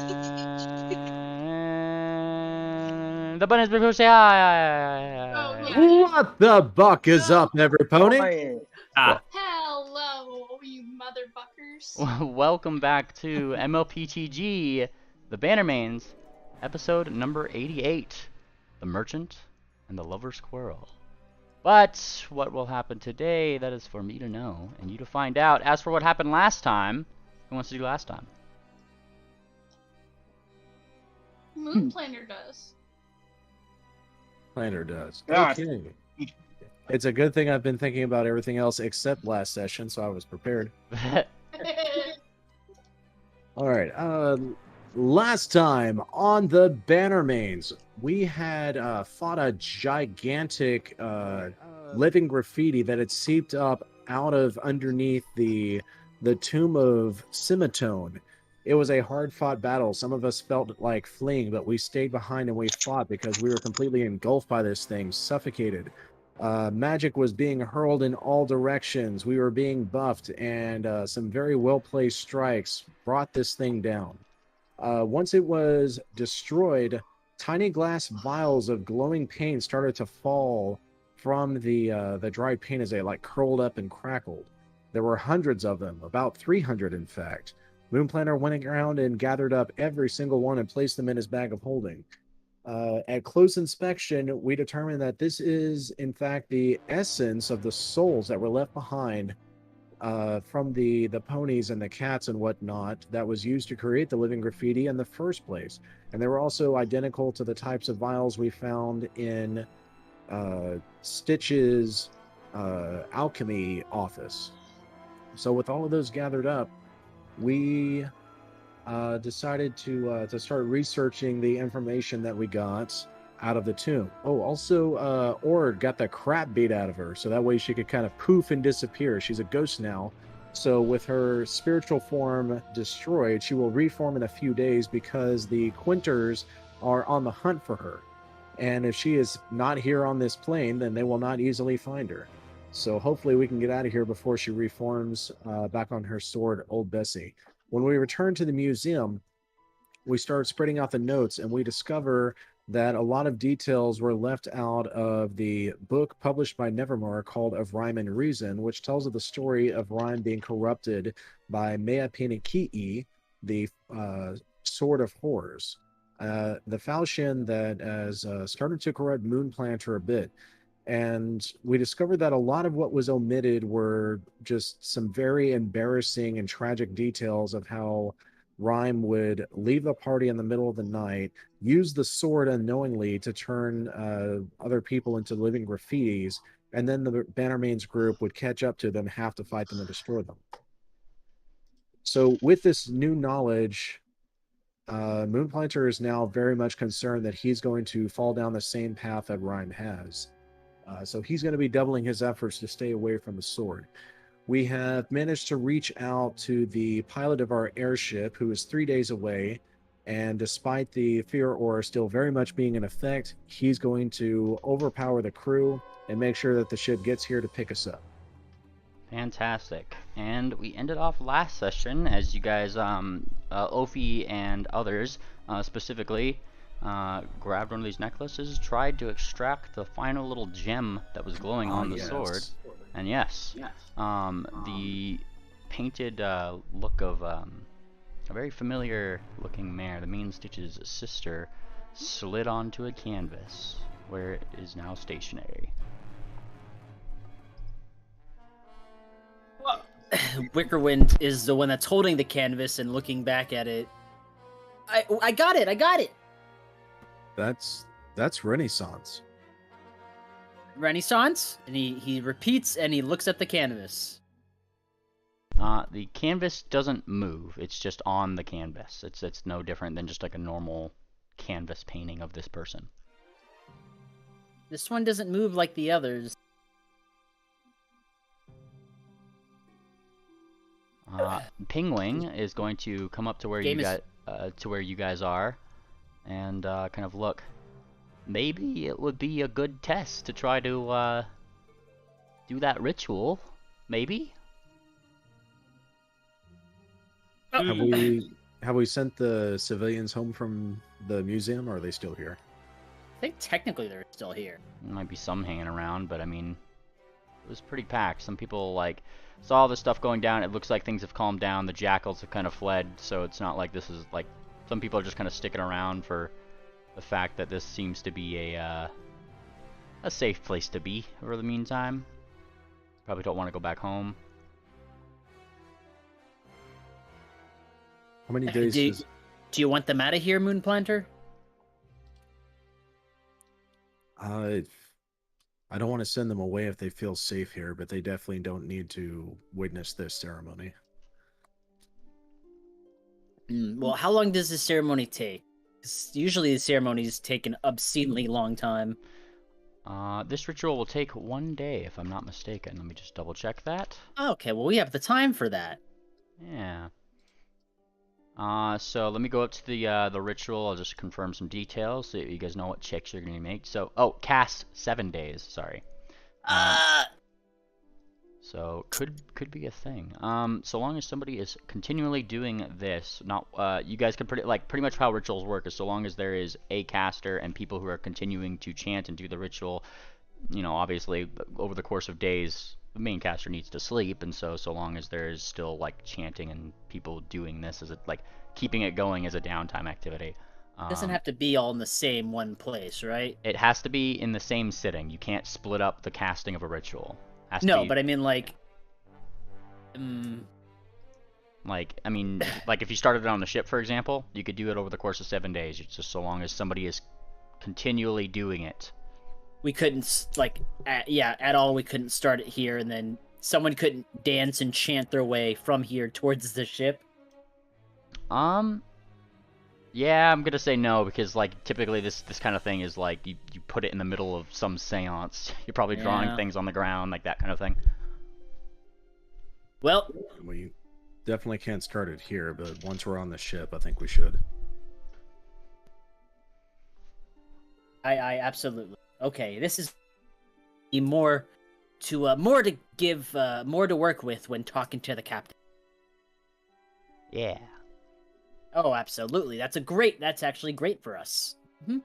And the button has been pushed. Say hi. Oh, yeah. What the buck is up, every pony? Hello, you motherfuckers. Welcome back to mlptg, the Bannermanes, episode number 88, The Merchant and the Lover Squirrel. But what will happen today, that is for me to know and you to find out. As for what happened last time, who wants to do last time? Moon Planner does. Planner does. Yeah. Okay. It's a good thing I've been thinking about everything else except last session, so I was prepared. All right. Last time on the Bannermanes, we had fought a gigantic living graffiti that had seeped up out of underneath the tomb of Simatone. It was a hard-fought battle. Some of us felt like fleeing, but we stayed behind and we fought because we were completely engulfed by this thing, suffocated. Magic was being hurled in all directions. We were being buffed, and some very well-placed strikes brought this thing down. Once it was destroyed, tiny glass vials of glowing paint started to fall from the dried paint as they curled up and crackled. There were hundreds of them, about 300 in fact. Moonplanner went around and gathered up every single one and placed them in his bag of holding. At close inspection, we determined that this is, in fact, the essence of the souls that were left behind from the ponies and the cats and whatnot that was used to create the living graffiti in the first place. And they were also identical to the types of vials we found in Stitch's alchemy office. So with all of those gathered up, we decided to start researching the information that we got out of the tomb. Oh, also, Ord got the crap beat out of her, so that way she could kind of poof and disappear. She's a ghost now, so with her spiritual form destroyed, she will reform in a few days because the Quinters are on the hunt for her. And if she is not here on this plane, then they will not easily find her. So hopefully we can get out of here before she reforms back on her sword, Old Bessie. When we return to the museum, we start spreading out the notes, and we discover that a lot of details were left out of the book published by Nevermore called Of Rhyme and Reason, which tells of the story of Rhyme being corrupted by mlptg, the Sword of Horrors. The falchion that has started to corrupt Moonplanter a bit. And we discovered that a lot of what was omitted were just some very embarrassing and tragic details of how Rhyme would leave the party in the middle of the night, use the sword unknowingly to turn other people into living graffitis, and then the Bannermanes group would catch up to them, have to fight them, and destroy them. So with this new knowledge, Moonplanter is now very much concerned that he's going to fall down the same path that Rhyme has. So he's going to be doubling his efforts to stay away from the sword. We have managed to reach out to the pilot of our airship, who is 3 days away, and despite the fear aura still very much being in effect, he's going to overpower the crew and make sure that the ship gets here to pick us up. Fantastic. And we ended off last session, as you guys, Ophi and others, specifically, grabbed one of these necklaces, tried to extract the final little gem that was glowing on the sword. And yes, the painted look of a very familiar looking mare, the main Stitch's sister, slid onto a canvas where it is now stationary. Wickerwind is the one that's holding the canvas and looking back at it. I got it! That's Renaissance. Renaissance? And he repeats and he looks at the canvas. The canvas doesn't move, it's just on the canvas. It's no different than just like a normal canvas painting of this person. This one doesn't move like the others. Pingwing is going to come up to where you guys are and kind of look. Maybe it would be a good test to try to do that ritual. Maybe? Have we Have we sent the civilians home from the museum, or are they still here? I think technically they're still here. There might be some hanging around, but I mean, it was pretty packed. Some people like saw all this stuff going down. It looks like things have calmed down. The jackals have kind of fled, so it's not like this is like some people are just kind of sticking around for the fact that this seems to be a safe place to be for the meantime. Probably don't want to go back home. How many days Do you want them out of here, Moonplanter? I don't want to send them away if they feel safe here, but they definitely don't need to witness this ceremony. Well, how long does this ceremony take? 'Cause usually the ceremonies take an obscenely long time. This ritual will take 1 day, if I'm not mistaken. Let me just double check that. Okay, well, we have the time for that. Yeah. So let me go up to the ritual. I'll just confirm some details so you guys know what checks you're gonna make. So, cast 7 days. Sorry. So could be a thing. So long as somebody is continually doing this, not you guys can pretty much how rituals work is so long as there is a caster and people who are continuing to chant and do the ritual, you know, obviously over the course of days the main caster needs to sleep, and so long as there is still like chanting and people doing this as like keeping it going as a downtime activity. It doesn't have to be all in the same one place, right? It has to be in the same sitting. You can't split up the casting of a ritual. No, but I mean, like, I mean, like if you started it on the ship, for example, you could do it over the course of 7 days. It's just so long as somebody is continually doing it. We couldn't, like, at all. We couldn't start it here, and then someone couldn't dance and chant their way from here towards the ship. Yeah, I'm gonna say no, because like typically this kind of thing is like you put it in the middle of some seance. You're probably drawing things on the ground, like that kind of thing. Well, we definitely can't start it here, but once we're on the ship, I think we should. I absolutely. Okay, this is more to give, more to work with when talking to the captain. Yeah. Oh, absolutely. That's actually great for us. Mm-hmm.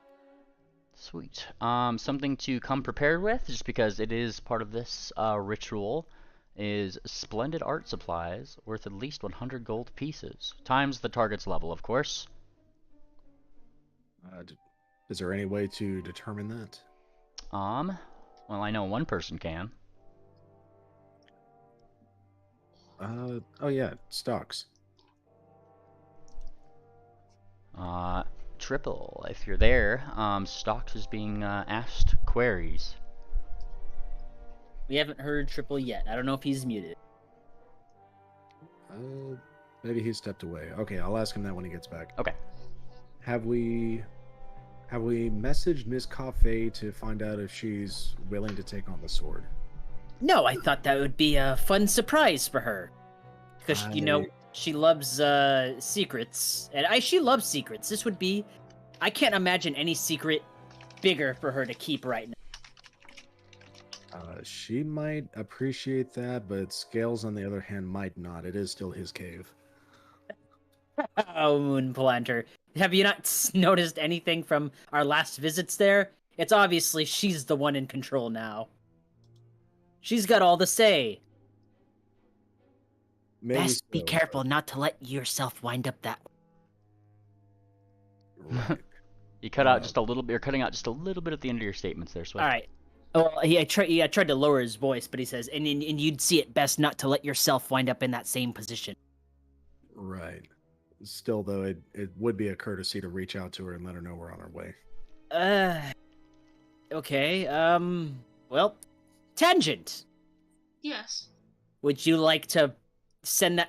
Sweet. Something to come prepared with, just because it is part of this ritual, is splendid art supplies worth at least 100 gold pieces, times the target's level, of course. Is there any way to determine that? Well, I know one person can. Oh yeah, stocks. Triple, if you're there, Stocks is being asked queries. We haven't heard Triple yet. I don't know if he's muted. Maybe he stepped away. Okay, I'll ask him that when he gets back. Okay. Have we messaged Miss Coffey to find out if she's willing to take on the sword? No, I thought that would be a fun surprise for her. Because, you know, she loves secrets. And she loves secrets. This would be... I can't imagine any secret bigger for her to keep right now. She might appreciate that, but Scales, on the other hand, might not. It is still his cave. Oh, Moonplanter. Have you not noticed anything from our last visits there? It's obviously she's the one in control now. She's got all the say. Maybe Best be so, careful not to let yourself wind up that way. Right. You cut out just a little bit. You're cutting out just a little bit at the end of your statements there, Swift. All right. Well, I tried to lower his voice, but he says, and you'd see it best not to let yourself wind up in that same position. Right. Still, though, it would be a courtesy to reach out to her and let her know we're on our way. Okay. Well, Tangent. Yes. Would you like to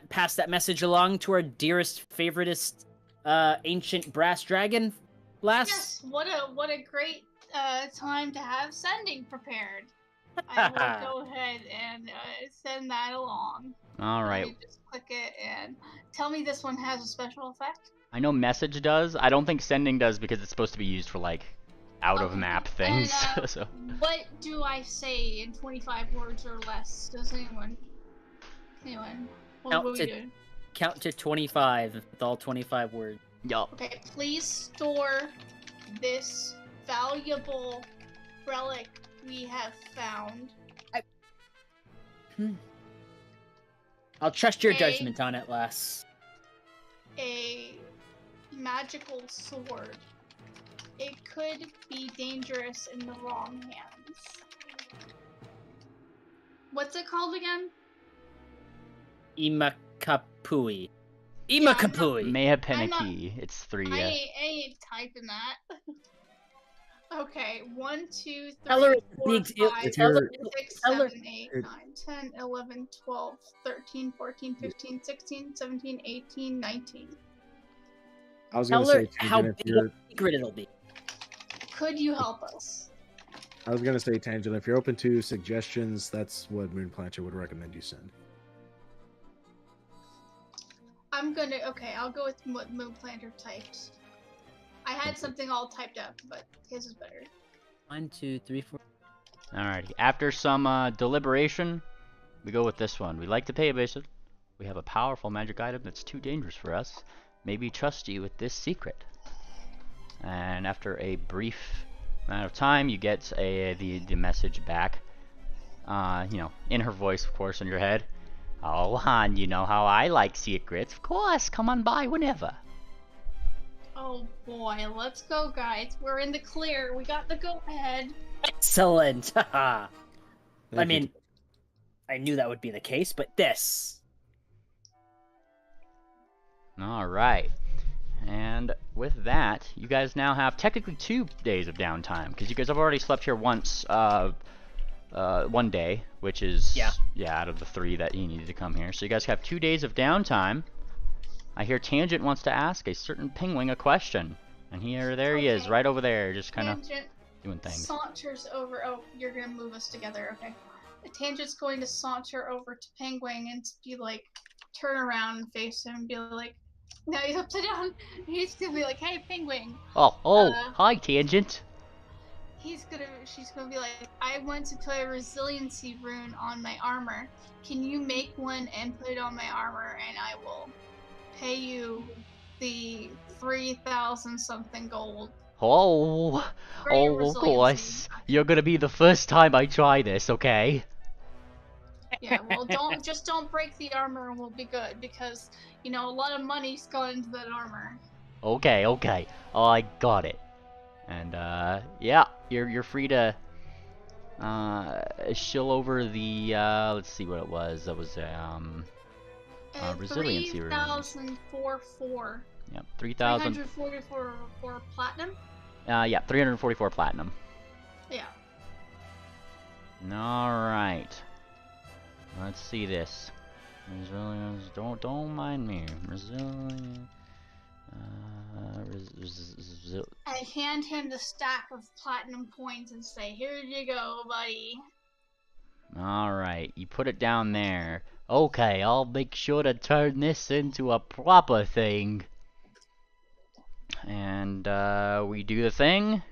pass that message along to our dearest, favoritist, ancient brass dragon, lass? Yes. What a great time to have sending prepared. I will go ahead and send that along. All right. You just click it and tell me this one has a special effect. I know message does. I don't think sending does because it's supposed to be used for like out of map things. And, so. What do I say in 25 words or less? Does anyone? What are we doing? count to 25 with all 25 words. Yup. Okay, please store this valuable relic we have found. I'll trust your Okay. judgment on it, lass. A magical sword. It could be dangerous in the wrong hands. What's it called again? Imakapui. Yeah, I'm Imakapui! Mehapeniki. It's 3. I ain't typing that. Okay, 1, 2, 3, Tell her 4, it's 5, If 6, you're- tell her- 7, 8, it- 9, 10, 11, 12, 13, 14, 15, 16, 17, 18, 19. I was Tell gonna her say, how Tangent, if big you're, a secret it'll be. Could you help us? I was gonna say, Tangent, if you're open to suggestions, that's what Moon Plancher would recommend you send. Okay, I'll go with what Moon Planter typed. I had something all typed up, but his is better. 1, 2, 3, 4. Alrighty. After some deliberation, we go with this one. We like to pay a basic. We have a powerful magic item that's too dangerous for us. Maybe trust you with this secret. And after a brief amount of time, you get the message back. You know, in her voice, of course, in your head. Oh, hon, you know how I like secrets. Of course, come on by whenever. Oh boy, let's go, guys. We're in the clear. We got the go ahead. Excellent! Haha. I Thank you. mean, I knew that would be the case, but this. Alright. And with that, you guys now have technically 2 days of downtime, because you guys have already slept here once, 1 day, which is, Yeah, out of the 3 that you needed to come here. So you guys have 2 days of downtime. I hear Tangent wants to ask a certain penguin a question. And there he is, Okay. right over there, just kind of Tangent doing things. saunters over. Oh, you're gonna move us together, okay? Tangent's going to saunter over to Penguin and be like, turn around and face him and be like, no, he's upside down. He's gonna be like, hey, Penguin. Oh, Uh, hi, Tangent. She's gonna be like, I want to put a resiliency rune on my armor. Can you make one and put it on my armor, and I will pay you the 3,000 something gold. Oh, For your of resiliency. course. You're gonna be the first time I try this, okay? Yeah, well, don't break the armor, and we'll be good, because a lot of money's gone into that armor. Okay. I got it. And yeah, you're free to shill over the let's see what it was. That was resiliency rune. 3,044. Yep, 3,000. 344 for platinum. Yeah, 344 platinum. Yeah. All right. Let's see this. Resilience. Don't mind me. Resilience. I hand him the stack of platinum coins and say, "Here you go, buddy." Alright, you put it down there. Okay, I'll make sure to turn this into a proper thing. And we do the thing.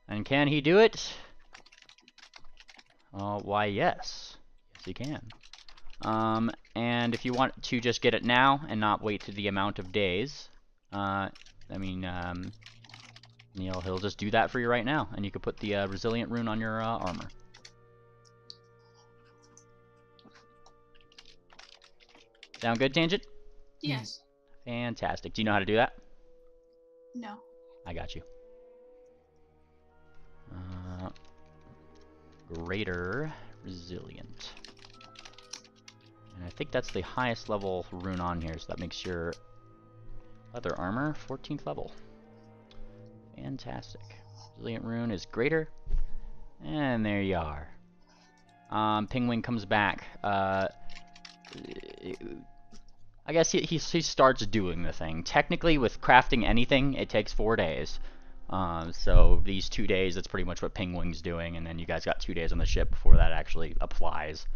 And can he do it? Why, yes. Yes, he can. And if you want to just get it now and not wait to the amount of days, he'll just do that for you right now, and you can put the resilient rune on your armor. Sound good, Tangent? Yes. Fantastic. Do you know how to do that? No. I got you. Greater Resilient. And I think that's the highest level rune on here, so that makes your leather armor 14th level. Fantastic. Resilient rune is greater. And there you are. Penguin comes back. I guess he starts doing the thing. Technically, with crafting anything, it takes 4 days. So these 2 days, that's pretty much what Penguin's doing, and then you guys got 2 days on the ship before that actually applies.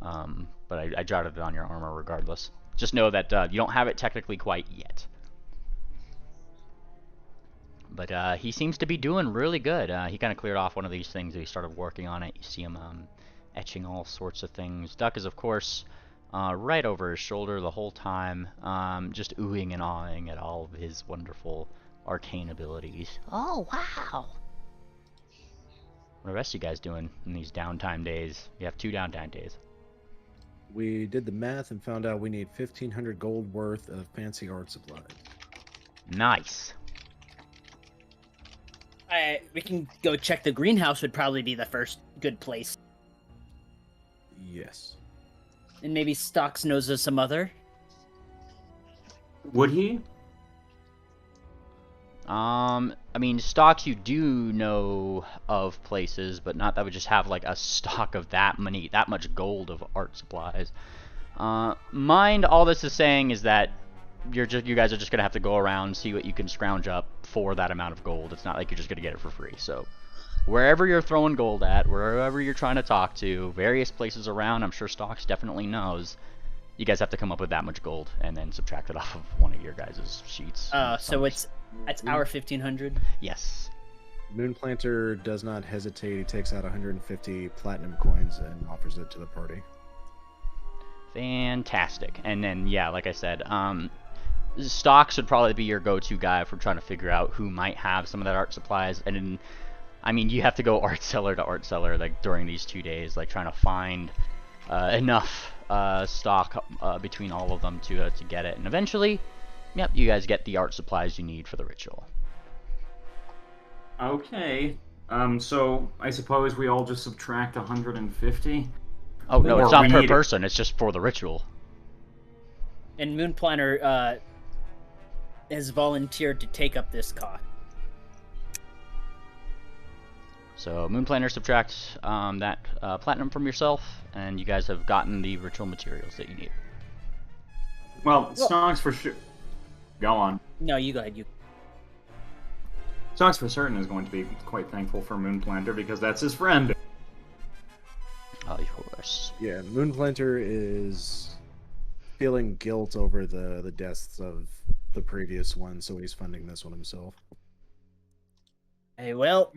But I jotted it on your armor regardless. Just know that you don't have it technically quite yet. But he seems to be doing really good. He kind of cleared off one of these things. He started working on it. You see him etching all sorts of things. Duck is, of course, right over his shoulder the whole time, just oohing and awing at all of his wonderful arcane abilities. Oh, wow! What are the rest of you guys doing in these downtime days? You have 2 downtime days. We did the math and found out we need 1,500 gold worth of fancy art supplies. Nice. We can go check the greenhouse. Would probably be the first good place. Yes. And maybe Stocks knows of some other. Would he? I mean, stocks you do know of places, but not that would just have like a stock of that much gold of art supplies. Mind all this is saying is that you guys are just gonna have to go around, see what you can scrounge up for that amount of gold. It's not like you're just gonna get it for free. So wherever you're throwing gold at, wherever you're trying to talk to, various places around, I'm sure Stocks definitely knows. You guys have to come up with that much gold and then subtract it off of one of your guys' sheets. So it's our 1,500. Yes. Moonplanter does not hesitate. He takes out 150 platinum coins and offers it to the party. Fantastic. And then, yeah, like I said, Stocks would probably be your go-to guy for trying to figure out who might have some of that art supplies. And then, I mean, you have to go art seller to art seller like during these 2 days, like trying to find enough stock between all of them to get it. And eventually, yep, you guys get the art supplies you need for the ritual. Okay. So I suppose we all just subtract 150. Oh no, Or it's not we per need it. person. It's just for the ritual. And Moonplanner has volunteered to take up this cost. So Moonplanner subtracts that platinum from yourself, and you guys have gotten the ritual materials that you need. Well, Stocks for sure. Go on. No, you go ahead. You. Stocks for certain is going to be quite thankful for Moonplanter because that's his friend. Of course. Yeah, Moonplanter is feeling guilt over the deaths of the previous one, so he's funding this one himself. Hey, well.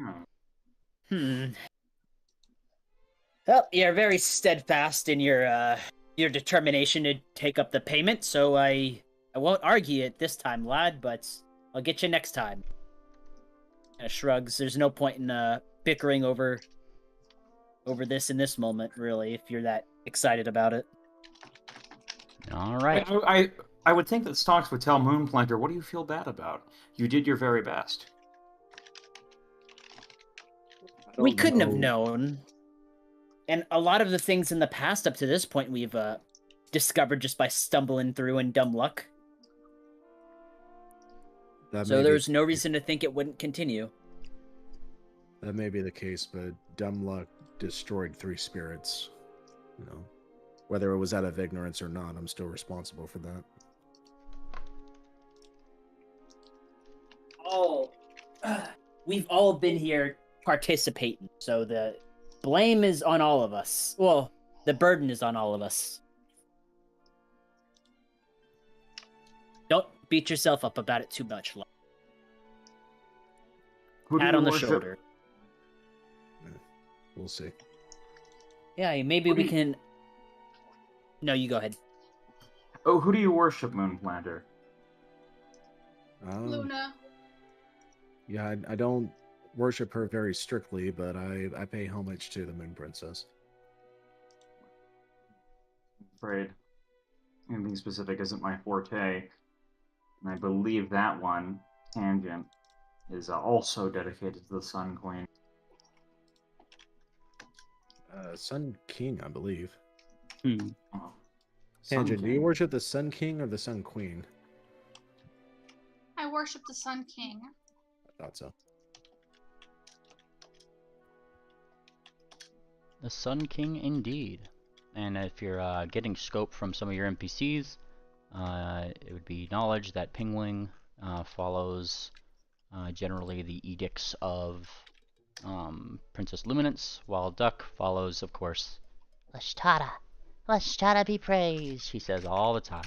Well, you're very steadfast in your determination to take up the payment, so I won't argue it this time, lad, but I'll get you next time. Shrugs. There's no point in bickering over this in this moment, really, if you're that excited about it. All right. I would think that Stocks would tell Moonplanter, what do you feel bad about? You did your very best. We couldn't have known. And a lot of the things in the past up to this point we've discovered just by stumbling through and dumb luck. So there's no reason to think it wouldn't continue. That may be the case, but dumb luck destroyed 3 spirits. You know, whether it was out of ignorance or not, I'm still responsible for that. We've all been here participating, so the blame is on all of us. Well, the burden is on all of us. Don't beat yourself up about it too much. Pat on the shoulder. We'll see. Yeah, maybe we can... No, you go ahead. Oh, who do you worship, Moonplanter? Luna. Yeah, I don't worship her very strictly, but I pay homage to the Moon Princess. I'm afraid anything specific isn't my forte. And I believe that one, Tangent, is also dedicated to the Sun Queen. Sun King, I believe. Oh, Sun Tangent, do you King. worship the Sun King or the Sun Queen? I worship the Sun King. I thought so. The Sun King, indeed. And if you're getting scope from some of your NPCs, it would be knowledge that Pingwing follows generally the edicts of Princess Luminance, while Duck follows, of course, Lashtada be praised, she says all the time.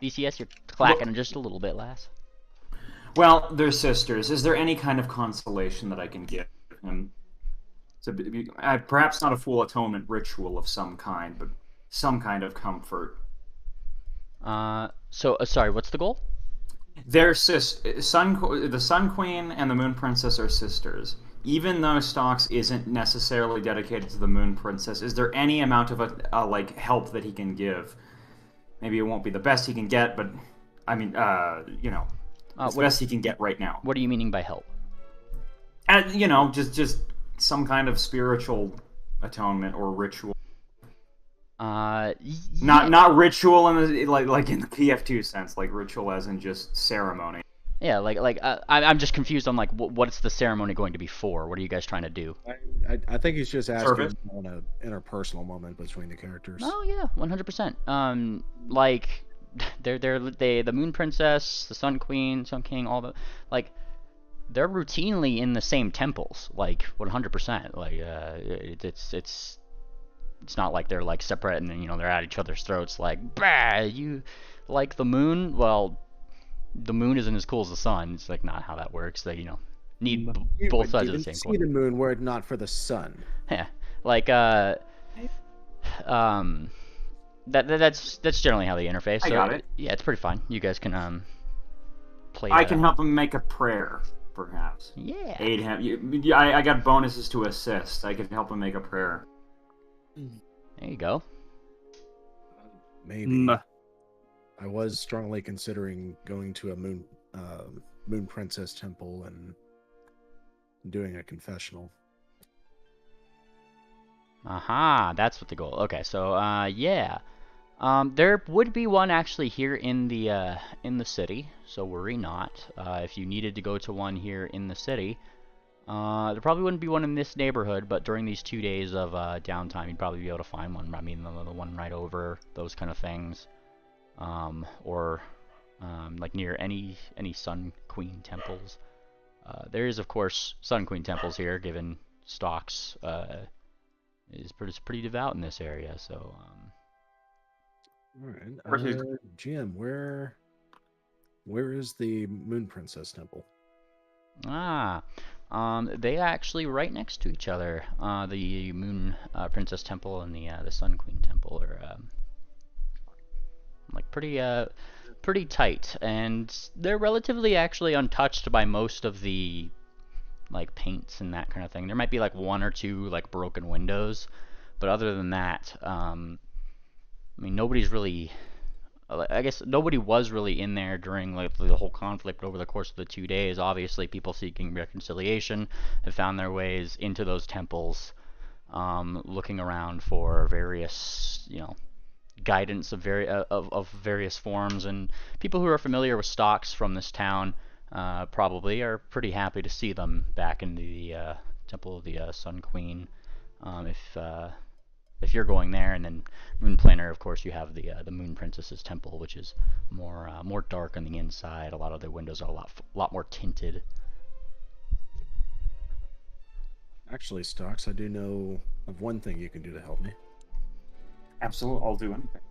BCS, you're clacking just a little bit, lass. Well, they're sisters. Is there any kind of consolation that I can give him? perhaps not a full atonement ritual of some kind, but some kind of comfort. Sorry, what's the goal? The Sun Queen and the Moon Princess are sisters. Even though Stocks isn't necessarily dedicated to the Moon Princess, is there any amount of like help that he can give? Maybe it won't be the best he can get, but I mean, it's the best he can get right now. What are you meaning by help? Just some kind of spiritual atonement or ritual. Yeah. Not ritual in the like in the PF2 sense, like ritual as in just ceremony. Yeah, I'm just confused on like what's the ceremony going to be for? What are you guys trying to do? I think he's just asking Service? on an interpersonal moment between the characters. Oh yeah, 100%. Like the Moon Princess, the Sun Queen, Sun King, all the like they're routinely in the same temples, like 100%. Like it's not like they're like separate and then they're at each other's throats like, bah, you like the moon? Well, the moon isn't as cool as the sun. It's like not how that works. They need both sides of the same coin. See the moon were it not for the sun. Yeah, like that's generally how they interface. I got it. Yeah, it's pretty fine. You guys can play. I can help him make a prayer, perhaps. Yeah. Aid him. I got bonuses to assist. I can help him make a prayer. There you go. Maybe. I was strongly considering going to a Moon Princess temple and doing a confessional. Aha, that's what the goal. Okay, so yeah. There would be one actually here in the city, so worry not. If you needed to go to one here in the city, there probably wouldn't be one in this neighborhood, but during these 2 days of downtime, you'd probably be able to find one. I mean, the one right over, those kind of things, or like near any Sun Queen temples. There is, of course, Sun Queen temples here, given Stocks is pretty devout in this area. So, all right, Jim, where is the Moon Princess temple? They actually right next to each other. The Moon Princess Temple and the Sun Queen Temple are like pretty tight, and they're relatively actually untouched by most of the like paints and that kind of thing. There might be like one or two like broken windows, but other than that, I mean nobody's really. I guess nobody was really in there during like the whole conflict over the course of the 2 days. Obviously, people seeking reconciliation have found their ways into those temples, looking around for various, guidance of various forms. And people who are familiar with Stocks from this town probably are pretty happy to see them back in the Temple of the Sun Queen. If you're going there, and then Moon Planner, of course, you have the Moon Princess's temple, which is more dark on the inside. A lot of the windows are a lot more tinted. Actually, Stocks, I do know of one thing you can do to help me. Absolutely, I'll do anything.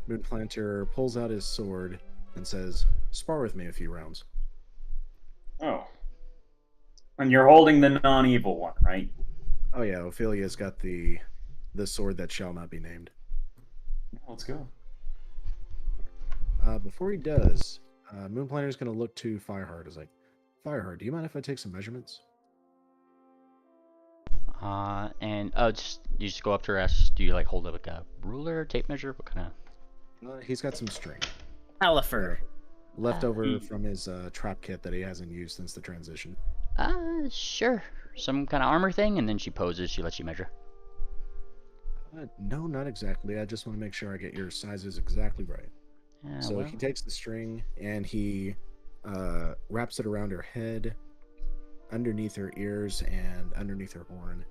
Moon Planter pulls out his sword and says, "Spar with me a few rounds." Oh, and you're holding the non-evil one, right? Oh yeah, Ophelia's got the sword that shall not be named. Let's go. Before he does, Moon Planner is going to look to Fireheart. He's like, "Fireheart, do you mind if I take some measurements?" And you just go up to her. Ask, do you like hold up like a ruler, tape measure? What kind of? He's got some string. Califer. Left over from his trap kit that he hasn't used since the transition. Sure. Some kind of armor thing, and then she poses. She lets you measure. No, not exactly. I just want to make sure I get your sizes exactly right. So he takes the string and he wraps it around her head, underneath her ears, and underneath her horn,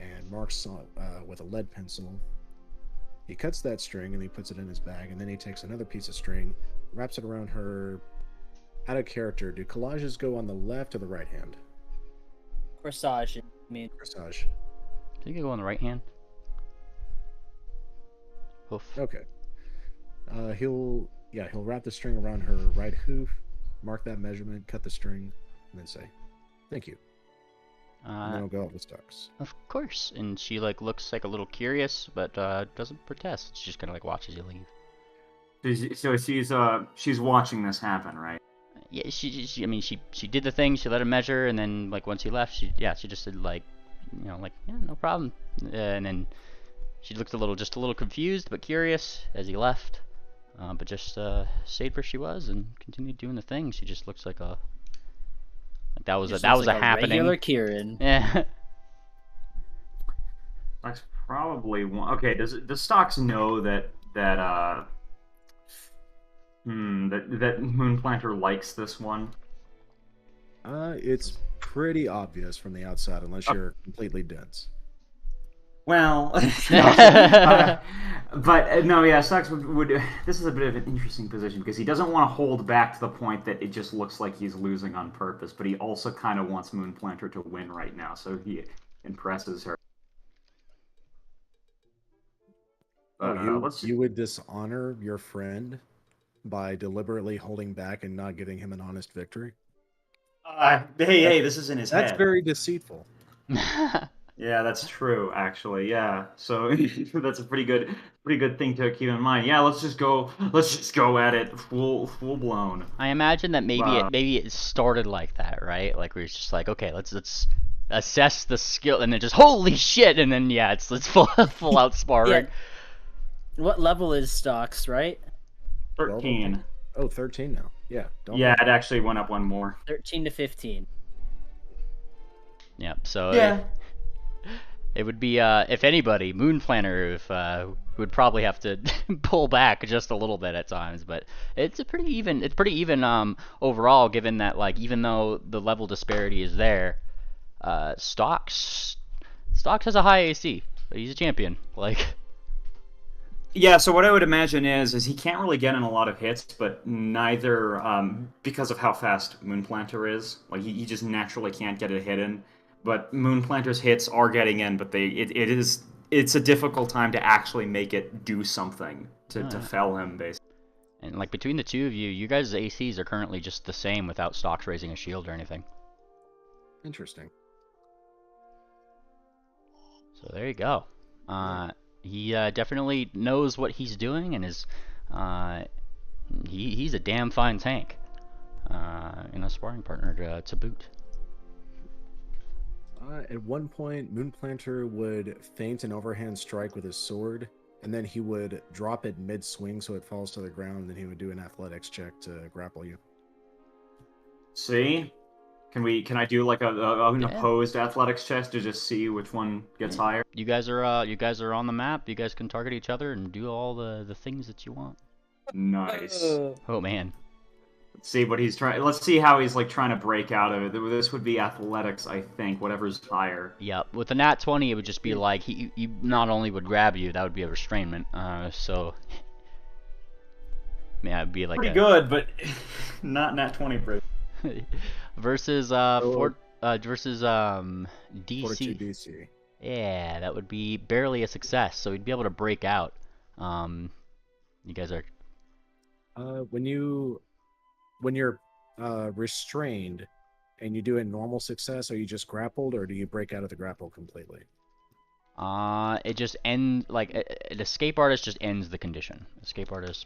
and marks with a lead pencil. He cuts that string and he puts it in his bag, and then he takes another piece of string, wraps it around her. Out of character, do collages go on the left or the right hand? Corsage, I mean. Corsage. I think they go on the right hand. Hoof. Okay. He'll wrap the string around her right hoof, mark that measurement, cut the string, and then say, "Thank you." And then I'll go out with Stux. Of course. And she like looks like a little curious, but doesn't protest. She just kind of like watches you leave. So she's watching this happen, right? Yeah, I mean, she did the thing. She let him measure, and then like once he left, she just said like, like yeah, no problem. And then she looked just a little confused but curious as he left. But just stayed where she was and continued doing the thing. She just looks like that was a happening. Regular Kieran. Yeah. That's probably one. Okay, does Stocks know that Moonplanter likes this one? It's pretty obvious from the outside, unless you're completely dense. Well, but no, yeah, Stocks would. This is a bit of an interesting position because he doesn't want to hold back to the point that it just looks like he's losing on purpose, but he also kind of wants Moonplanter to win right now, so he impresses her. You would dishonor your friend by deliberately holding back and not getting him an honest victory? Hey, this is in his head. That's very deceitful. Yeah, that's true, actually. Yeah, so that's a pretty good thing to keep in mind. Yeah, let's just go at it full blown. I imagine that maybe it started like that, right? Like we were just like, okay, let's assess the skill, and then just holy shit, and then yeah, it's full out sparring. Yeah. What level is Stocks, right? 13. Oh, 13 now. Yeah. Yeah, it actually went up one more. 13 to 15. Yep. So yeah. It would be, if anybody, Moonplanter would probably have to pull back just a little bit at times, but it's pretty even overall, given that, like, even though the level disparity is there, Stocks has a high AC. He's a champion. Like. Yeah, so what I would imagine is he can't really get in a lot of hits, but neither, because of how fast Moonplanter is, like, he just naturally can't get a hit in. But Moonplanter's hits are getting in, but it's a difficult time to actually make it do something to fell him, basically. And like between the two of you, you guys' ACs are currently just the same without Stocks raising a shield or anything. Interesting. So there you go. He definitely knows what he's doing and is he's a damn fine tank and a sparring partner to boot. At one point, Moonplanter would feint an overhand strike with his sword, and then he would drop it mid-swing so it falls to the ground, and then he would do an athletics check to grapple you. See? Can I do like an opposed athletics check to just see which one gets higher? You guys are on the map. You guys can target each other and do all the things that you want. Nice. Oh man. Let's see what he's trying. Let's see how he's like trying to break out of it. This would be athletics, I think. Whatever's higher. Yep. With the nat 20, it would just be like he not only would grab you, that would be a restrainment. So yeah, it'd be like pretty good, but not nat 20, bro. versus versus DC. DC. Yeah, that would be barely a success. So he'd be able to break out. You guys are. When you're restrained and you do a normal success, are you just grappled, or do you break out of the grapple completely? It just ends like an escape artist just ends the condition. Escape artist.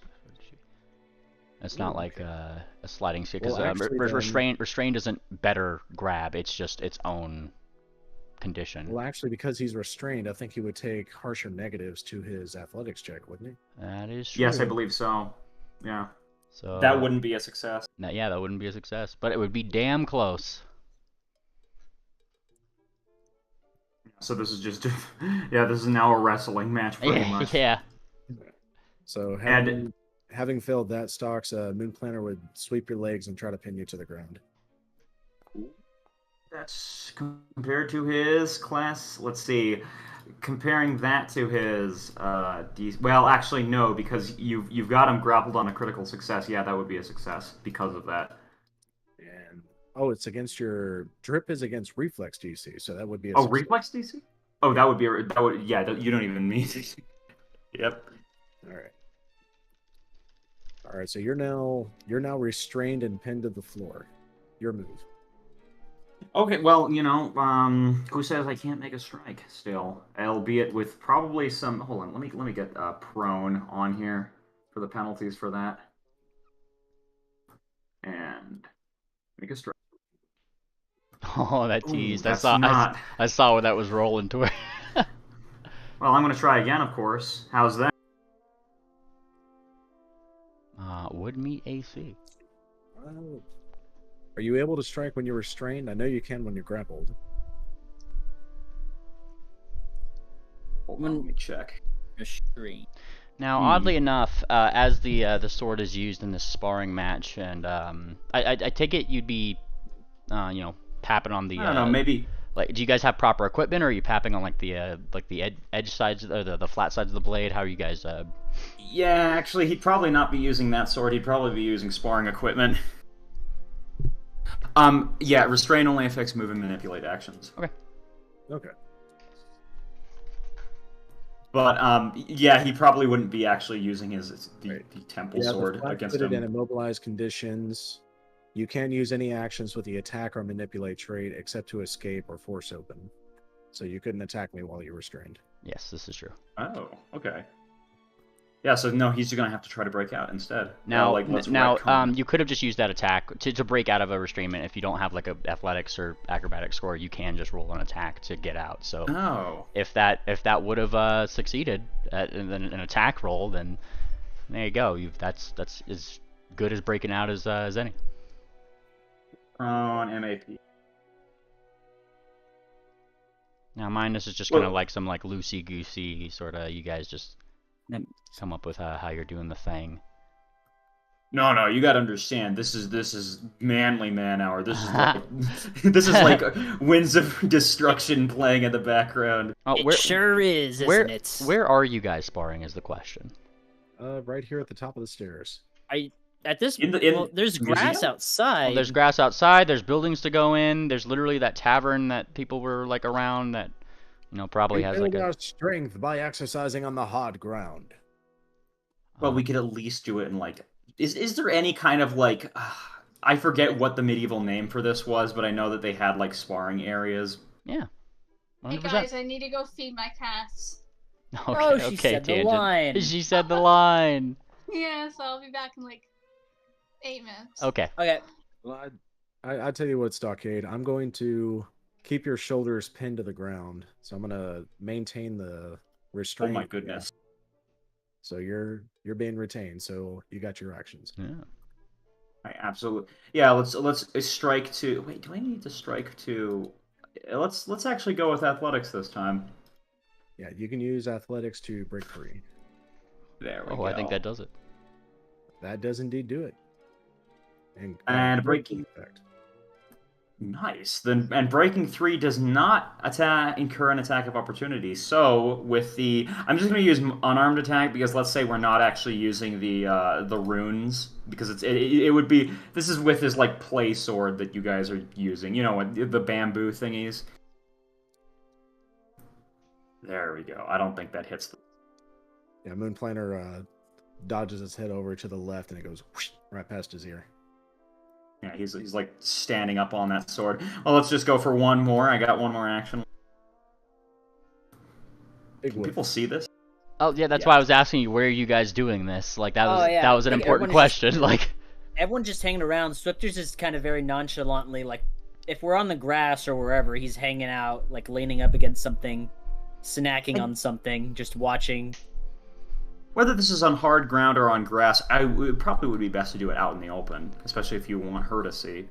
It's not like a sliding escape because restrained isn't better grab. It's just its own condition. Well, actually, because he's restrained, I think he would take harsher negatives to his athletics check, wouldn't he? That is true. Yes, I believe so. Yeah. So that wouldn't be a success. Yeah, that wouldn't be a success, but it would be damn close. So this is just, yeah, this is now a wrestling match pretty much. Yeah. So having failed that, Stocks, Moonplanter would sweep your legs and try to pin you to the ground. That's compared to his class. Let's see. Comparing that to his well, actually no, because you've got him grappled on a critical success. Yeah, that would be a success because of that. And it's against your drip is against reflex DC, so that would be a success. Reflex DC? Oh, that would yeah. You don't even need it. Yep. All right. So you're now restrained and pinned to the floor. Your move. Okay, well, who says I can't make a strike still? Albeit with probably some. Hold on, let me get prone on here for the penalties for that, and make a strike. Oh, that Ooh, teased. that's not. I saw where that was rolling toward. Well, I'm gonna try again, of course. How's that? Would meet AC. Are you able to strike when you're restrained? I know you can when you're grappled. Hold on, let me check. Restraint. Now, oddly enough, as the sword is used in this sparring match, and I take it you'd be, papping on the I don't know, maybe. like. Do you guys have proper equipment, or are you papping on like the edge sides or the flat sides of the blade? How are you guys? Yeah, actually, he'd probably not be using that sword. He'd probably be using sparring equipment. Yeah, restrain only affects move and manipulate actions. Okay. But yeah, he probably wouldn't be actually using the temple Yeah, sword the against flat-footed and him. immobilized conditions. You can use any actions with the attack or manipulate trait except to escape or force open. So you couldn't attack me while you're restrained. Yes, this is true. Oh, okay. Yeah, so no, he's gonna have to try to break out instead. Now, Let's retcon. you could have just used that attack to break out of a restrainment. If you don't have like a athletics or acrobatic score, you can just roll an attack to get out. So Oh. if that would have succeeded at an attack roll, then there you go. That's as good as breaking out as any. On MAP. Now mine, this is just kind of like some like loosey goosey sort of. You guys just come up with how you're doing the thing. No, you gotta understand. This is manly man hour. This is like this is like Winds of Destruction playing in the background. Oh, It sure is, isn't it? Where are you guys sparring? Is the question. Right here at the top of the stairs. At this In there's the grass museum? outside. Well, there's grass outside. There's buildings to go in. There's literally that tavern that people were like around that, probably We has build like our strength by exercising on the hard ground. Well, we could at least do it in like. Is there any kind of like? I forget what the medieval name for this was, but I know that they had like sparring areas. Yeah. 100%. Hey guys, I need to go feed my cats. Okay, she okay, said the Tangent. line. She said the line. Yeah, so I'll be back in like 8 minutes. Okay. Okay. Well, I tell you what, Stockade, I'm going to keep your shoulders pinned to the ground. So I'm going to maintain the Oh restraint. my goodness! So you're being retained. So you got your actions. Yeah. I absolutely. Yeah, let's strike to. Wait, do I need to strike to? Let's actually go with athletics this time. Yeah, you can use athletics to break free. There we Oh, go. I think that does it. That does indeed do it. And breaking. effect. Nice. And breaking 3 does not incur an attack of opportunity. So with the, I'm just going to use unarmed attack because let's say we're not actually using the runes because it would be, this is with this like play sword that you guys are using. You know what, the bamboo thingies. There we go. I don't think that hits. Yeah, Moon Planner dodges its head over to the left and it goes whoosh, right past his ear. Yeah, he's like standing up on that sword. Well, let's just go for one more. I got one more action. Can people see this? Oh yeah, that's why I was asking you where are you guys doing this. Like that was an Like, important everyone question. Just, like everyone's just hanging around. Swifters is kind of very nonchalantly like if we're on the grass or wherever, he's hanging out, like leaning up against something, snacking on something, just watching. Whether this is on hard ground or on grass, probably would be best to do it out in the open, especially if you want her to see.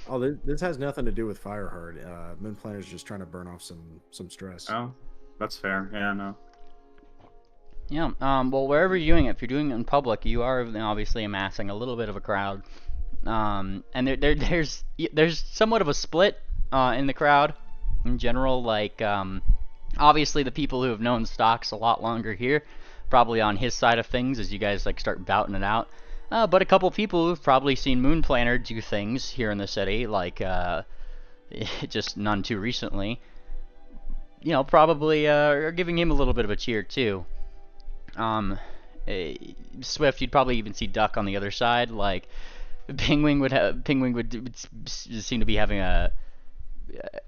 Oh, this has nothing to do with Firehard. Moon Planner's just trying to burn off some stress. Oh, that's fair. Yeah, no. yeah. Well, wherever you're doing it, if you're doing it in public, you are obviously amassing a little bit of a crowd. And there's somewhat of a split in the crowd in general. Like obviously the people who have known Stocks a lot longer here, probably on his side of things as you guys like start bouting it out. But a couple people who've probably seen Moon Planner do things here in the city, like just none too recently. Probably are giving him a little bit of a cheer too. Swift, you'd probably even see Duck on the other side. Like seem to be having a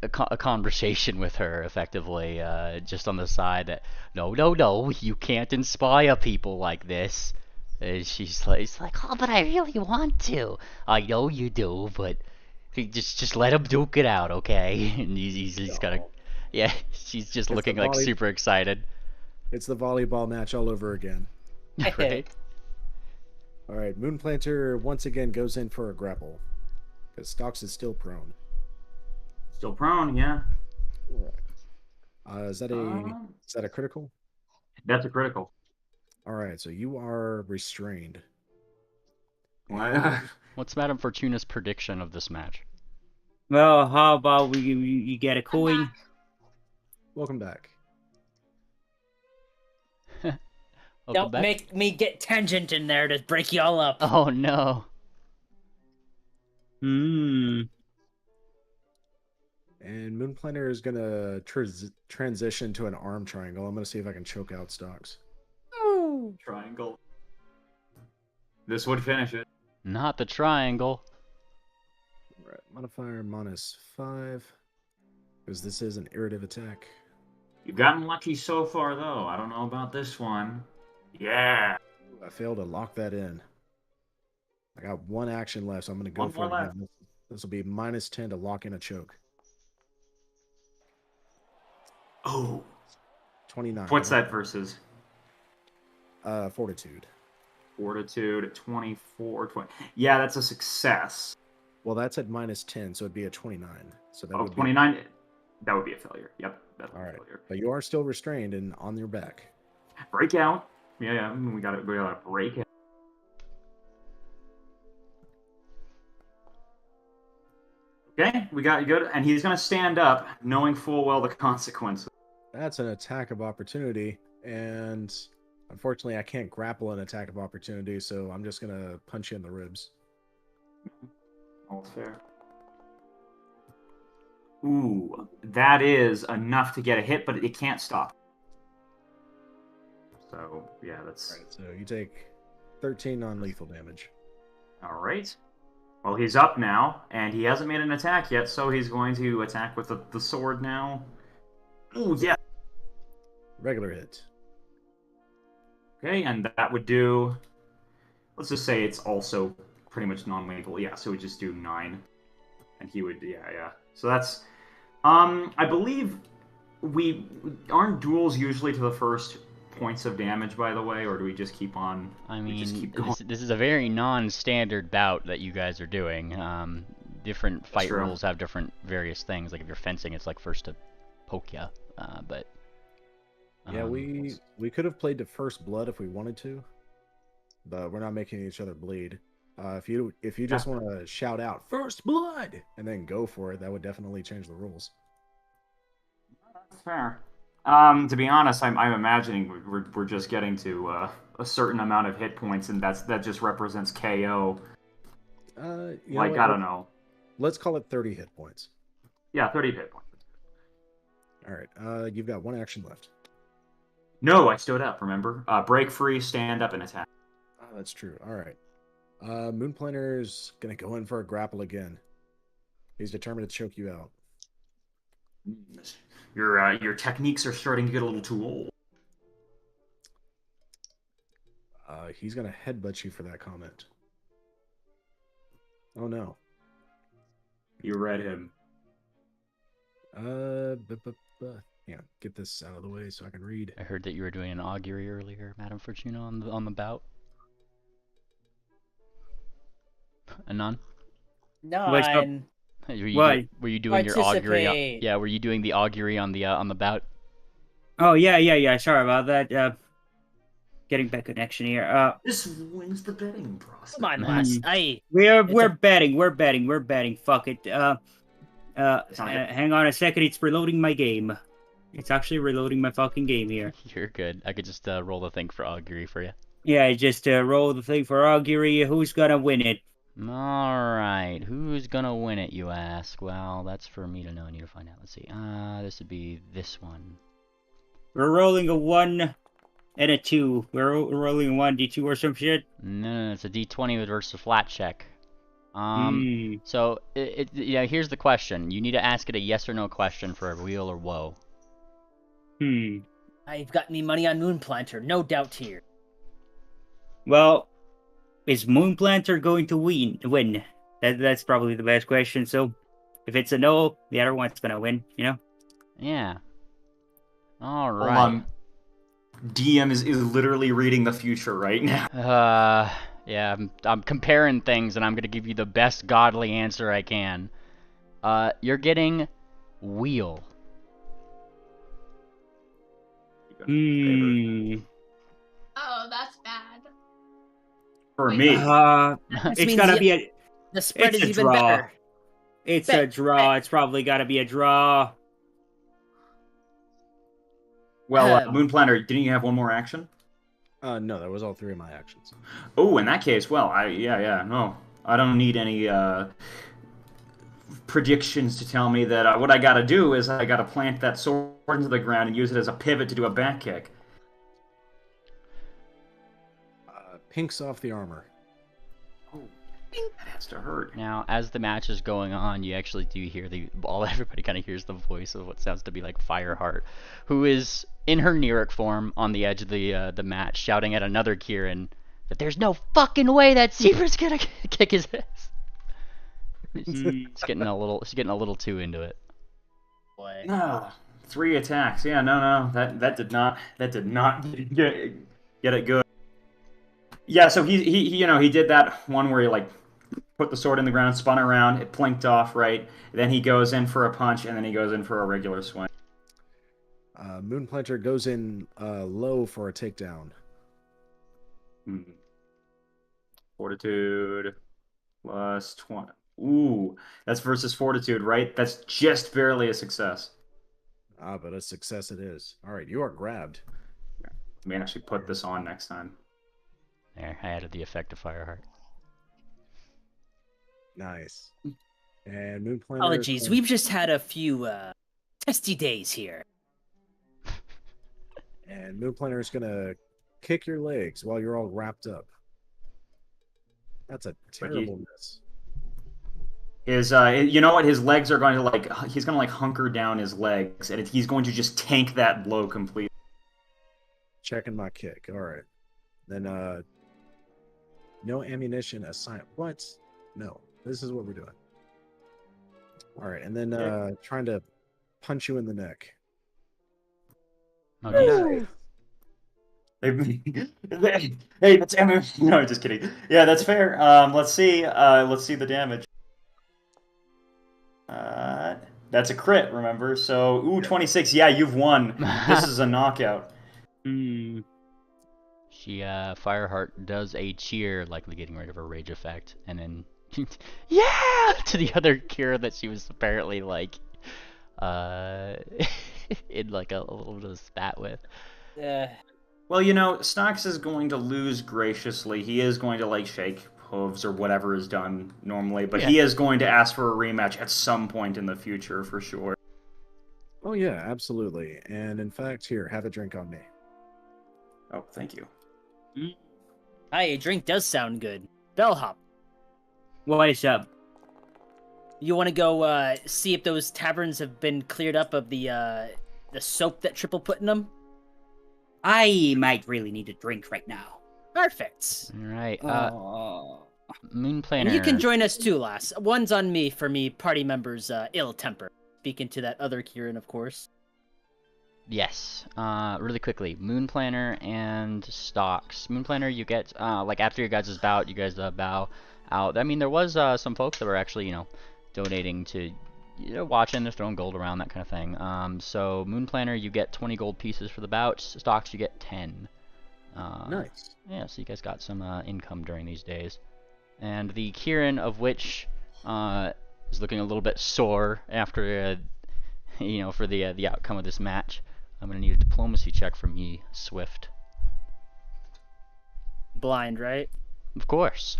conversation with her effectively, just on the side that no, you can't inspire people like this. And she's like, oh, but I really want to. I know you do, but just let him duke it out, okay? And he's gotta, No. yeah. She's just It's the looking like volley. super excited, It's the volleyball match all over again. right? All right, Moonplanter once again goes in for a grapple because Stocks is still prone. Still prone, yeah. All right. Is that a critical? That's a critical. All right, so you are restrained. What's Madame Fortuna's prediction of this match? Well, how about you get a coin? Welcome back. Don't make me get Tangent in there to break y'all up. Oh no. Hmm. And Moonplanter is gonna transition to an arm triangle. I'm gonna see if I can choke out Stocks. Triangle. This would finish it. Not the triangle. All right, modifier -5 because this is an irritative attack. You've gotten lucky so far, though. I don't know about this one. Yeah. I failed to lock that in. I got one action left, so I'm gonna go One for more it. left. This will be -10 to lock in a choke. Oh. 29. What's that versus? Fortitude. Fortitude, 24, 20. Yeah, that's a success. Well, that's at -10, so it'd be a 29. So that Oh, would 29? That would be a failure. Yep. That's All a right, failure. but you are still restrained and on your back. Breakout. Yeah, we got to break it. Okay, we got you good. And he's going to stand up, knowing full well the consequences. That's an attack of opportunity, and unfortunately, I can't grapple an attack of opportunity, so I'm just gonna punch you in the ribs. All fair. Ooh, that is enough to get a hit, but it can't stop. So, yeah, that's... All right, so you take 13 non-lethal damage. All right. Well, he's up now, and he hasn't made an attack yet, so he's going to attack with the sword now. Ooh, yeah. Regular hit. Okay, and that would do... Let's just say it's also pretty much non-lethal. Yeah, so we just do 9. And he would... Yeah. So that's... I believe we... Aren't duels usually to the first points of damage, by the way, or do we just keep on... I we just mean, keep going? this is a very non-standard bout that you guys are doing. Different fight true. rules have different various things. Like if you're fencing, it's like first to poke ya. But Yeah, we could have played to first blood if we wanted to, but we're not making each other bleed. If you just want to shout out first blood and then go for it, that would definitely change the rules. That's fair. To be honest, I'm imagining we're just getting to a certain amount of hit points, and that just represents KO. You know Like, what? I don't know. Let's call it 30 hit points. Yeah, 30 hit points. All right, you've got one action left. No, I stood up, remember? Break free, stand up, and attack. Oh, that's true. All right. Moonplanter's gonna go in for a grapple again. He's determined to choke you out. Your techniques are starting to get a little too old. He's gonna headbutt you for that comment. Oh no. You read him. Yeah, get this out of the way so I can read. I heard that you were doing an augury earlier, Madame Fortuna, on the bout. Anon? What's up? Nine. Were you doing your augury? Participate. Yeah, were you doing the augury on the bout? Oh, yeah. Sorry about that. Getting back connection here. This wins the betting process. Come on, lass. We're betting. Fuck it. Hang on a second. It's reloading my game. It's actually reloading my fucking game here. You're good. I could just roll the thing for augury for you. Yeah, just roll the thing for augury. Who's gonna win it? Alright, who's gonna win it, you ask? Well, that's for me to know. I need to find out. Let's see. This would be this one. We're rolling a 1 and a 2. We're rolling a 1d2 or some shit. No, it's a d20 versus a flat check. So yeah, here's the question. You need to ask it a yes or no question for a wheel or woe. I've got any money on Moonplanter, no doubt here. Well, is Moonplanter going to win? That's probably the best question. So, if it's a no, the other one's gonna win. You know. Yeah. All Hold right. on. DM is literally reading the future right now. Yeah, I'm comparing things, and I'm gonna give you the best godly answer I can. You're getting wheel. Oh, that's bad. For Wait, me. This It's means gotta be the spread it's is a even draw. better. It's Bet, a draw. bet. It's probably gotta be a draw. Well, Moonplanter, didn't you have one more action? No, that was all 3 of my actions. Oh, in that case, well, no. I don't need any predictions to tell me that what I gotta do is I gotta plant that sword into the ground and use it as a pivot to do a back kick. Pinks off the armor. Oh, that has to hurt. Now, as the match is going on, you actually do hear everybody kind of hears the voice of what sounds to be like Fireheart, who is in her Neric form on the edge of the match, shouting at another Kieran that there's no fucking way that Zebra's gonna kick his ass. She's getting a little too into it. Boy. Ah, 3 attacks. Yeah, no, that did not get it good. Yeah, so he did that one where he like put the sword in the ground, spun around, it plinked off, right? Then he goes in for a punch, and then he goes in for a regular swing. Moonplanter goes in low for a takedown. Fortitude plus 20. Ooh, that's versus Fortitude, right? That's just barely a success. But a success it is. All right, you are grabbed. I may actually put this on next time. There, I added the effect of Fireheart. Nice. And Moonplanter. Apologies, we've just had a few testy days here. And Moonplanter is gonna kick your legs while you're all wrapped up. That's a terrible miss. His, you know what? His legs are going to he's going to hunker down his legs, and he's going to just tank that blow completely. Checking my kick. All right. Then, no ammunition assigned. What? No. This is what we're doing. All right. And then, trying to punch you in the neck. Okay. Hey, that's ammunition. No, just kidding. Yeah, that's fair. Let's see the damage. That's a crit, remember? So, 26. Yeah, you've won. This is a knockout. She, Fireheart does a cheer, likely getting rid of her rage effect, and then, yeah, to the other cure that she was apparently like, in like a little bit of spat with. Well, Snox is going to lose graciously. He is going to shake hooves or whatever is done normally, but he is going to ask for a rematch at some point in the future for sure. Oh yeah, absolutely. And in fact, here, have a drink on me. Oh, thank you. Hi, a drink does sound good. Bellhop, What is up? you want to go see if those taverns have been cleared up of the soap that Triple put in them? I might really need a drink right now. Perfect. All right. And Moonplanter. you can join us too, lass. One's on me for me party members' ill temper. Speaking to that other Kieran, of course. Yes. Really quickly, Moonplanter and Stocks. Moonplanter, you get after your guys' bout, you guys bow out. I mean, there was some folks that were actually donating to watching, they're throwing gold around, that kind of thing. So Moonplanter, you get 20 gold pieces for the bout. Stocks, you get 10. Nice. Yeah, so you guys got some income during these days. And the Kieran, of which is looking a little bit sore after for the outcome of this match. I'm gonna need a diplomacy check from ye, Swift. Blind, right? Of course.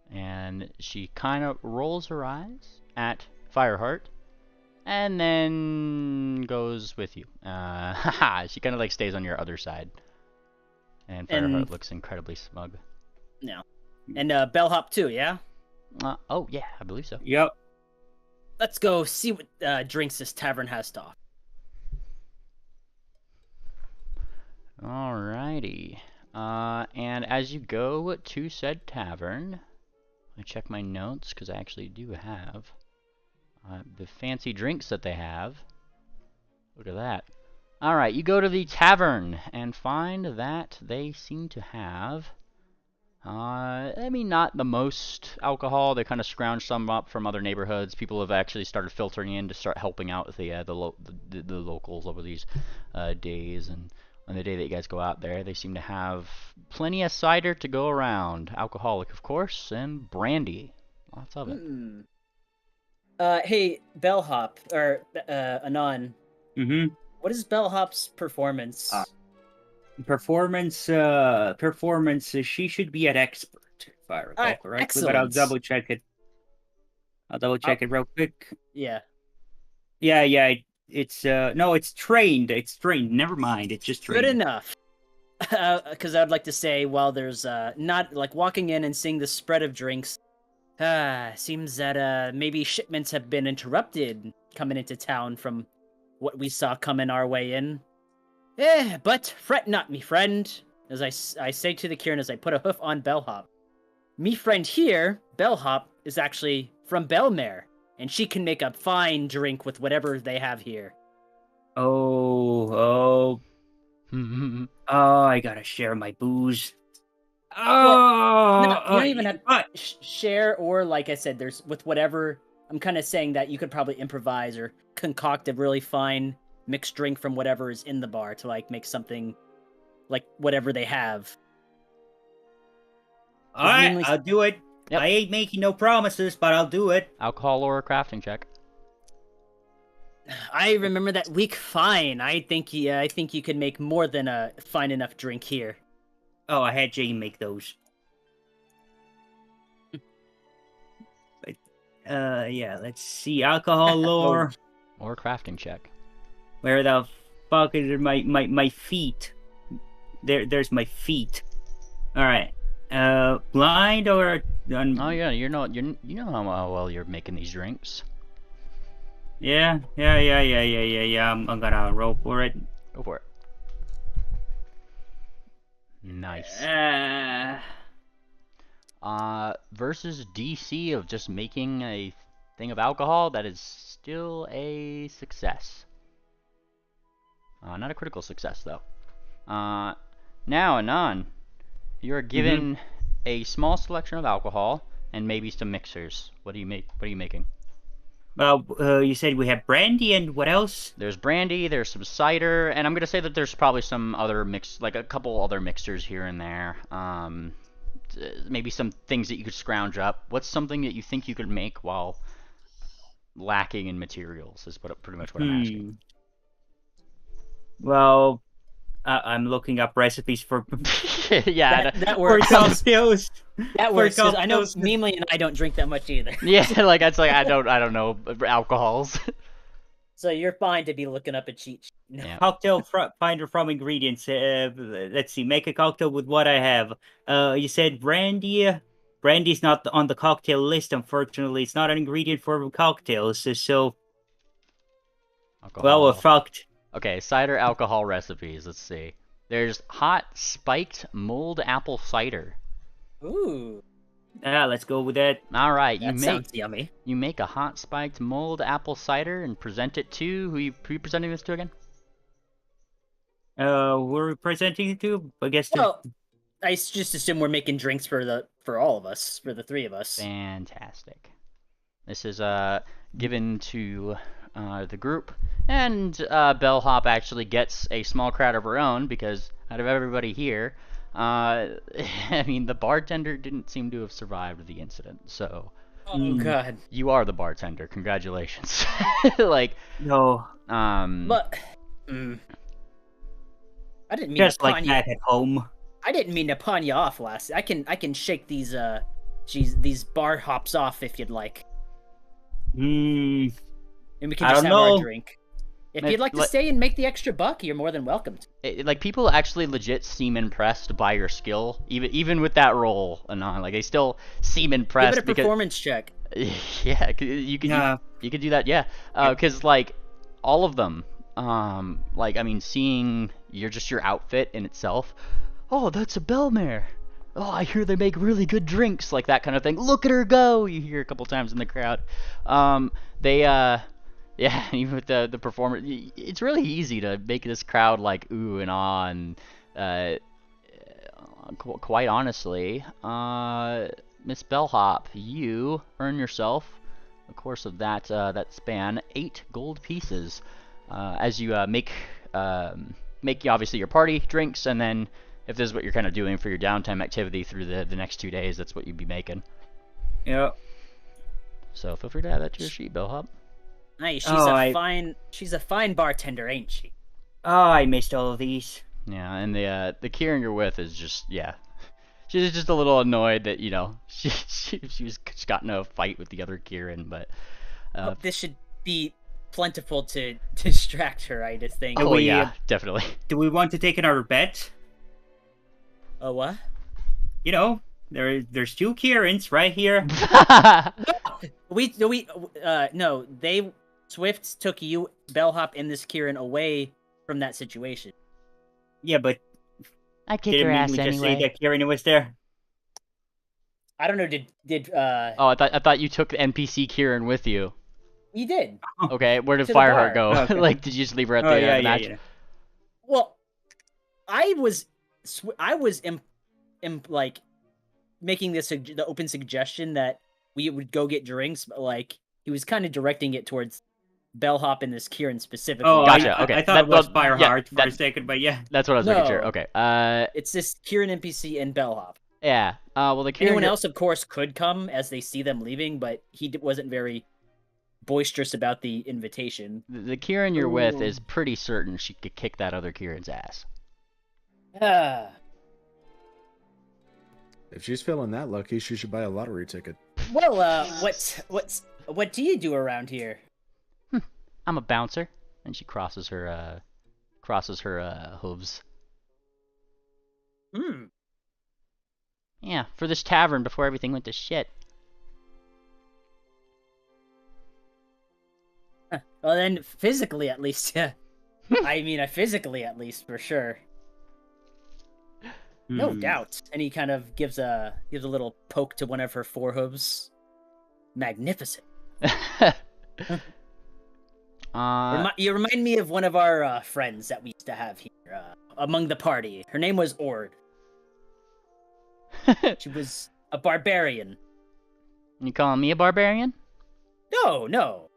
And she kind of rolls her eyes at Fireheart, and then goes with you. Haha, she kind of stays on your other side. And Fireheart looks incredibly smug. No. And Bellhop too, yeah? Oh, yeah, I believe so. Yep. Let's go see what drinks this tavern has to offer. Alrighty. And as you go to said tavern, I check my notes because I actually do have the fancy drinks that they have. Look at that. Alright, you go to the tavern and find that they seem to have, I mean, not the most alcohol. They kind of scrounge some up from other neighborhoods. People have actually started filtering in to start helping out with the locals over these days. And on the day that you guys go out there, they seem to have plenty of cider to go around. Alcoholic, of course, and brandy. Lots of it. Hey, Bellhop, or Anon. Mm-hmm. What is Bellhop's performance? Performance. She should be an expert, if I recall correctly. But I'll excellent. double check it. I'll double check it real quick. Yeah. Yeah. It's no, it's trained. It's trained. Never mind. It's just trained. Good enough. Because I would like to say, while there's not like walking in and seeing the spread of drinks, seems that maybe shipments have been interrupted coming into town from what we saw coming our way in. But fret not, me friend, as I say to the Kieran as I put a hoof on Bellhop. Me friend here, Bellhop, is actually from Belmare, and she can make a fine drink with whatever they have here. Oh, I gotta share my booze. Oh, You don't even have to share, or like I said, there's with whatever. I'm kind of saying that you could probably improvise or concoct a really fine mixed drink from whatever is in the bar to like make something like whatever they have. Alright, I'll do it. Yep. I ain't making no promises, but I'll do it. Alcohol or a crafting check. I remember that weak fine. I think you could make more than a fine enough drink here. Oh, I had Jane make those. But, yeah, let's see. Alcohol lore. Or a crafting check. Where the fuck is my feet? There's my feet. Alright. Blind or... Oh yeah, you know how well you're making these drinks. Yeah. I'm gonna roll for it. Go for it. Nice. Versus DC of just making a thing of alcohol, that is still a success. Not a critical success though. Now, Anon, you're given a small selection of alcohol and maybe some mixers. What do you make? What are you making? Well, you said we have brandy and what else? There's brandy, there's some cider, and I'm gonna say that there's probably some other like a couple other mixers here and there. Maybe some things that you could scrounge up. What's something that you think you could make while lacking in materials? Is pretty much what I'm asking. Well, I'm looking up recipes for yeah, that works. cocktails. That works. 'Cause I know Mimely and I don't drink that much either. yeah, like that's like I don't know alcohols. So you're fine to be looking up a cheat sheet. Yeah. Cocktail finder from ingredients. Let's see. Make a cocktail with what I have. You said brandy. Brandy's not on the cocktail list, unfortunately. It's not an ingredient for cocktails. So, Alcohol. well, we're fucked. Okay, cider alcohol recipes. Let's see. There's hot spiked mulled apple cider. Ooh, Let's go with that. All right, that sounds yummy. You make a hot spiked mulled apple cider and present it to who you presenting this to again? We're presenting it to. I guess. Well, I just assume we're making drinks for all of us, for the three of us. Fantastic. This is given to the group, and Bellhop actually gets a small crowd of her own because out of everybody here, I mean, the bartender didn't seem to have survived the incident, so. Oh God. You are the bartender. Congratulations. Like. No. But. I didn't mean Just to pawn like you. that at home. I didn't mean to pawn you off, Lassie. I can shake these bar hops off if you'd like. Hmm. And we can I just don't have our know. drink. If you'd like to stay and make the extra buck, you're more than welcome to. Like people actually legit seem impressed by your skill, even with that roll, Anon. Like they still seem impressed. Give it a performance check. Yeah, you could do that. Yeah, because like all of them, like I mean, seeing your outfit in itself. Oh, that's a Bellmare. Oh, I hear they make really good drinks, like that kind of thing. Look at her go! You hear a couple times in the crowd. Yeah, even with the performer, it's really easy to make this crowd like ooh and ah, and quite honestly, Miss Bellhop, you earn yourself, of course, of that span, 8 gold pieces, as you make obviously your party drinks, and then if this is what you're kind of doing for your downtime activity through the next 2 days, that's what you'd be making. Yeah. So feel free to add that to your sheet, Bellhop. Nice. She's a fine bartender, ain't she? Oh, I missed all of these. Yeah, and the Kieran you're with is just she's just a little annoyed that she's got in a fight with the other Kieran, but this should be plentiful to distract her, I just think. Oh yeah, definitely. Do we want to take another bet? Oh what? You know, there's 2 Kierans right here. No, Swift took you, Bellhop, and this Kieran away from that situation. Yeah, but I kicked her ass anyway. Just say that Kieran was there. I don't know. Did Oh, I thought you took the NPC Kieran with you. You did. Okay, where did Fireheart go? Okay. Like, did you just leave her at the match? Yeah. Well, I was like making the open suggestion that we would go get drinks, but like he was kind of directing it towards Bellhop and this Kieran specifically. Oh, gotcha. Okay, I thought it was Fireheart for a second, but yeah, that's what I was making sure. Okay, it's this Kieran NPC and Bellhop. Yeah. Well, the Kieran anyone else, of course, could come as they see them leaving, but he wasn't very boisterous about the invitation. The Kieran you're with is pretty certain she could kick that other Kieran's ass. If she's feeling that lucky, she should buy a lottery ticket. Well, what do you do around here? I'm a bouncer, and she crosses her hooves. Yeah, for this tavern before everything went to shit. Well, then, physically at least, yeah. I mean, physically at least, for sure. No doubt. And he kind of gives a little poke to one of her forehooves. Magnificent. You remind me of one of our friends that we used to have here among the party. Her name was Ord. She was a barbarian. You calling me a barbarian? No.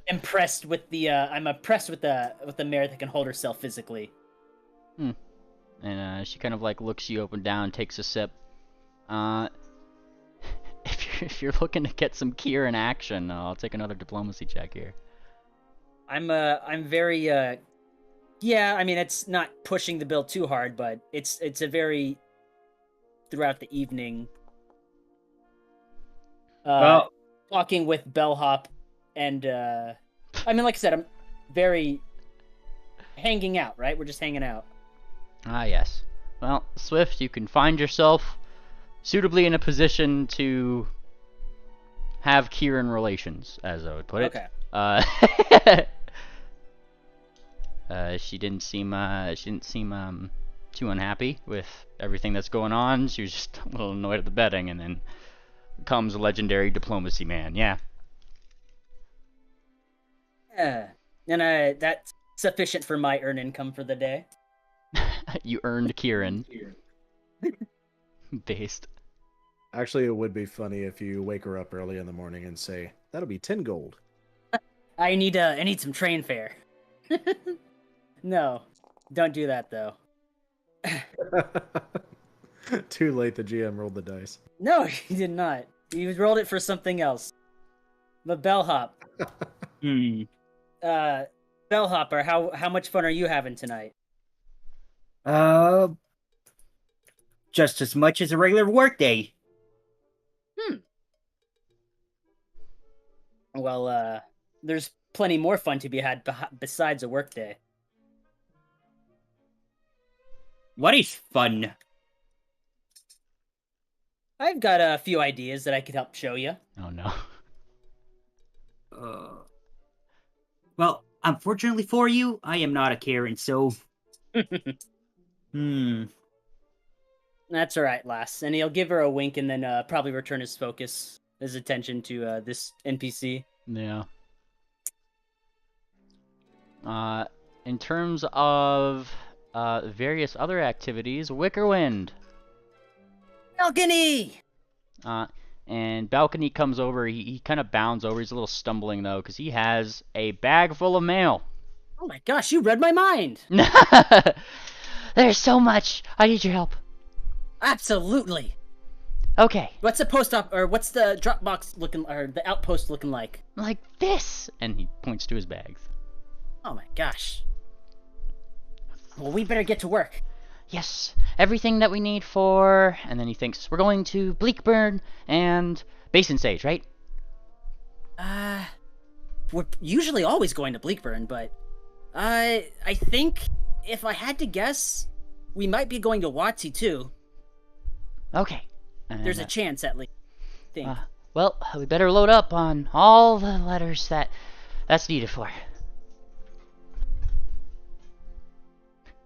Impressed with the I'm impressed with the mare that can hold herself physically. And she kind of like looks you up and down, takes a sip. If you're looking to get some Kieran action, I'll take another diplomacy check here. I'm very yeah, I mean it's not pushing the bill too hard, but it's a very throughout the evening. Talking with Bellhop and I mean like I said, I'm very hanging out, right? We're just hanging out. Ah, yes. Well, Swift, you can find yourself suitably in a position to have Kieran relations, as I would put it. Okay. She didn't seem too unhappy with everything that's going on. She was just a little annoyed at the betting, and then comes a legendary diplomacy man. Yeah. Yeah. And that's sufficient for my earned income for the day. You earned Kieran. Based. Actually, it would be funny if you wake her up early in the morning and say, "That'll be 10 gold." I need some train fare. No, don't do that though. Too late. The GM rolled the dice. No, he did not. He rolled it for something else. But Bellhop. Bellhopper, how much fun are you having tonight? Just as much as a regular workday. Well, there's plenty more fun to be had besides a workday. What is fun? I've got a few ideas that I could help show you. Oh no. Well, unfortunately for you, I am not a Karen, so That's all right, lass. And he'll give her a wink and then probably return his attention to this NPC. Yeah. In terms of various other activities, Wickerwind. Balcony! And Balcony comes over. He kind of bounds over. He's a little stumbling though, because he has a bag full of mail. Oh my gosh, you read my mind! There's so much. I need your help. Absolutely. Okay. What's the what's the drop box looking, or the outpost looking like? Like this. And he points to his bags. Oh my gosh. Well, we better get to work. Yes, everything that we need for... And then he thinks, we're going to Bleakburn and Basin Sage, right? We're usually always going to Bleakburn, but... I think, if I had to guess, we might be going to Watsy too. Okay. And, there's a chance, at least. I think. Well, we better load up on all the letters that's needed for.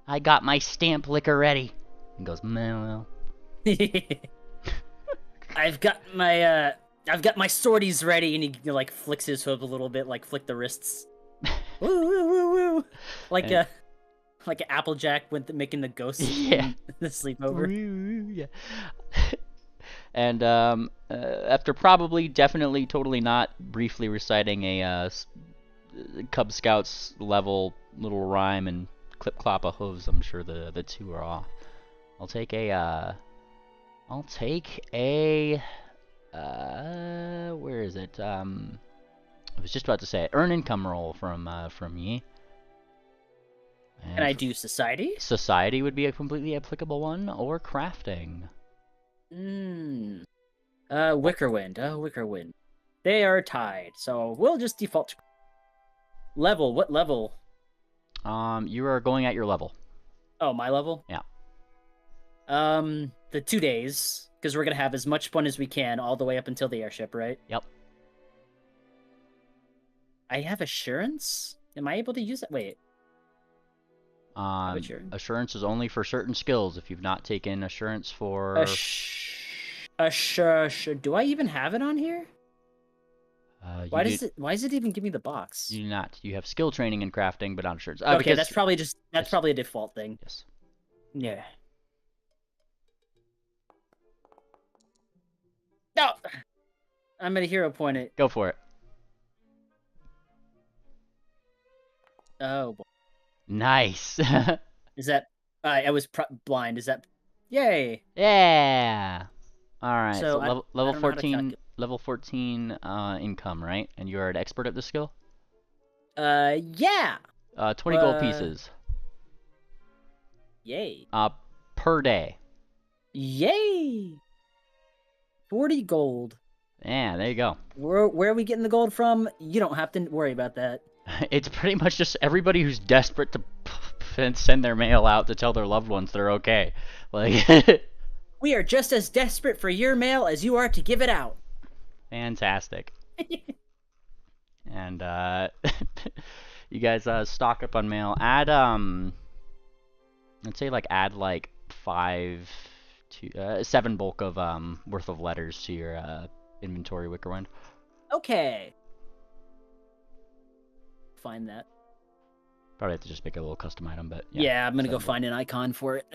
I got my stamp liquor ready. He goes, well. I've got my sorties ready, and he like flicks his hood a little bit, like flick the wrists. Woo woo woo woo. Like an Applejack when making the ghost yeah. the sleepover. Yeah. And after probably, definitely, totally not briefly reciting a Cub Scouts level little rhyme and clip clop of hooves, I'm sure the two are off. I'll take a where is it? I was just about to say it. Earn income roll from ye. And Can I do society? Society would be a completely applicable one, or crafting. Wickerwind. Wickerwind. They are tied, so we'll just default to level. What level? You are going at your level. Oh, my level? Yeah. The 2 days, because we're gonna have as much fun as we can all the way up until the airship, right? Yep. I have assurance? Am I able to use it? Wait. Assurance is only for certain skills. If you've not taken assurance for... Do I even have it on here? Why does it even give me the box? You do not. You have skill training in crafting, but not assurance. Okay, because... that's probably a default thing. Yes. Yeah. No! I'm gonna hero point it. Go for it. Oh, boy. Nice. Is that... I was blind. Is that... Yay! Yeah! Alright, so level 14... Level 14 income, right? And you're an expert at this skill? Yeah! 20 gold pieces. Yay. Per day. Yay! 40 gold. Yeah, there you go. Where are we getting the gold from? You don't have to worry about that. It's pretty much just everybody who's desperate to send their mail out to tell their loved ones they're okay. Like, we are just as desperate for your mail as you are to give it out. Fantastic. And you guys stock up on mail. Add let's say add 7 bulk of worth of letters to your inventory, Wickerwind. Okay. Find that. Probably have to just make a little custom item, but yeah, I'm gonna go find an icon for it.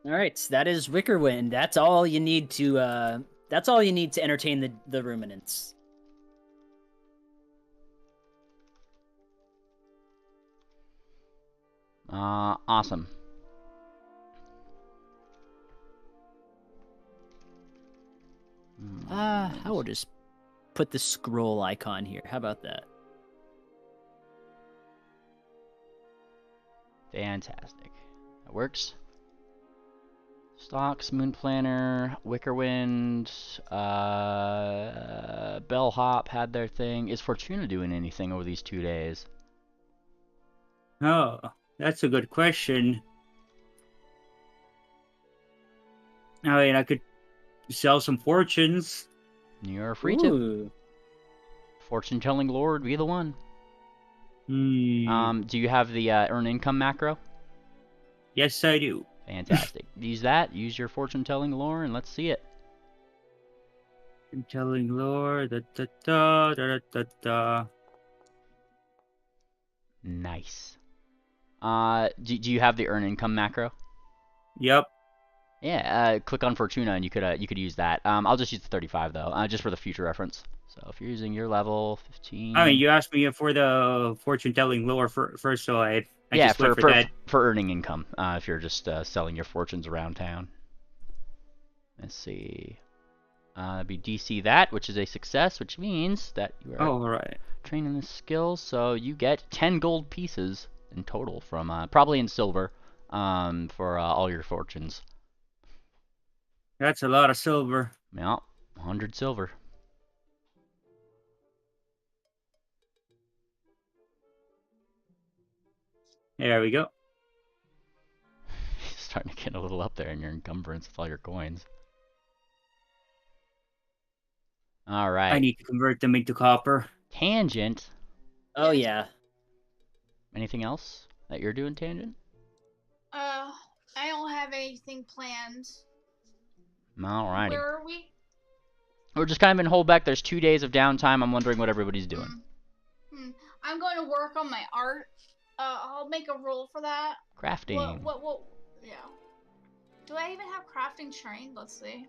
All right, that is Wickerwind. That's all you need to. That's all you need to entertain the ruminants. Awesome. I will just put the scroll icon here. How about that? Fantastic. That works. Stocks, Moon Planner, Wickerwind, Bellhop had their thing. Is Fortuna doing anything over these 2 days? Oh, that's a good question. I mean, I could sell some fortunes. You're free to. Ooh. Fortune telling lord, be the one. Hmm. Do you have the earn income macro? Yes, I do. Fantastic. Use that. Use your fortune telling lore, and let's see it. I'm telling lore. Da da da da da da. Nice. Do you have the earn income macro? Yep. Yeah. Click on Fortuna, and you could use that. I'll just use the 35 though, just for the future reference. So if you're using your level 15. I mean, you asked me for the fortune telling lore first, so I yeah, just went for that. for earning income. If you're just selling your fortunes around town. Let's see. Be DC that, which is a success, which means that you are Oh, all right. training this skill. So you get 10 gold pieces in total from probably in silver for all your fortunes. That's a lot of silver. Yeah, 100 silver. There we go. Starting to get a little up there in your encumbrance with all your coins. All right. I need to convert them into copper. Tangent. Oh yeah. Anything else that you're doing, Tangent? I don't have anything planned. Alrighty. Where are we? We're just kind of in holdback. There's 2 days of downtime. I'm wondering what everybody's doing. I'm going to work on my art. I'll make a roll for that. Crafting. What? Yeah. Do I even have crafting trained? Let's see.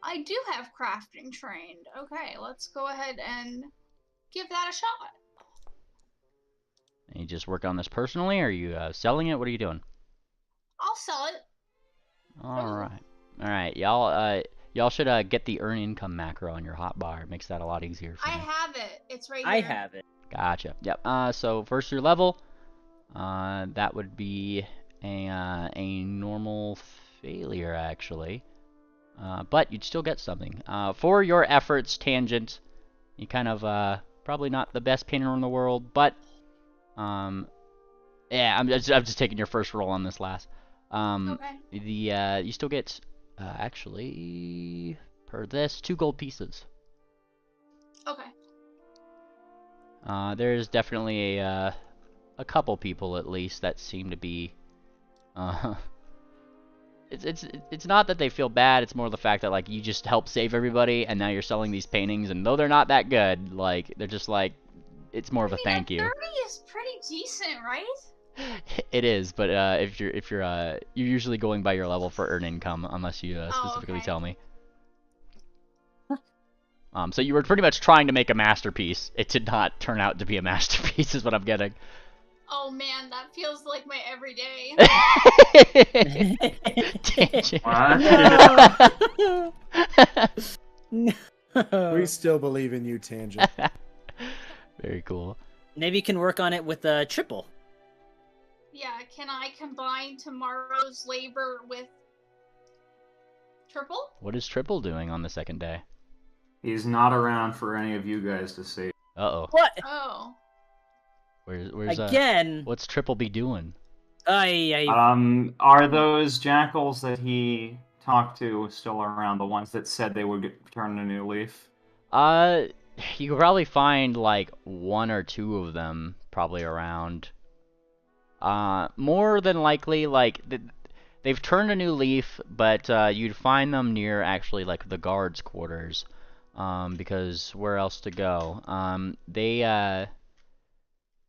I do have crafting trained. Okay, let's go ahead and give that a shot. And you just work on this personally, or are you selling it? What are you doing? I'll sell it. Alright, y'all should get the earn income macro on your hotbar. It makes that a lot easier for I me. have it. It's right here. I have it. Gotcha. Yep. So first your level, that would be a normal failure actually, but you'd still get something. For your efforts, Tangent, you kind of probably not the best painter in the world, but yeah, I'm just taking your first roll on this last. Okay. You still get actually per this 2 gold pieces. Okay. There's definitely a couple people at least that seem to be it's not that they feel bad, it's more the fact that like you just helped save everybody and now you're selling these paintings, and though they're not that good, like they're just like, it's more of a thank you. 30 is pretty decent, right? It is, but if you're usually going by your level for earn income unless you specifically okay. tell me. So you were pretty much trying to make a masterpiece. It did not turn out to be a masterpiece, is what I'm getting. Oh man, that feels like my everyday. We still believe in you, Tangent. Very cool. Maybe you can work on it with triple. Yeah, can I combine tomorrow's labor with triple? What is Triple doing on the second day? He's not around for any of you guys to see. Uh-oh. What? Oh. Where's Again? What's Triple be doing? Are those jackals that he talked to still around, the ones that said they would turn a new leaf? You could probably find like 1 or 2 of them probably around. More than likely, like they've turned a new leaf, but you'd find them near actually like the guards' quarters, because where else to go?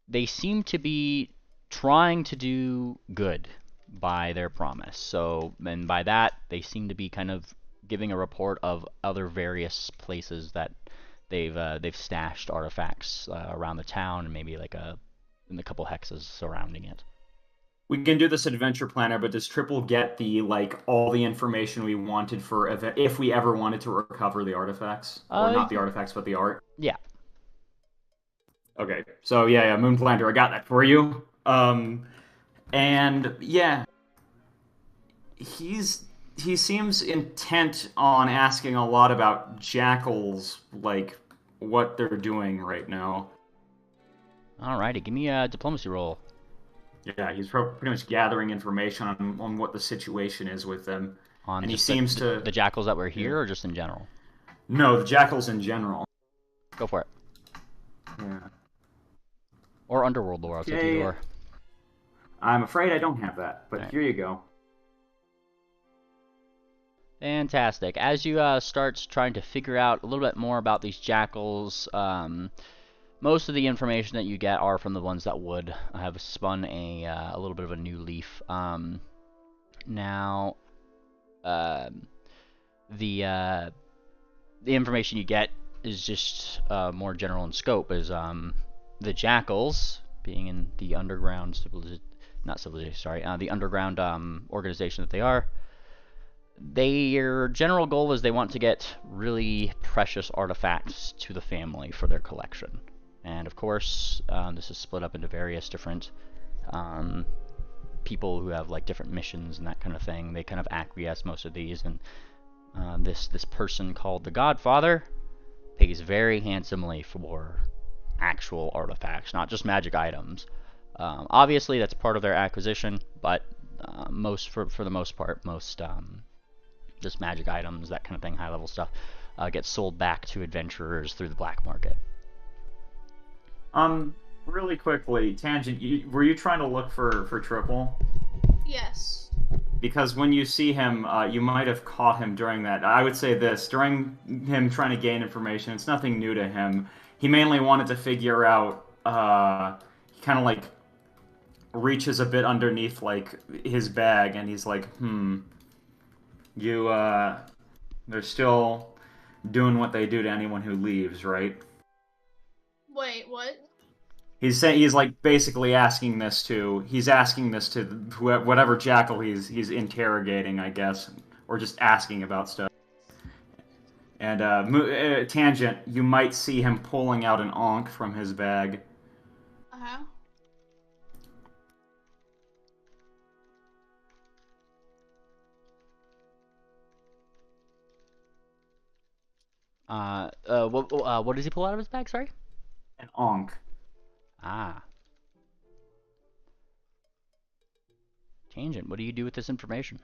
They seem to be trying to do good by their promise. So, and by that, they seem to be kind of giving a report of other various places that they've stashed artifacts around the town, and maybe like in the couple hexes surrounding it. We can do this adventure planner, but does Triple get the all the information we wanted for if we ever wanted to recover the artifacts, or not the artifacts but the art? Yeah. Okay, so yeah, Moon Planter, I got that for you. And yeah, he seems intent on asking a lot about jackals, like what they're doing right now. Alrighty, give me a diplomacy roll. Yeah, he's pretty much gathering information on what the situation is with them. On And he just seems to... the jackals that were Yeah. here, or just in general? No, the jackals in general. Go for it. Yeah. Or underworld lore, I'll take Okay. either or. I'm afraid I don't have that, but Alright. here you go. Fantastic. As you start trying to figure out a little bit more about these jackals, most of the information that you get are from the ones that would have spun a little bit of a new leaf. Now, the information you get is just more general in scope. Is the jackals being in the underground the underground organization that they are. Their general goal is they want to get really precious artifacts to the family for their collection. And of course, this is split up into various different people who have like different missions and that kind of thing. They kind of acquiesce most of these, and this person called the Godfather pays very handsomely for actual artifacts, not just magic items. Obviously, that's part of their acquisition, but for the most part, just magic items, that kind of thing, high level stuff, gets sold back to adventurers through the black market. Really quickly, Tangent, were you trying to look for Triple? Yes. Because when you see him, you might have caught him during that. I would say this, during him trying to gain information, it's nothing new to him. He mainly wanted to figure out, he kind of like reaches a bit underneath like his bag, and he's like, they're still doing what they do to anyone who leaves, right? Wait, what? He's like basically asking this to whatever jackal he's interrogating, I guess, or just asking about stuff. And Tangent, you might see him pulling out an ankh from his bag. Uh-huh. What does he pull out of his bag? Sorry. An ankh. Ah. Tangent, what do you do with this information?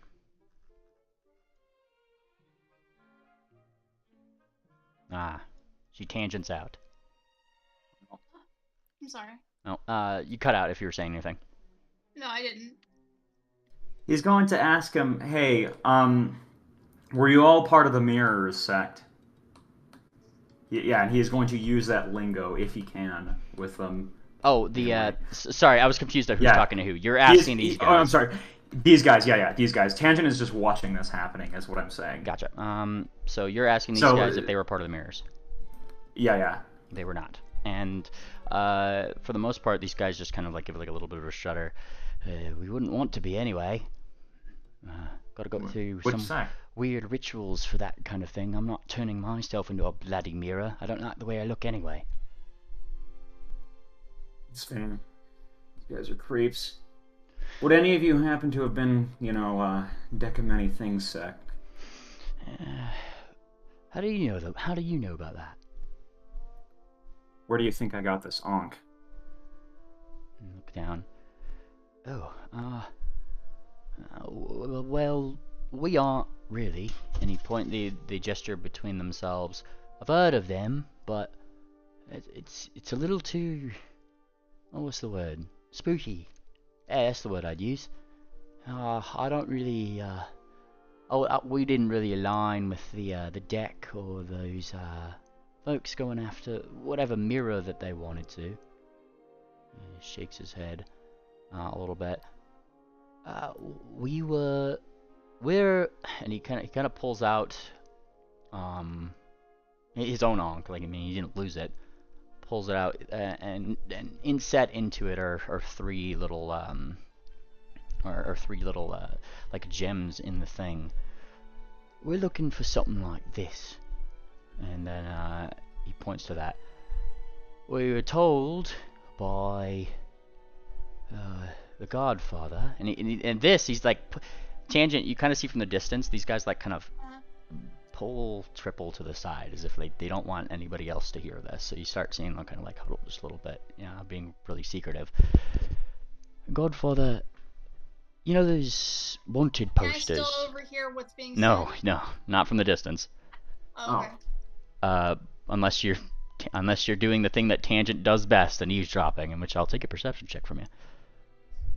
Ah, she tangents out. I'm sorry. No, you cut out if you were saying anything. No, I didn't. He's going to ask him, hey, were you all part of the Mirrors sect? Yeah, and he's going to use that lingo if he can with them. Oh, sorry, I was confused at who's talking to who. You're asking these guys. Oh, I'm sorry. These guys, these guys. Tangent is just watching this happening, is what I'm saying. Gotcha. So you're asking these guys if they were part of the Mirrors. Yeah. They were not. And for the most part, these guys just kind of like give like a little bit of a shudder. We wouldn't want to be anyway. Gotta go through some weird rituals for that kind of thing. I'm not turning myself into a bloody mirror. I don't like the way I look anyway. It's fair. You guys are creeps. Would any of you happen to have been, Deck of Many Things sect? How do you know How do you know about that? Where do you think I got this ankh? Look down. Oh, well, we aren't really. And he point the gesture between themselves. I've heard of them, but it's a little too. Oh, what's the word? Spooky. Yeah, that's the word I'd use. I don't really. We didn't really align with the deck or those folks going after whatever mirror that they wanted to. He shakes his head a little bit. We're, and he kind of pulls out his own ankh. Like, I mean, he didn't lose it. Pulls it out, and inset into it are three little like gems in the thing. We're looking for something like this, and then he points to that. We were told by the Godfather, and this he's like Tangent, you kind of see from the distance, these guys like kind of Uh, pull triple to the side as if they don't want anybody else to hear this. So you start seeing them kind of like huddle just a little bit, being really secretive. Godfather, you know those wanted can I posters? still overhear what's being said? No, not from the distance. Oh, okay. Unless you're doing the thing that Tangent does best, and eavesdropping, in which I'll take a perception check from you.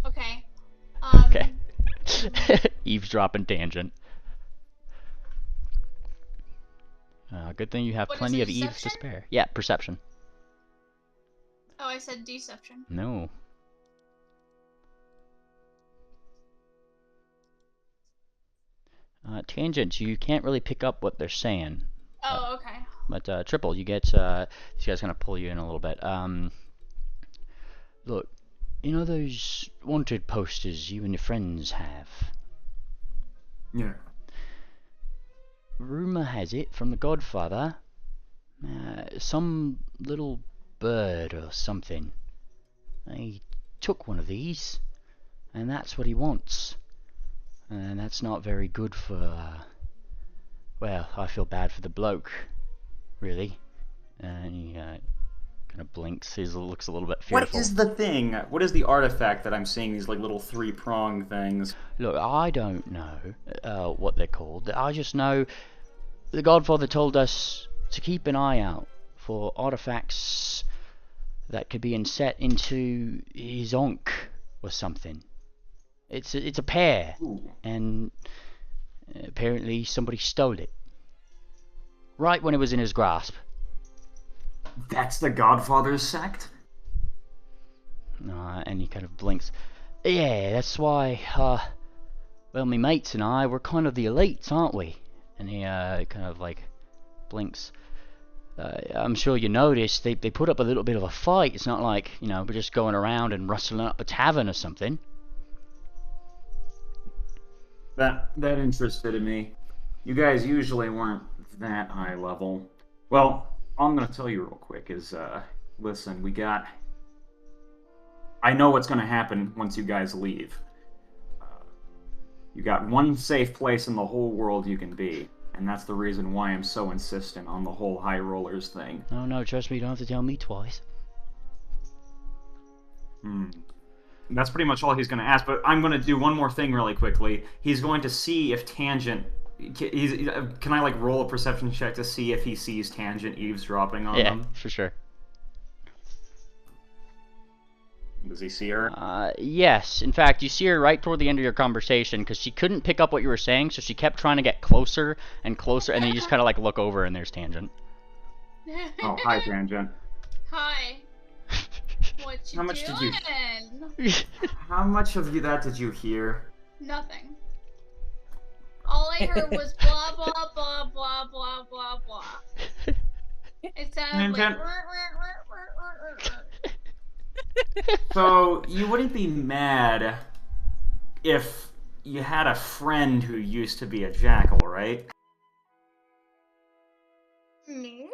Okay. Okay. Eavesdropping Tangent. Good thing you have What is plenty it, of eaves to deception? spare. Yeah, perception. Oh, I said deception. No. Tangent, you can't really pick up what they're saying. Oh, okay. But Triple, you get these guys gonna pull you in a little bit. Look, you know those wanted posters you and your friends have? Yeah. Rumor has it from the Godfather, some little bird or something. He took one of these, and that's what he wants. And that's not very good for, well, I feel bad for the bloke, really. And he kind of blinks. He looks a little bit fearful. What is the thing? What is the artifact that I'm seeing? These like little 3-prong things. Look, I don't know what they're called. I just know the Godfather told us to keep an eye out for artifacts that could be inset into his Ankh or something. It's a pair, Ooh. and apparently somebody stole it right when it was in his grasp. That's the Godfather's sect? And he kind of blinks. Yeah, that's why, well, my mates and I, we're kind of the elites, aren't we? And he kind of like blinks. I'm sure you noticed they put up a little bit of a fight. It's not like, we're just going around and rustling up a tavern or something. That interested me. You guys usually weren't that high level. Well, all I'm gonna tell you real quick is, listen, I know what's gonna happen once you guys leave. You got one safe place in the whole world you can be, and that's the reason why I'm so insistent on the whole high rollers thing. Oh no, trust me, you don't have to tell me twice. That's pretty much all he's going to ask, but I'm going to do one more thing really quickly. He's going to see if Tangent... Can I, like, roll a perception check to see if he sees Tangent eavesdropping on them? Yeah, for sure. Does he see her? Yes. In fact, you see her right toward the end of your conversation, because she couldn't pick up what you were saying, so she kept trying to get closer and closer, and then you just kind of, like, look over, and there's Tangent. Oh, hi, Tangent. Hi. What you How much doing? did you... How much of that did you hear? Nothing. All I heard was blah blah blah blah blah blah blah. It sounded like. So, you wouldn't be mad if you had a friend who used to be a jackal, right? Me?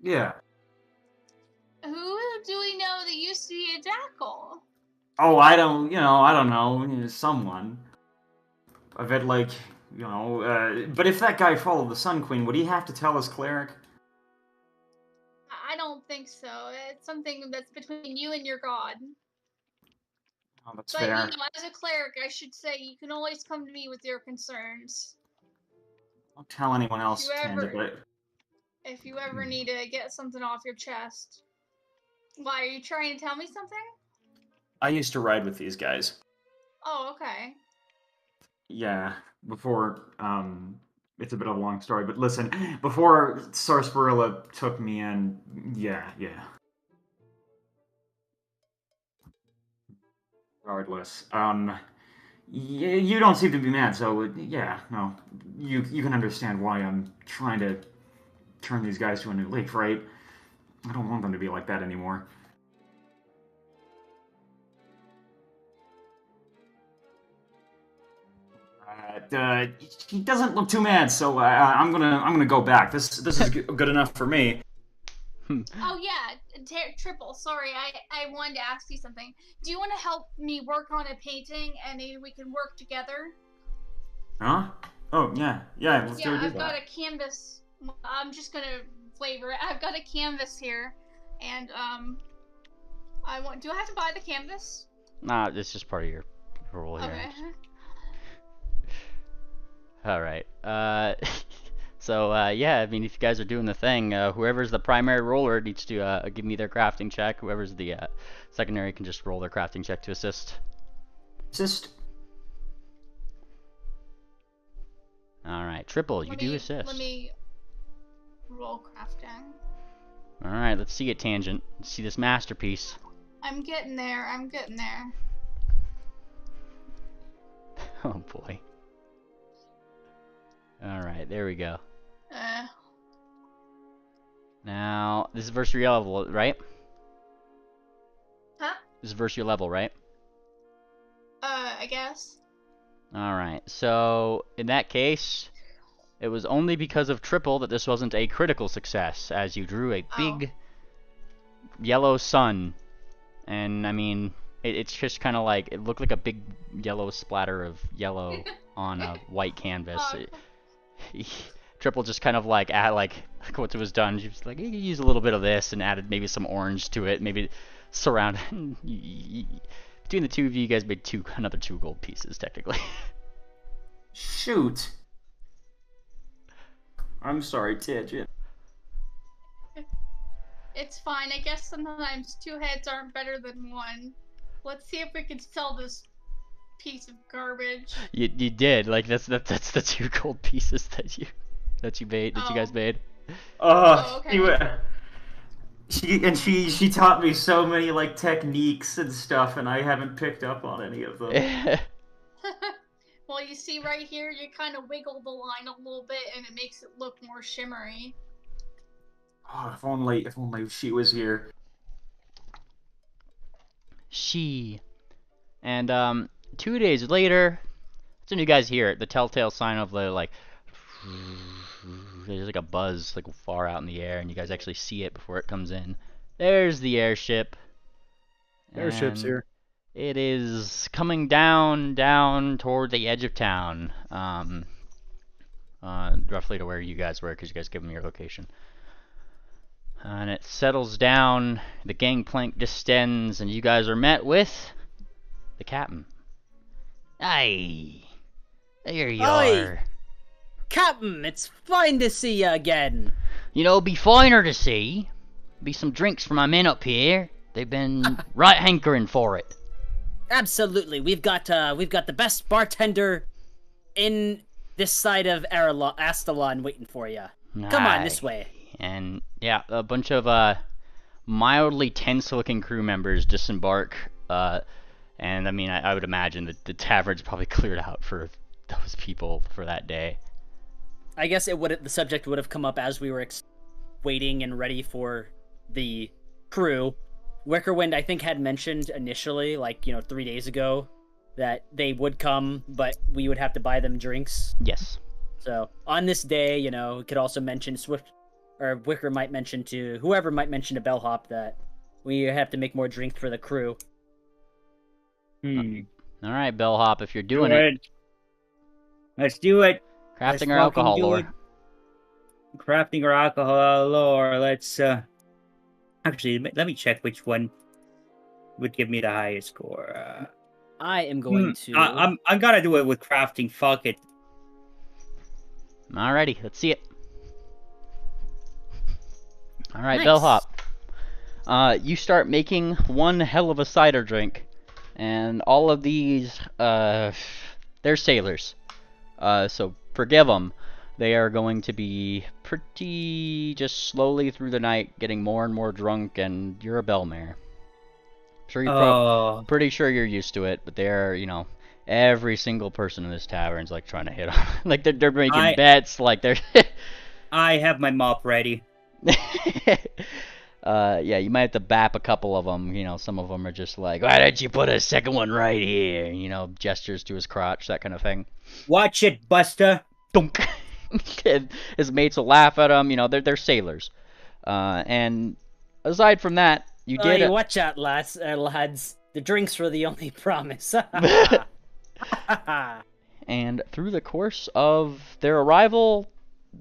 Yeah. Who do we know that used to be a jackal? Oh, I don't know, someone. I bet, like, but if that guy followed the Sun Queen, would he have to tell his cleric? I don't think so. It's something that's between you and your god. Oh, that's But, fair. as a cleric, I should say you can always come to me with your concerns. Don't tell anyone else, Tangent, but... If you ever need to get something off your chest. Why, are you trying to tell me something? I used to ride with these guys. Oh, okay. Yeah, before, it's a bit of a long story, but listen, before Sarsaparilla took me in, yeah. Regardless, you don't seem to be mad, so, yeah, no, you can understand why I'm trying to turn these guys to a new leaf, right? I don't want them to be like that anymore. He doesn't look too mad, so I'm gonna go back. This is good enough for me. Oh yeah, Triple, sorry, I wanted to ask you something. Do you want to help me work on a painting and maybe we can work together? Huh? Oh, yeah. Yeah, let's do I've that. got a canvas. I'm just gonna flavor it. I've got a canvas here, and do I have to buy the canvas? Nah, it's just part of your role here. Okay. All right. So yeah, I mean, if you guys are doing the thing, whoever's the primary roller needs to give me their crafting check. Whoever's the secondary can just roll their crafting check to assist. Assist. All right, Triple, you do assist. Let me roll crafting. All right, let's see it, Tangent. Let's see this masterpiece. I'm getting there. Oh boy. All right, there we go. Now, this is versus your level, right? Huh? This is versus your level, right? I guess. Alright, so in that case, it was only because of Triple that this wasn't a critical success, as you drew a big yellow sun. And, I mean, it's just kind of like, it looked like a big yellow splatter of yellow on a white canvas. Triple just kind of like, once it was done, she was like, you can use a little bit of this and added maybe some orange to it, maybe surround. Between the two of you guys made another 2 gold pieces, technically. Shoot. I'm sorry, Tangent. It's fine. I guess sometimes 2 heads aren't better than 1. Let's see if we can sell this piece of garbage. You did, like that's the 2 gold pieces that you made, that you guys made. Okay. She taught me so many like techniques and stuff, and I haven't picked up on any of them. Well, you see right here, you kind of wiggle the line a little bit, and it makes it look more shimmery. Oh, if only she was here. And 2 days later, that's when you guys hear it, the telltale sign of the like. There's like a buzz like far out in the air, and you guys actually see it before it comes in. There's the airship. Airship's here. It is coming down toward the edge of town, roughly to where you guys were, because you guys gave me your location. And it settles down, the gangplank distends, and you guys are met with the captain. Aye, there you are. Captain, it's fine to see you again. You know, be finer to see. Be some drinks for my men up here. They've been right hankering for it. Absolutely, we've got the best bartender in this side of Astalon waiting for you. Come on, this way. And yeah, a bunch of mildly tense-looking crew members disembark. And I mean, I would imagine that the tavern's probably cleared out for those people for that day. I guess the subject would have come up as we were waiting and ready for the crew. Wickerwind, I think, had mentioned initially, 3 days ago, that they would come, but we would have to buy them drinks. Yes. So on this day, we could also mention Wicker might mention to whoever might mention to Bellhop that we have to make more drinks for the crew. All right, Bellhop, if you're doing it. Let's do it. Crafting or alcohol lore? Crafting or alcohol lore. Let's actually let me check which one would give me the highest score. I am going to. I'm gonna do it with crafting. Fuck it. Alrighty, let's see it. Alright, Nice. Bellhop. You start making one hell of a cider drink, and all of these, they're sailors. So forgive them. They are going to be pretty just slowly through the night, getting more and more drunk, and you're a bellmare. Pretty sure you're used to it, but they're, every single person in this tavern's like trying to hit on. Like they're making bets, like they're. I have my mop ready. Yeah, you might have to bap a couple of them. Some of them are just like, why don't you put a second one right here? Gestures to his crotch, that kind of thing. Watch it, Buster. Dunk. His mates will laugh at him. They're sailors. And aside from that, you did. Hey, watch out, lads. The drinks were the only promise. And through the course of their arrival,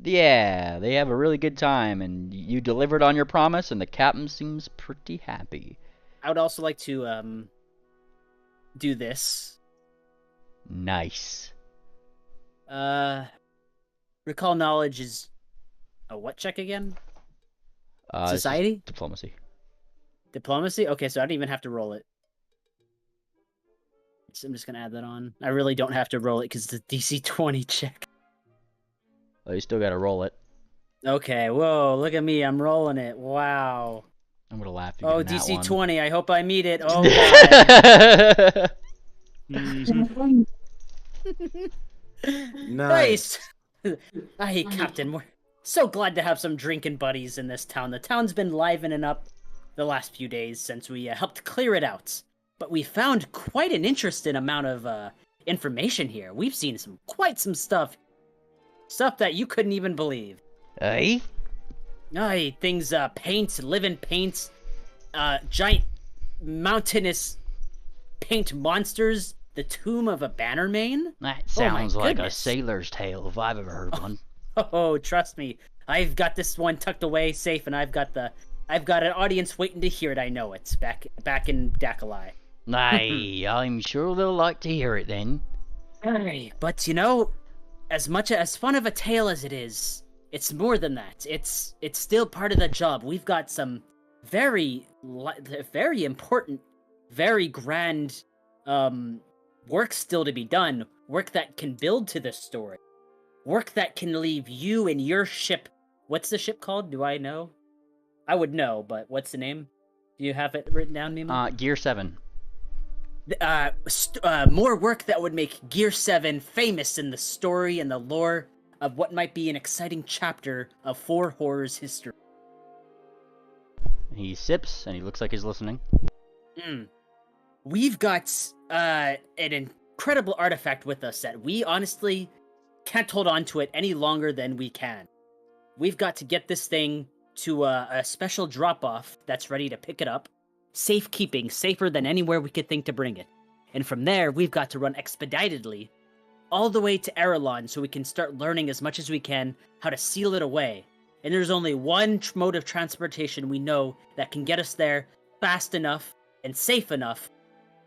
yeah, they have a really good time, and you delivered on your promise, and the captain seems pretty happy. I would also like to do this. Nice. Recall knowledge is a what check again? This is Society? diplomacy. Diplomacy? Okay, so I don't even have to roll it. So I'm just gonna add that on. I really don't have to roll it because it's a DC 20 check. Well, you still gotta roll it. Okay, whoa, look at me, I'm rolling it. Wow. I'm gonna laugh. Oh, DC 20, I hope I meet it. Oh, God. Nice. Hey, Captain, we're so glad to have some drinking buddies in this town. The town's been livening up the last few days since we helped clear it out. But we found quite an interesting amount of information here. We've seen quite some stuff. Stuff that you couldn't even believe. Hey? Aye, things, paint, living paint, giant mountainous paint monsters, the tomb of a Bannermane. That sounds like a goodness. sailor's tale if I've ever heard one. Oh, trust me, I've got this one tucked away safe, and I've got an audience waiting to hear it. I know it's back in Dakalai. Aye, I'm sure they'll like to hear it then. Aye, but you know, as much as fun of a tale as it is, it's more than that. It's still part of the job. We've got some very important, very grand work still to be done. Work that can build to this story. Work that can leave you and your ship. What's the ship called? Do I know? I would know, but what's the name? Do you have it written down, Mima? Gear 7. More work that would make Gear 7 famous in the story and the lore of what might be an exciting chapter of Four Horrors history. He sips, and he looks like he's listening. We've got an incredible artifact with us that we honestly can't hold on to it any longer than we can. We've got to get this thing to a special drop-off that's ready to pick it up. Safekeeping, safer than anywhere we could think to bring it. And from there, we've got to run expeditedly all the way to Erelon so we can start learning as much as we can how to seal it away. And there's only one mode of transportation we know that can get us there fast enough and safe enough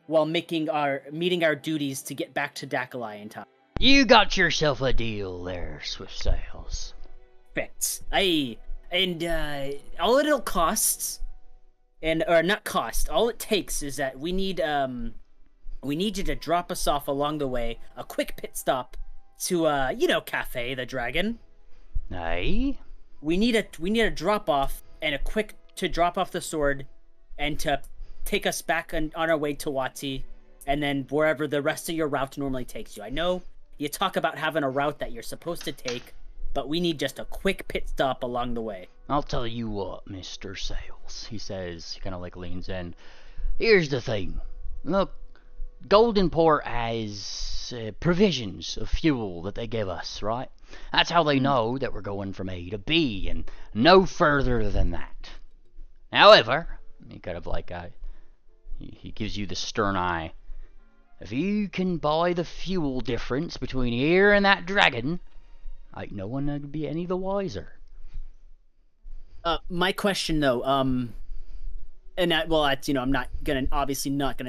while meeting our duties to get back to Dakalai in time. You got yourself a deal there, Swift Sails. Perfect. Aye. And all it'll cost, or not cost, all it takes is that we need you to drop us off along the way, a quick pit stop to Cafe the Dragon. Aye. We need a drop off and a quick to drop off the sword and to take us back on our way to Wati and then wherever the rest of your route normally takes you. I know you talk about having a route that you're supposed to take, but we need just a quick pit stop along the way. I'll tell you what, Mr. Sails, he says, he kind of like leans in. Here's the thing. Look, Goldenport has provisions of fuel that they give us, right? That's how they know that we're going from A to B and no further than that. However, he kind of like, he gives you the stern eye. If you can buy the fuel difference between here and that dragon, ain't no one would be any the wiser. My question though, I'm not gonna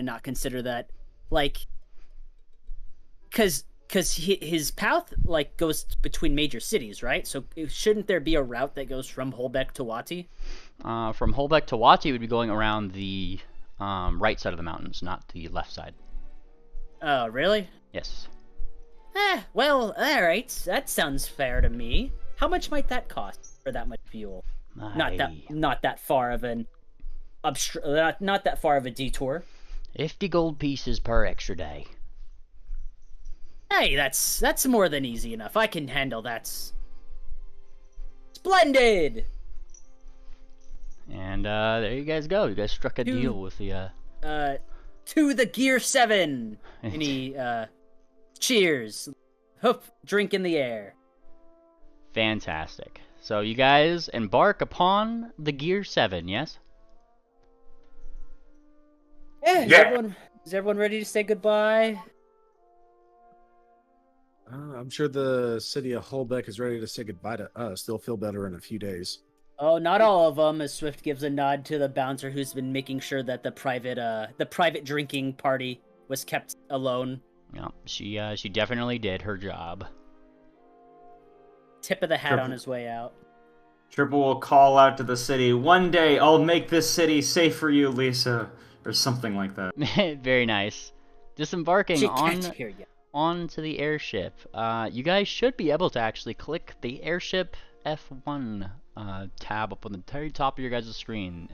not consider that, like, cause his path like goes between major cities, right? So shouldn't there be a route that goes from Holbeck to Wati? From Holbeck to Wati would be going around the right side of the mountains, not the left side. Oh, really? Yes. Well, alright, that sounds fair to me. How much might that cost for that much fuel? Not that far of an not that far of a detour. 50 gold pieces per extra day. Hey, that's more than easy enough. I can handle that. Splendid! And there you guys go. You guys struck a deal with the to the Gear 7! And he, cheers. Hoof, drink in the air. Fantastic. So you guys embark upon the Gear 7, yes? Yeah, Yeah. Is everyone ready to say goodbye? I'm sure the city of Holbeck is ready to say goodbye to us. They'll feel better in a few days. Oh, not all of them. As Swift gives a nod to the bouncer who's been making sure that the private drinking party was kept alone. Yeah, she definitely did her job. Tip of the hat Triple. on his way out. Triple will call out to the city, "One day I'll make this city safe for you, Lisa," or something like that. Very nice. Disembarking She can't hear you. onto the airship. You guys should be able to actually click the airship F1 tab up on the very top of your guys' screen.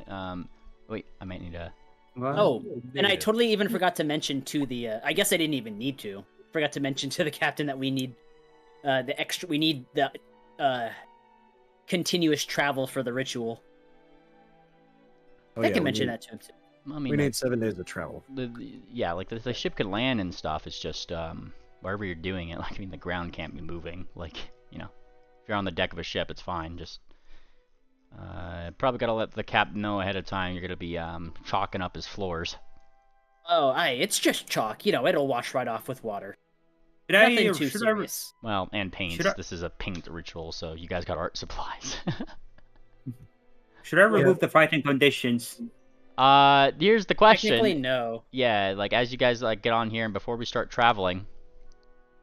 Wait, I might need to. Oh, and I totally even forgot to mention to the. I guess I didn't even need to. Forgot to mention to the captain that we need the extra. We need the continuous travel for the ritual. I can mention that to him too. I mean, We need 7 days of travel. yeah, like the ship can land and stuff. It's just wherever you're doing it. Like, I mean, the ground can't be moving. Like, you know, if you're on the deck of a ship, it's fine. Just probably gotta let the captain know ahead of time. You're gonna be chalking up his floors. Oh, it's just chalk. You know, it'll wash right off with water. Should I, Nothing too should I, serious. Well, and paints. Should I- This is a paint ritual, so you guys got art supplies. should I remove the fighting conditions? Here's the question. Technically, no. Yeah, like as you guys like get on here and before we start traveling,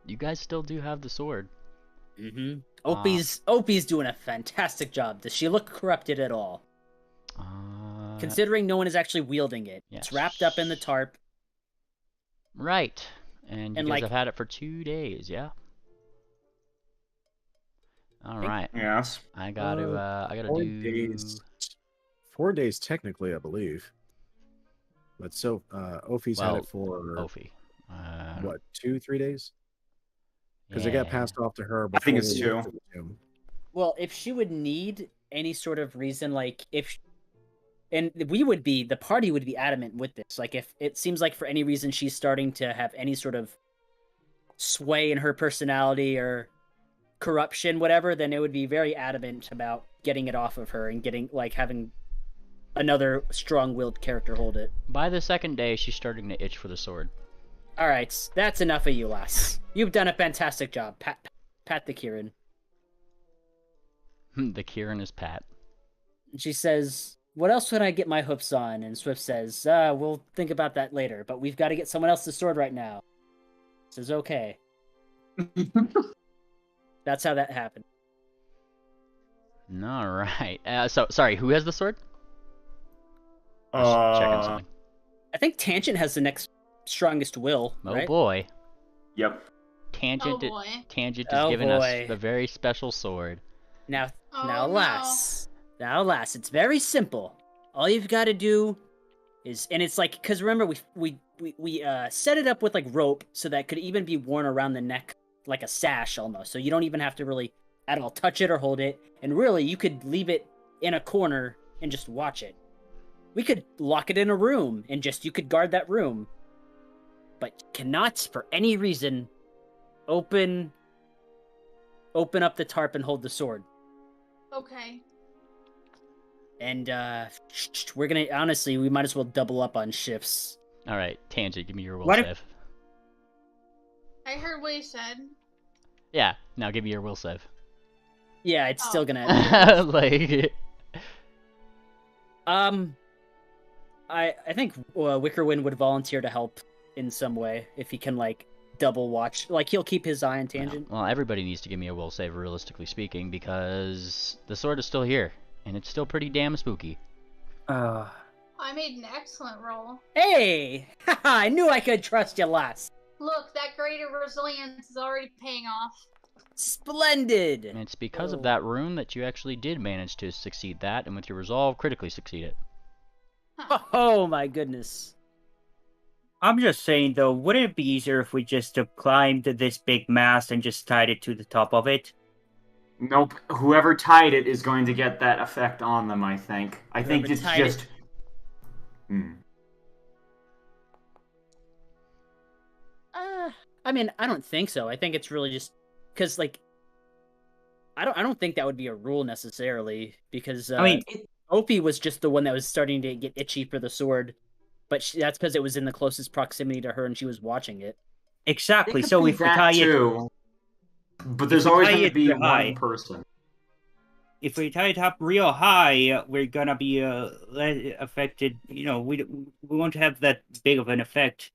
you guys still do have the sword. Mm-hmm. Opie's doing a fantastic job. Does she look corrupted at all? Considering no one is actually wielding it. yes. It's wrapped up in the tarp. Right. And you And, guys like- have had it for 2 days, yeah? Alright. Yes. I gotta 4 do... days. 4 days technically, I believe. But so, Ophi's had Well, it for Ophi. what, 2-3 days? Because it got yeah. passed off to her. I think it's before we 2. went to the tomb. Well, if she would need any sort of reason, like and the party would be adamant with this. Like if it seems like for any reason she's starting to have any sort of sway in her personality or corruption, whatever, then it would be very adamant about getting it off of her and having another strong-willed character hold it. By the second day, she's starting to itch for the sword. All right, that's enough of you, lass. You've done a fantastic job. Pat the Kieran. The Kieran is Pat. And she says, "What else would I get my hoops on?" And Swift says, "We'll think about that later, but we've got to get someone else's sword right now." Says, "Okay." That's how that happened. Alright. So, sorry, who has the sword? Just checking something. I think Tangent has the next strongest will, Oh right? boy. Yep. Tangent, Oh boy. Tangent is Oh giving boy. us the very special sword. Now, Oh, now, no. lass. Now, lass, it's very simple. All you've got to do is, and it's like, because remember, we set it up with like rope so that could even be worn around the neck like a sash almost. So you don't even have to really at all touch it or hold it. And really, you could leave it in a corner and just watch it. We could lock it in a room and you could guard that room. But you cannot, for any reason, open up the tarp and hold the sword. Okay. And we're gonna honestly, we might as well double up on shifts. Alright, Tangent, give me your will What if- save. I heard what he said. Yeah, now give me your will save. Yeah, it's still Oh. gonna. Like, I think Wickerwind would volunteer to help in some way if he can like double watch. Like he'll keep his eye on Tangent. well, everybody needs to give me a will save, realistically speaking, because the sword is still here, and it's still pretty damn spooky. I made an excellent roll. Hey, I knew I could trust you, lass. Look, that greater resilience is already paying off. Splendid. And it's because of Oh. that rune that you actually did manage to succeed that, and with your resolve, critically succeed it. Oh my goodness. I'm just saying though, wouldn't it be easier if we just climbed this big mast and just tied it to the top of it? Nope. Whoever tied it is going to get that effect on them, I think. I think Whoever it's tied just... it- Hmm. I mean, I don't think so. I think it's really just because, like, I don't think that would be a rule necessarily because I mean, Opie was just the one that was starting to get itchy for the sword. But that's because it was in the closest proximity to her and she was watching it. Exactly. It could So be if we that tie it, too. But there's we always tie going to it be high. one person. if we tie it up real high, we're gonna be affected. We won't have that big of an effect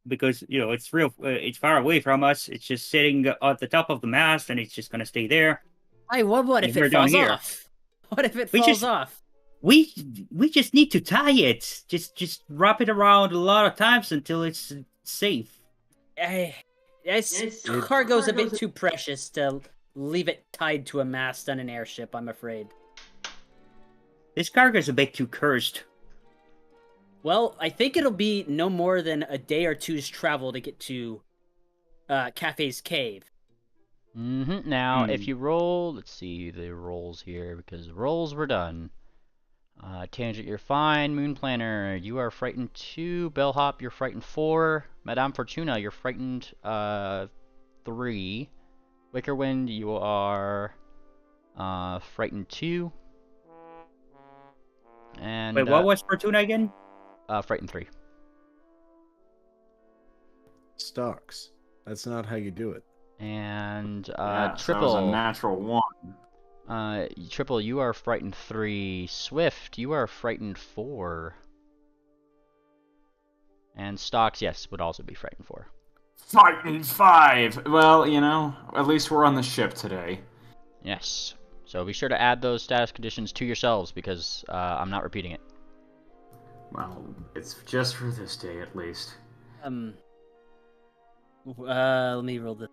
because it's real. It's far away from us. It's just sitting at the top of the mast, and it's just gonna stay there. What if We're it down falls here. off? What if it We falls just- off? We just need to tie it. Just wrap it around a lot of times until it's safe. This cargo's a bit too precious to leave it tied to a mast on an airship, I'm afraid. This cargo's a bit too cursed. Well, I think it'll be no more than a day or two's travel to get to Cafe's Cave. Now, if you roll, let's see the rolls here, because the rolls were done. Tangent, you're fine. Moon Planner, you are frightened 2. Bellhop, you're frightened 4. Madame Fortuna, you're frightened 3. Wickerwind, you are frightened 2. And Wait, what was Fortuna again? frightened 3. Stocks. That's not how you do it. And Yeah, so Triple. that was a natural 1. Triple, you are frightened 3. Swift, you are frightened 4. And Stocks, yes, would also be frightened 4. Frightened 5! Well, at least we're on the ship today. Yes. So be sure to add those status conditions to yourselves because I'm not repeating it. Well, it's just for this day at least. Let me roll the...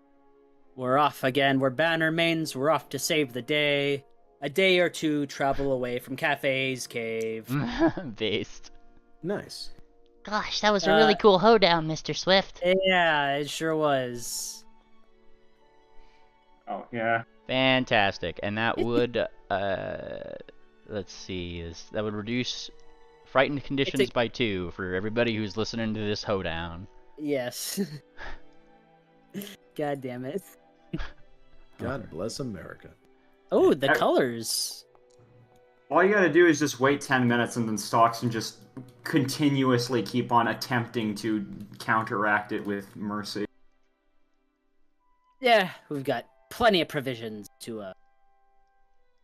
We're off again. We're Bannermanes. We're off to save the day. A day or two travel away from Cafe's Cave. Based. Nice. Gosh, that was a really cool hoedown, Mr. Swift. Yeah, it sure was. Oh, yeah. Fantastic. And that would, let's see, that would reduce frightened conditions by 2 for everybody who's listening to this hoedown. Yes. God damn it. God bless America. Oh, the colors. All you gotta do is just wait 10 minutes and then Stocks and just continuously keep on attempting to counteract it with mercy. Yeah, we've got plenty of provisions to,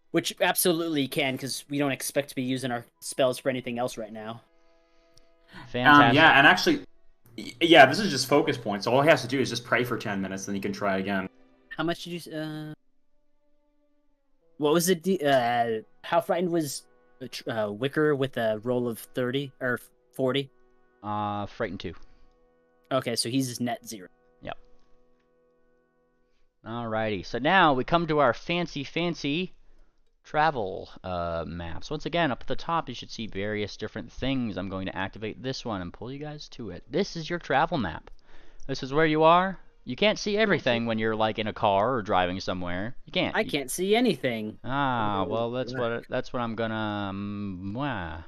which absolutely can, because we don't expect to be using our spells for anything else right now. Fantastic. Yeah, and actually, yeah, this is just focus points. All he has to do is just pray for 10 minutes, then he can try again. How much did you, what was it, how frightened was Wicker with a roll of 30, or 40? Frightened 2. Okay, so he's net 0. Yep. Alrighty, so now we come to our fancy travel maps. Once again, up at the top you should see various different things. I'm going to activate this one and pull you guys to it. This is your travel map. This is where you are. You can't see everything when you're like in a car or driving somewhere. You can't. I can't see anything. Well, that's what I'm gonna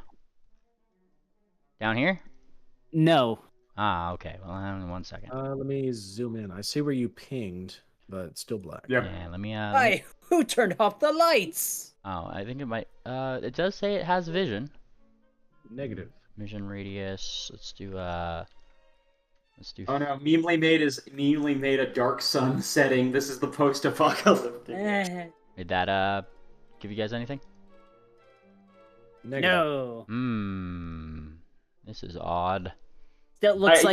down here? No. Okay. Well, hang on 1 second. Let me zoom in. I see where you pinged, but it's still black. Yep. Yeah, let me Hey, who turned off the lights? Oh, I think it might it does say it has vision. Negative. Vision radius. Let's do Oh no, Memely made a dark sun setting. This is the post-apocalyptic. Did that give you guys anything? Negative. No. This is odd. Still looks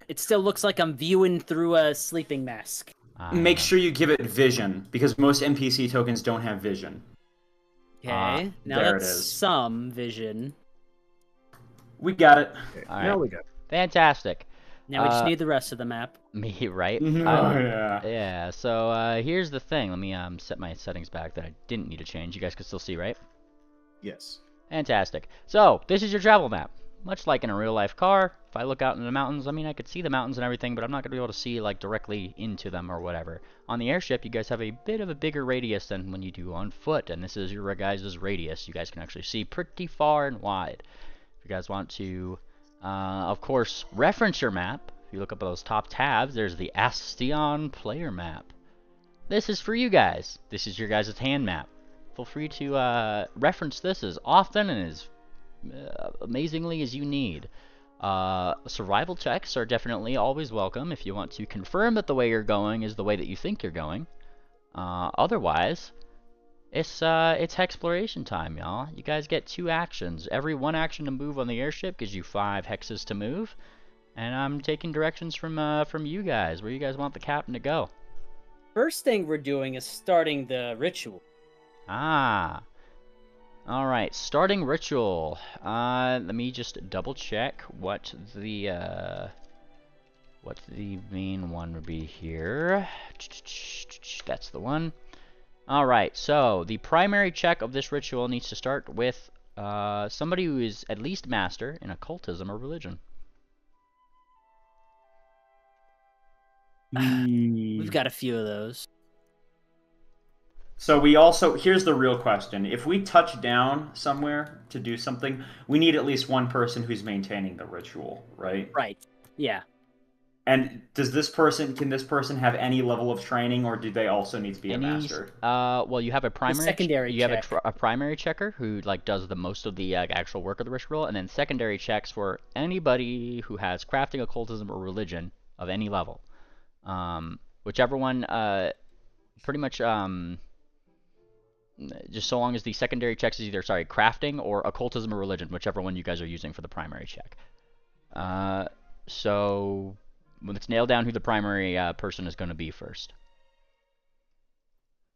it still looks like I'm viewing through a sleeping mask. Make sure you give it vision, because most NPC tokens don't have vision. Okay, now there it that's is. some vision. We got it. Okay, All now right. we go. Fantastic. Now we just need the rest of the map. Me, right? Oh yeah. Yeah, so here's the thing. Let me set my settings back that I didn't need to change. You guys can still see, right? Yes. Fantastic. So, this is your travel map. Much like in a real-life car, if I look out into the mountains, I mean, I could see the mountains and everything, but I'm not going to be able to see, like, directly into them or whatever. On the airship, you guys have a bit of a bigger radius than when you do on foot, and this is your guys' radius. You guys can actually see pretty far and wide. If you guys want to, of course, reference your map, if you look up at those top tabs, there's the Astion player map. This is for you guys. This is your guys' hand map. Feel free to reference this as often and as amazingly as you need. Survival checks are definitely always welcome if you want to confirm that the way you're going is the way that you think you're going. Otherwise, it's exploration time, y'all. You guys get 2 actions. Every 1 action to move on the airship gives you 5 hexes to move. And I'm taking directions from you guys. Where you guys want the captain to go? First thing we're doing is starting the ritual. Ah. Alright, starting ritual. Let me just double check what the main one would be here. That's the one. Alright, so the primary check of this ritual needs to start with somebody who is at least master in occultism or religion. We've got a few of those. So we also, here's the real question. If we touch down somewhere to do something, we need at least one person who's maintaining the ritual, right? Right. Yeah. And can this person have any level of training, or do they also need to be a master? Well, you have a primary. Secondary you check. have a primary checker who does the most of the actual work of the ritual, and then secondary checks for anybody who has crafting, occultism, or religion of any level. Whichever one, pretty much, just so long as the secondary checks is either crafting or occultism or religion, whichever one you guys are using for the primary check. So let's nail down who the primary person is going to be first.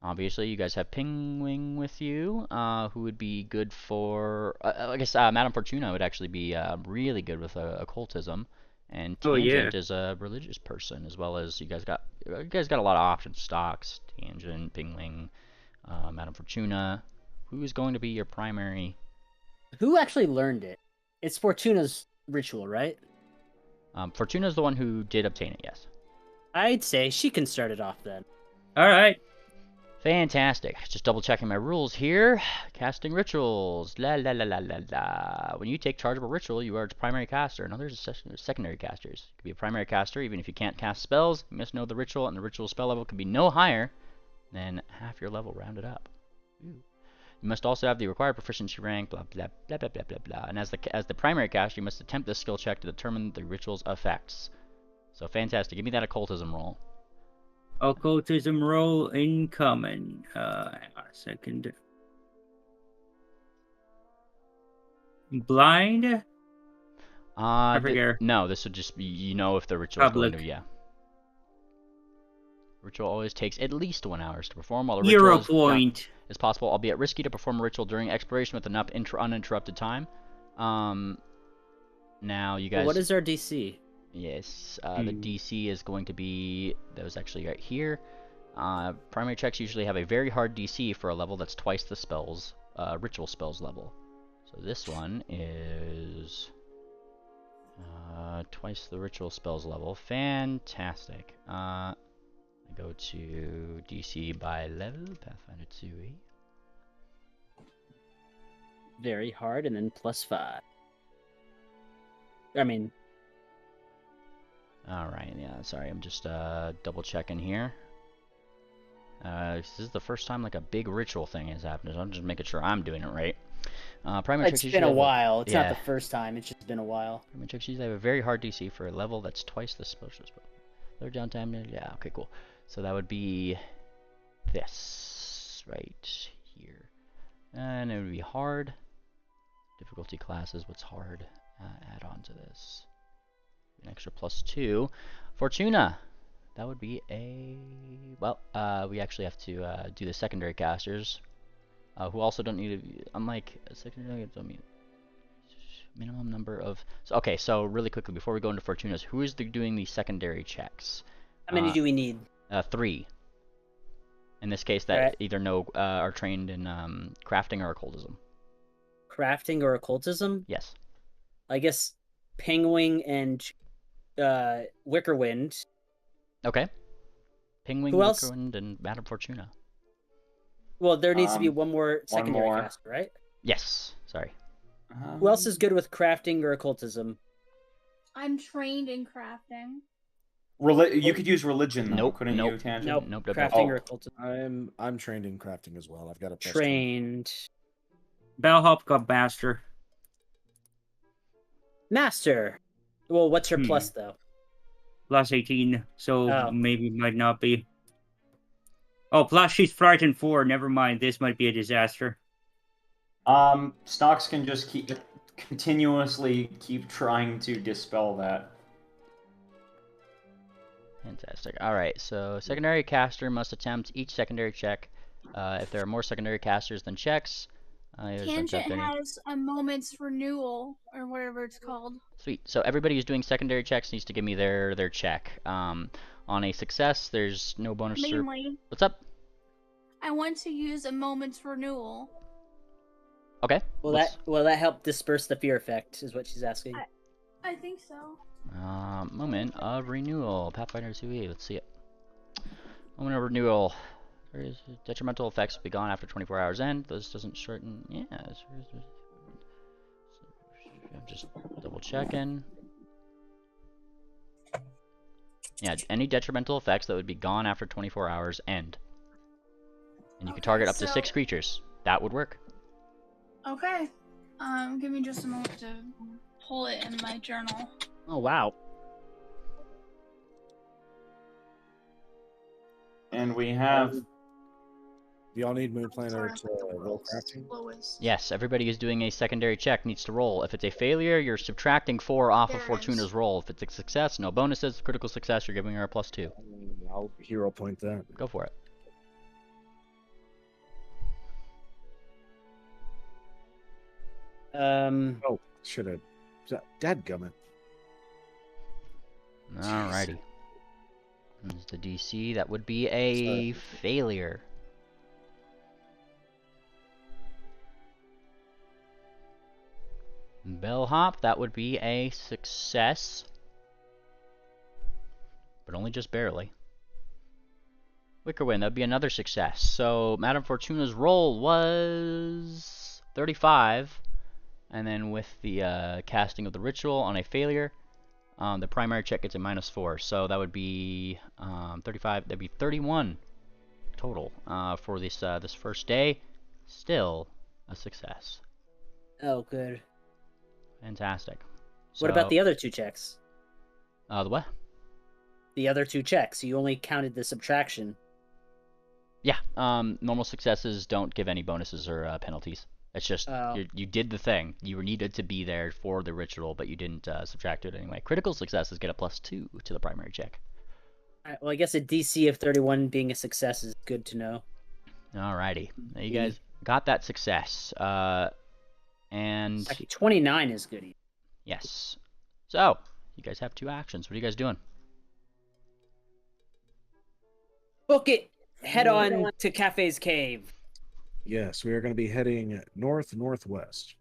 Obviously, you guys have Pingwing with you, who would be good for... I guess Madame Fortuna would actually be really good with occultism, and Tangent is a religious person, as well as you guys got a lot of options: Stocks, Tangent, Pingwing, Madame Fortuna. Who is going to be your primary? Who actually learned it? It's Fortuna's ritual, right? Fortuna's the one who did obtain it, yes. I'd say she can start it off then. All right. Fantastic. Just double checking my rules here. Casting rituals. La la la la la la. When you take charge of a ritual, you are its primary caster, and others are secondary casters. You can be a primary caster even if you can't cast spells. You must know the ritual, and the ritual spell level can be no higher than half your level rounded up. Ooh. You must also have the required proficiency rank, blah blah blah blah blah blah blah. And as the primary caster, you must attempt this skill check to determine the ritual's effects. So fantastic. Give me that occultism roll. Occultism roll incoming. Hang on a second. Blind? I forget. No, this would just be, you know, if the ritual is going to, yeah. Ritual always takes at least 1 hour to perform, while the ritual 0 point is possible, albeit risky, to perform a ritual during exploration with enough uninterrupted time. Now you guys. What is our DC? Yes, the DC is going to be, that was actually right here. Primary checks usually have a very hard DC for a level that's twice the spells, ritual spells level. So this one is twice the ritual spells level. Fantastic. I go to DC by level, Pathfinder 2e. Very hard, and then +5. I mean... Alright, yeah, sorry, I'm just double checking here. This is the first time like a big ritual thing has happened, so I'm just making sure I'm doing it right. It's been a while. It's not the first time, it's just been a while. Primary checks usually have a very hard DC for a level that's twice the spell. Lower downtime, yeah, okay, cool. So that would be this right here. And it would be hard. Difficulty classes, what's hard? Add on to this. An extra +2. Fortuna. That would be a... Well, we actually have to do the secondary casters. Who also don't need to... Unlike secondary, don't need... Minimum number of... Okay, so really quickly, before we go into Fortuna's, who is doing the secondary checks? How many do we need? 3. In this case, that either are trained in crafting or occultism. Crafting or occultism? Yes. I guess Pingwing and Wickerwind. Okay. Pingwing, Wickerwind, and Madame Fortuna. Well, there needs to be one more secondary caster, right? Yes. Sorry. Who else is good with crafting or occultism? I'm trained in crafting. You could use religion, though, couldn't you, Tangent? Nope. Crafting or occultism. I'm trained in crafting as well. I've got a trained. Bellhop got master. Master. Well, what's her plus though? Plus 18, so Oh. maybe might not be. Oh, plus she's frightened 4. Never mind. This might be a disaster. Stocks can just continuously keep trying to dispel that. Fantastic. Alright, so secondary caster must attempt each secondary check. If there are more secondary casters than checks, Tangent has a moment's renewal, or whatever it's called. Sweet. So everybody who's doing secondary checks needs to give me their check. On a success, there's no bonus. Mainly, What's up? I want to use a moment's renewal. Okay. Will that help disperse the fear effect? Is what she's asking. I think so. Moment of renewal. Pathfinder 2e. Let's see it. Moment of renewal. Detrimental effects will be gone after 24 hours end. This doesn't shorten. Yeah. I'm just double checking. Yeah, any detrimental effects that would be gone after 24 hours end. And you can target up to 6 creatures. That would work. Okay. Give me just a moment to pull it in my journal. Oh wow. And we have. Do y'all need Moon Planner to roll crafting? Yes, everybody is doing a secondary check, needs to roll. If it's a failure, you're subtracting 4 off of Fortuna's roll. If it's a success, no bonuses. Critical success, you're giving her a +2. I'll hero point that. Go for it. Oh, should have. Dadgummit. Alrighty. There's the DC. That would be a failure. Bellhop, that would be a success. But only just barely. Wickerwind, that would be another success. So, Madame Fortuna's roll was 35. And then with the casting of the ritual on a failure, the primary check gets a -4. So that would be 35. That'd be 31 total for this this first day. Still a success. Oh, good. Fantastic. So, What about the other 2 checks? The what? The other 2 checks. You only counted the subtraction. Yeah. Normal successes don't give any bonuses or penalties. It's just you did the thing. You needed to be there for the ritual, but you didn't subtract it anyway. Critical successes get a +2 to the primary check. Alright, well, I guess a DC of 31 being a success is good to know. Alrighty. Now you guys got that success. And actually, 29 is good. Yes. So, you guys have 2 actions. What are you guys doing? Book it! Head on to Cafe's Cave. Yes, we are going to be heading north-northwest.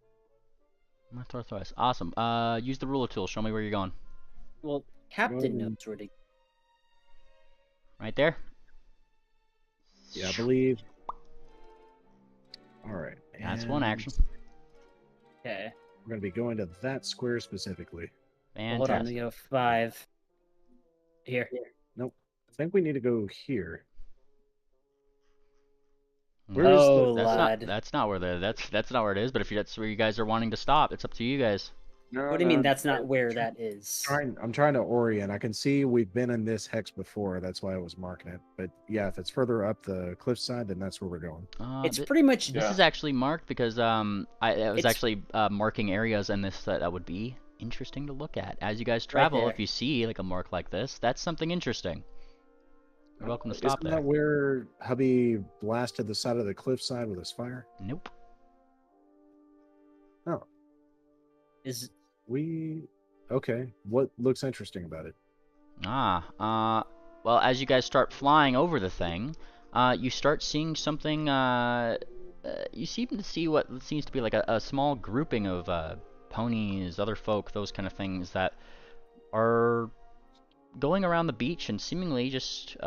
Northwest. Awesome. Use the ruler tool. Show me where you're going. Well, Captain knows where to. Right there? Yeah, I believe. Alright. That's one action. Okay. We're going to be going to that square specifically. Well, hold on, we go 5. Here. Nope. I think we need to go here. That's not where that's not where it is. But if that's where you guys are wanting to stop, it's up to you guys. No, what do you mean that's not where that is? I'm trying to orient. I can see we've been in this hex before. That's why I was marking it. But yeah, if it's further up the cliffside, then that's where we're going. It's pretty much. This is actually marked because I was actually marking areas in this that would be interesting to look at as you guys travel. If you see like a mark like this, that's something interesting. You're welcome to stop Isn't there. that where hubby blasted the side of the cliffside with his fire? Nope. Oh. Is we okay? What looks interesting about it? Well, as you guys start flying over the thing, you start seeing something. You seem to see what seems to be like a small grouping of ponies, other folk, those kind of things that are going around the beach and seemingly just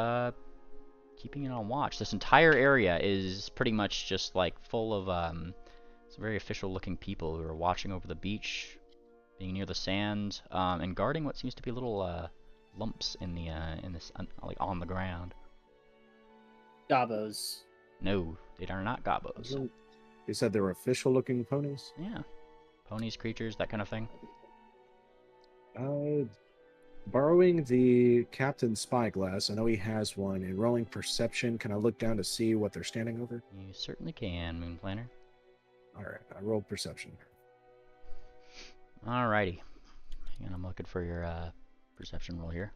keeping it on watch. This entire area is pretty much just like full of some very official looking people who are watching over the beach, being near the sand, and guarding what seems to be little lumps in the like on the ground. Gobos. No, they are not gobos. You said they were official looking ponies? Yeah. Ponies, creatures, that kind of thing. Borrowing the captain's spyglass, I know he has one, and rolling perception, can I look down to see what they're standing over? You certainly can, Moon Planner. Alright, I rolled perception. Alrighty. Hang on, I'm looking for your perception roll here.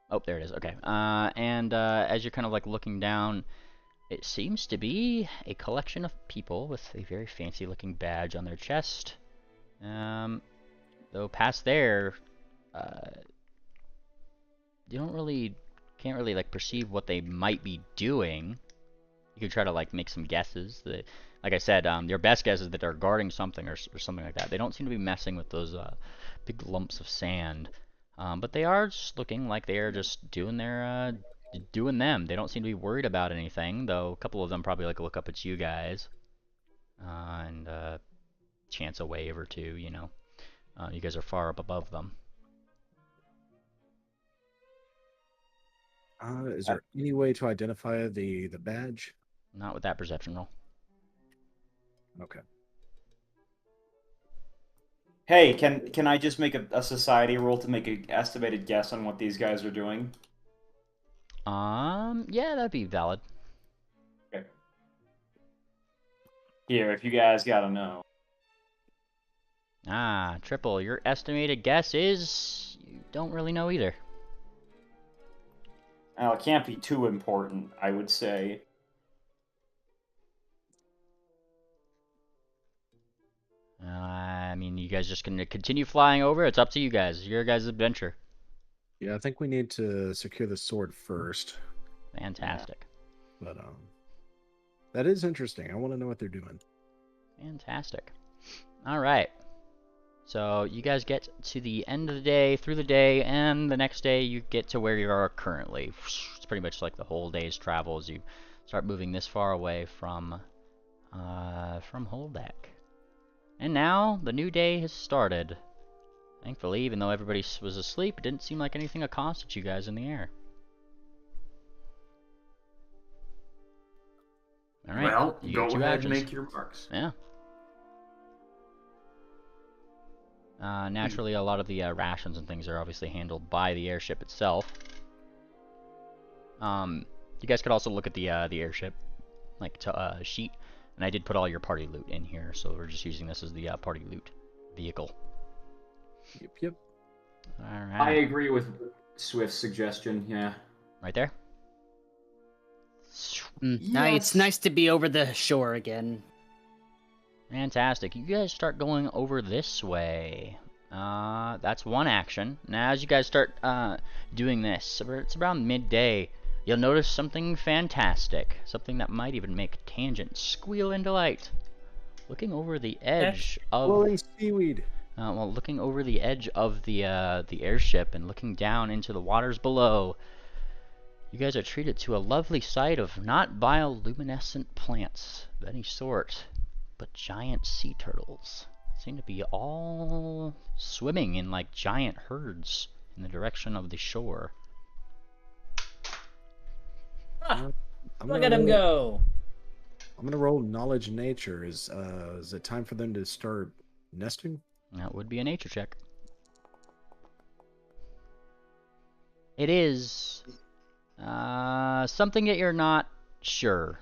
Oh, there it is. Okay. And as you're kind of like looking down, it seems to be a collection of people with a very fancy looking badge on their chest. Though past there, you can't really like perceive what they might be doing. You could try to like make some guesses. Like I said, your best guess is that they're guarding something or something like that. They don't seem to be messing with those big lumps of sand. But they are just looking like they are just doing their doing them. They don't seem to be worried about anything, though a couple of them probably like look up at you guys and chance a wave or two, you know. You guys are far up above them. Is there any way to identify the badge? Not with that perception roll. Okay. Hey, can I just make a society roll to make an estimated guess on what these guys are doing? Yeah, that'd be valid. Okay. Here, if you guys gotta know. Triple, your estimated guess is you don't really know either. Well, it can't be too important, I would say. I mean, you guys just gonna continue flying over? It's up to you guys. Your guys' adventure. Yeah, I think we need to secure the sword first. Fantastic. But that is interesting. I want to know what they're doing. Fantastic. All right. So you guys get to the end of the day, through the day, and the next day you get to where you are currently. It's pretty much like the whole day's travel as you start moving this far away from Holbeck. And now the new day has started. Thankfully, even though everybody was asleep, it didn't seem like anything accosted you guys in the air. All right. Well, you go get 2 ahead actions. and make your marks. Yeah. Naturally, a lot of the rations and things are obviously handled by the airship itself. You guys could also look at the airship, like sheet, and I did put all your party loot in here, so we're just using this as the party loot vehicle. Yep. All right. I agree with Swift's suggestion. Yeah. Right there. It's nice to be over the shore again. Fantastic. You guys start going over this way. That's one action. Now, as you guys start doing this, it's around midday. You'll notice something fantastic. Something that might even make Tangent squeal in delight. Looking over the edge of... Glowing seaweed. Looking over the edge of the airship and looking down into the waters below, you guys are treated to a lovely sight of not bioluminescent plants of any sort, but giant sea turtles. Seem to be all swimming in like giant herds in the direction of the shore. Look at him go! I'm gonna roll knowledge nature. Is it time for them to start nesting? That would be a nature check. It is something that you're not sure.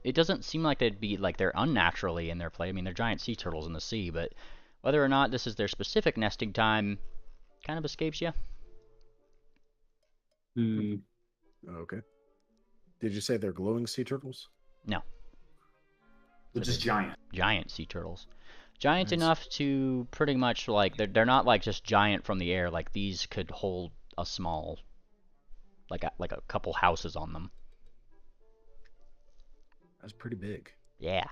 It doesn't seem like they're unnaturally in their play. I mean, they're giant sea turtles in the sea, but whether or not this is their specific nesting time kind of escapes you. Okay. Did you say they're glowing sea turtles? No. They're just giant. Giant sea turtles. Giant Nice. enough to pretty much like they're not like just giant from the air. Like these could hold a small, like a couple houses on them. That's pretty big. Yeah.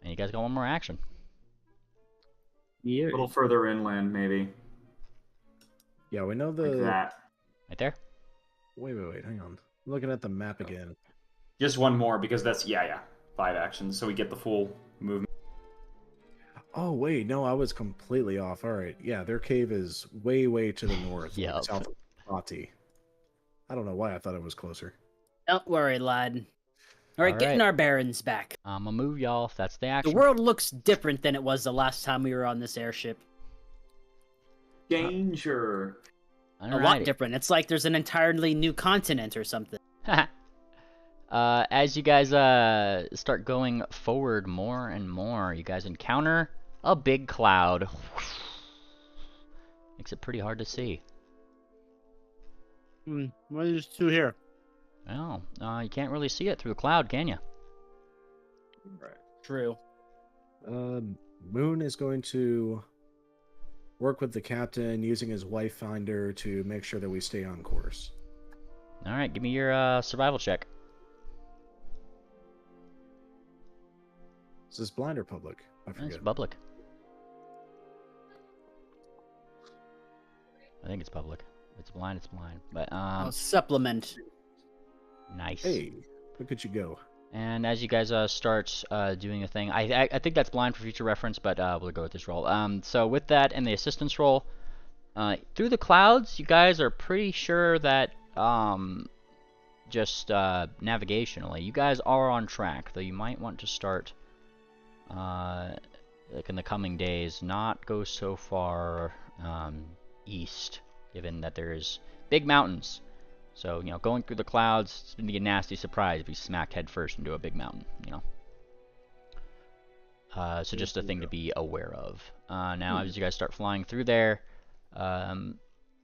And you guys got one more action. Yeah. A little further inland, maybe. Yeah, we know Like that. Right there. Wait, hang on. I'm looking at the map again. Just one more, because that's, yeah. 5 actions, so we get the full movement. Oh, wait, no, I was completely off. All right, yeah, their cave is way to the north. Yep. South of Pati. I don't know why I thought it was closer. Don't worry, lad. All right, All getting right. our bearings back. I'm gonna move y'all if that's the The action. world looks different than it was the last time we were on this airship. Danger. A lot different. It's like there's an entirely new continent or something. As you guys start going forward more and more, you guys encounter a big cloud. Makes it pretty hard to see. What is two here? Well, you can't really see it through a cloud, can you? Right. True. Moon is going to work with the captain using his wife finder to make sure that we stay on course. All right, give me your survival check. Is this blind or public? I It's forget. public. I think it's public. If it's blind, it's blind. But I'll supplement. nice. Hey, look at you go. And as you guys start doing a thing, I think that's blind for future reference, but we'll go with this roll. So with that and the assistance roll, through the clouds, you guys are pretty sure that just navigationally, you guys are on track. Though you might want to start, like in the coming days, not go so far east, given that there's big mountains. So, you know, going through the clouds, it's going to be a nasty surprise if you smack head first into a big mountain, you know. So just a thing to be aware of. Now, as you guys start flying through there,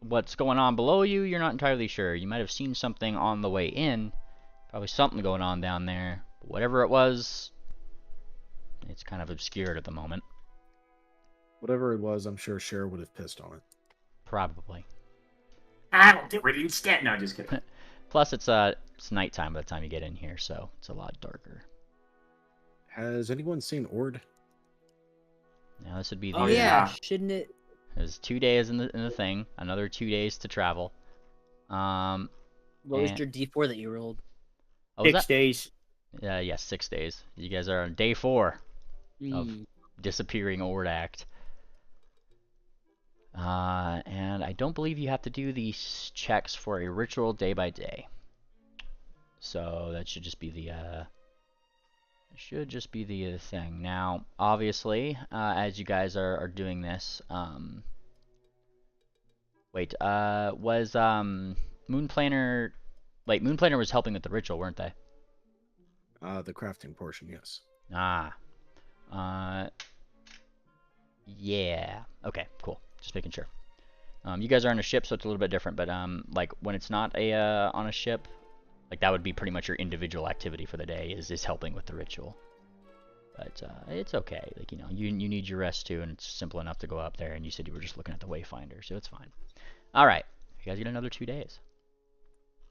what's going on below you, you're not entirely sure. You might have seen something on the way in. Probably something going on down there. But whatever it was, it's kind of obscured at the moment. Whatever it was, I'm sure Cher would have pissed on it. Probably. I'll do it instead. No, just kidding. Plus, it's nighttime by the time you get in here, so it's a lot darker. Has anyone seen Ord? Now this would be the. Oh yeah, shouldn't it? There's 2 days in the thing, another 2 days to travel. What was and- your D4 that you rolled? Oh, was 6 that? days. Yes, 6 days. You guys are on day 4 of Mm. disappearing Ord Act. And I don't believe you have to do these checks for a ritual day by day. So that should just be the thing. Now, obviously, as you guys are doing this, wait, was Moon Planner, like Moon Planner was helping with the ritual, weren't they? The crafting portion, yes. Yeah. Okay, cool. Just making sure. You guys are on a ship, so it's a little bit different. But like when it's not on a ship, like that would be pretty much your individual activity for the day is helping with the ritual. But it's okay. Like you need your rest too, and it's simple enough to go up there. And you said you were just looking at the wayfinder, so it's fine. All right, you guys get another 2 days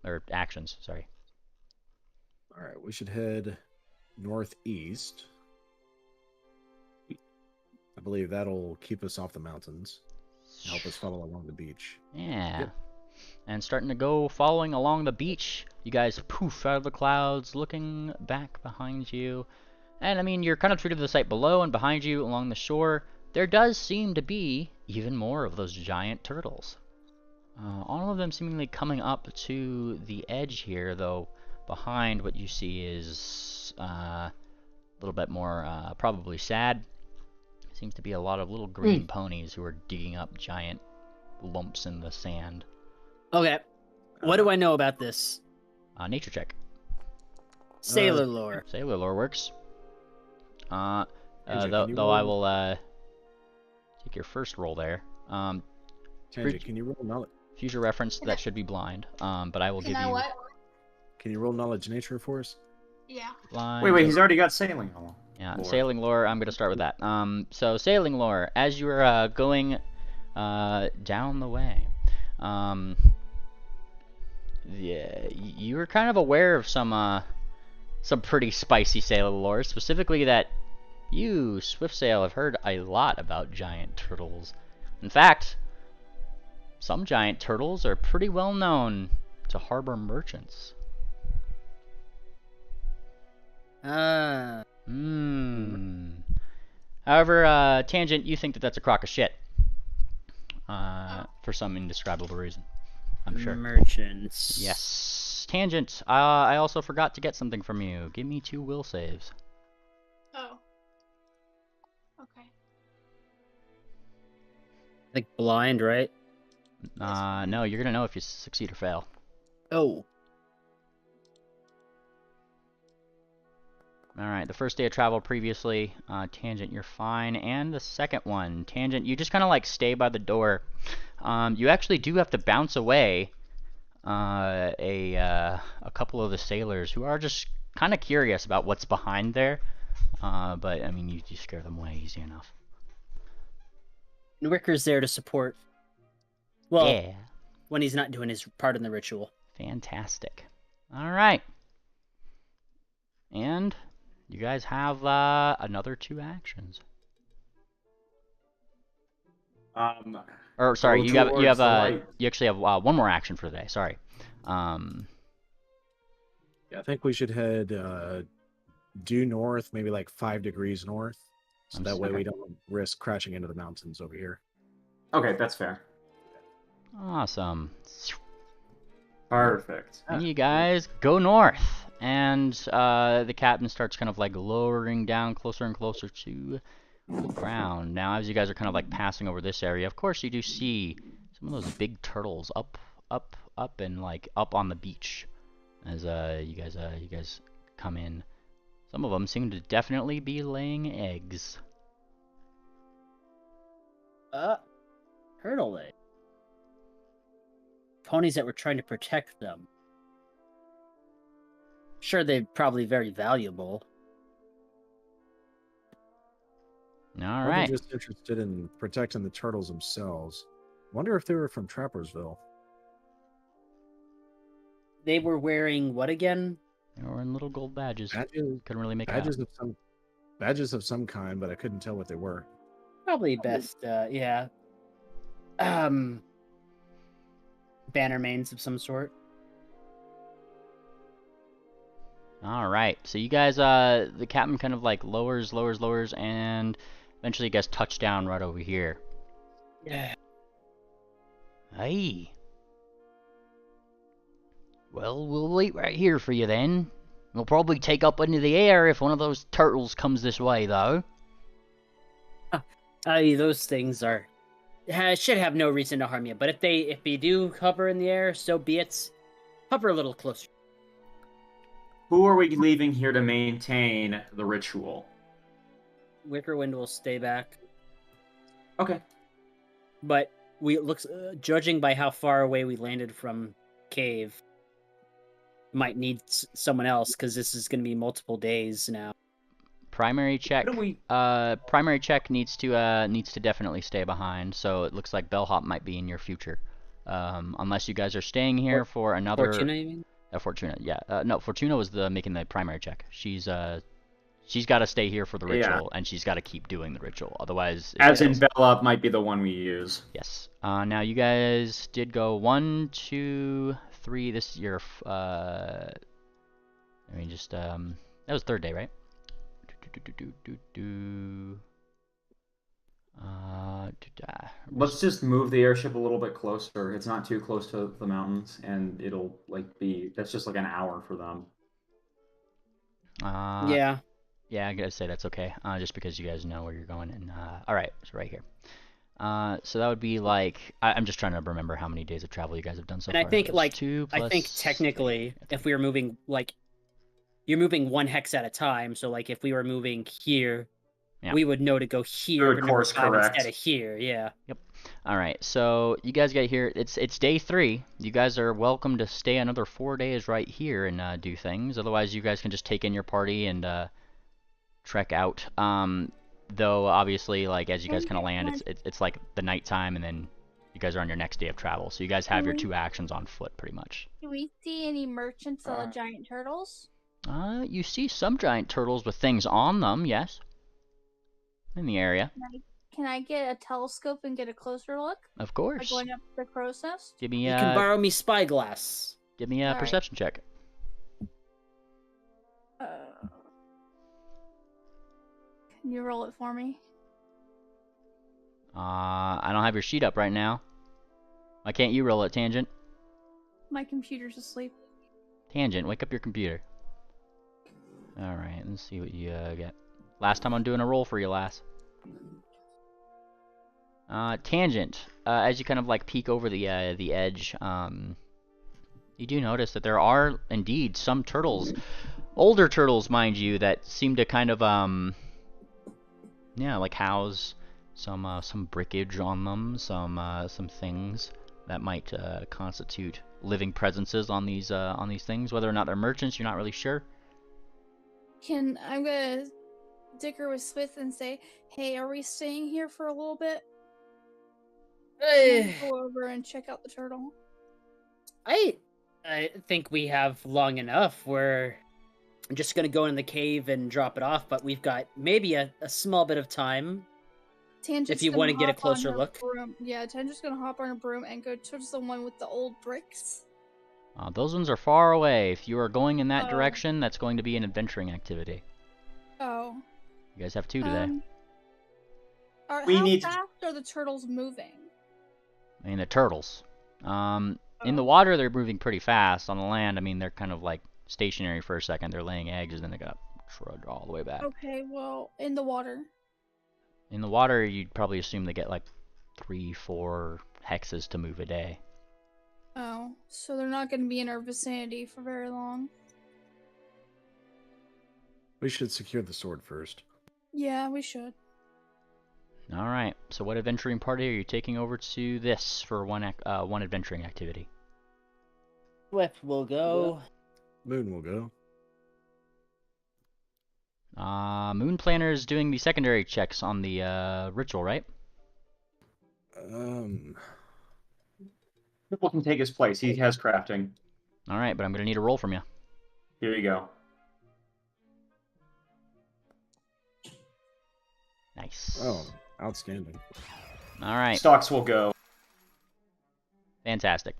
or actions. Sorry. All right, we should head northeast. I believe that'll keep us off the mountains. Help us follow along the beach. Yeah. Yep. And starting to go following along the beach. You guys poof out of the clouds, looking back behind you. And I mean, you're kind of treated to the sight below and behind you along the shore. There does seem to be even more of those giant turtles. All of them seemingly coming up to the edge here, though behind what you see is a little bit more probably sad. Seems to be a lot of little green ponies who are digging up giant lumps in the sand. Okay. What do I know about this? Nature check. Sailor lore. Sailor lore works. Angel, can Though you I roll- will take your first roll there. Tangent, can you roll knowledge? Future reference, that should be blind. But I will Can give I you what? Can you roll knowledge nature for us? Yeah. blind. Wait, he's already got sailing on. Yeah, lore. sailing lore, I'm going to start with that. So sailing lore, as you are going down the way, yeah, you were kind of aware of some pretty spicy sailor lore, specifically that you, Swiftsail, have heard a lot about giant turtles. In fact, some giant turtles are pretty well known to harbor merchants. However, Tangent, you think that that's a crock of shit. For some indescribable reason. I'm sure. Merchants. Yes. yes, Tangent. I also forgot to get something from you. Give me 2 will saves. Oh. Okay. I think blind, right? No, you're gonna know if you succeed or fail. Oh. Alright, the first day of travel previously, Tangent, you're fine. And the second one, Tangent, you just kind of like stay by the door. You actually do have to bounce away a couple of the sailors who are just kind of curious about what's behind there. But, I mean, you scare them away easy enough. Wicker's there to support. Well, Yeah. when he's not doing his part in the ritual. Fantastic. Alright. And you guys have another 2 actions. Or sorry, Go you have towards the light. you actually have 1 more action for today. Sorry. Yeah, I think we should head due north, maybe like 5 degrees north, so that way we don't risk crashing into the mountains over here. Okay, that's fair. Awesome. Perfect. And you guys go north, and the captain starts kind of like lowering down closer and closer to the ground. Now, as you guys are kind of like passing over this area, of course you do see some of those big turtles up, and like up on the beach as you guys come in. Some of them seem to definitely be laying eggs. Turtle egg. Ponies that were trying to protect them. Sure, they're probably very valuable. All Or right. they're just interested in protecting the turtles themselves. Wonder if they were from Trappersville. They were wearing what again? They were in little gold badges. Badges, Couldn't really make badges of some kind, but I couldn't tell what they were. Probably best, yeah. Bannermanes of some sort. All right. So you guys, the captain kind of like lowers, and eventually you guys touch down right over here. Yeah. Hey. Well, we'll wait right here for you then. We'll probably take up into the air if one of those turtles comes this way, though. Those things are should have no reason to harm you. But if they do hover in the air, so be it. Hover a little closer. Who are we leaving here to maintain the ritual? Wickerwind will stay back. Okay. But judging by how far away we landed from cave, might need someone else because this is going to be multiple days now. Primary check. Why don't we- Primary check needs to definitely stay behind. So it looks like Bellhop might be in your future, unless you guys are staying here for another. Fortuna, you mean? Fortuna, yeah. No, Fortuna was making the primary check. She's got to stay here for the ritual, and she's got to keep doing the ritual. Otherwise, As in Bell Up might be the one we use. yes. Now you guys did go 1, 2, 3. This is your. That was 3rd day, right? Let's just move the airship a little bit closer. It's not too close to the mountains, and it'll that's just like an hour for them. Yeah. Yeah, I gotta say that's okay. Just because you guys know where you're going. And all right, so right here. So that would be like I'm just trying to remember how many days of travel you guys have done so And far. I think like 2 plus... I think technically, if we were moving you're moving 1 hex at a time. So like if we were moving here, we would know to go here Third course correct instead of here. Yeah. Yep. All right. So you guys get here. It's day 3. You guys are welcome to stay another 4 days right here and do things. Otherwise, you guys can just take in your party and trek out. Though obviously, like as you guys kind of land, it's like the nighttime, and then you guys are on your next day of travel. So you guys have your 2 actions on foot, pretty much. Do we see any merchants selling giant turtles? You see some giant turtles with things on them, yes, in the area. Can I get a telescope and get a closer look? Of Like course. going up the crow's nest? Give me You can borrow me spyglass. Give me a All right. perception check. Can you roll it for me? I don't have your sheet up right now. Why can't you roll it, Tangent? My computer's asleep. Tangent, wake up your computer. Alright, let's see what you get. Last time I'm doing a roll for you, lass. Tangent, as you kind of like peek over the edge, you do notice that there are indeed some turtles, older turtles, mind you, that seem to kind of yeah, like house some brickage on them, some things that might constitute living presences on these things. Whether or not they're merchants, you're not really sure. I'm gonna dicker with Swift and say, "Hey, are we staying here for a little bit? Go over and check out the turtle." I think we have long enough. We're just gonna go in the cave and drop it off, but we've got maybe a small bit of time. Tangent's If you want to get a closer look. Yeah, Tangent's gonna hop on her broom and go towards the one with the old bricks. Those ones are far away. If you are going in that Oh. direction, that's going to be an adventuring activity. Oh. You guys have 2 today. How need to- fast are the turtles moving? I mean, the turtles. In the water, they're moving pretty fast. On the land, I mean, they're kind of like stationary for a second. They're laying eggs, and then they're gonna trudge all the way back. Okay, well, in the water. In the water, you'd probably assume they get like 3-4 hexes to move a day. Oh, so they're not gonna be in our vicinity for very long. We should secure the sword first. Yeah, we should. All right. So, what adventuring party are you taking over to this for one adventuring activity? Swift will go. Moon will go. Moon Planner is doing the secondary checks on the ritual, right? People can take his place. He has crafting. All right, but I'm gonna need a roll from you. Here you go. Nice. Oh, outstanding. All right. Stocks will go. Fantastic.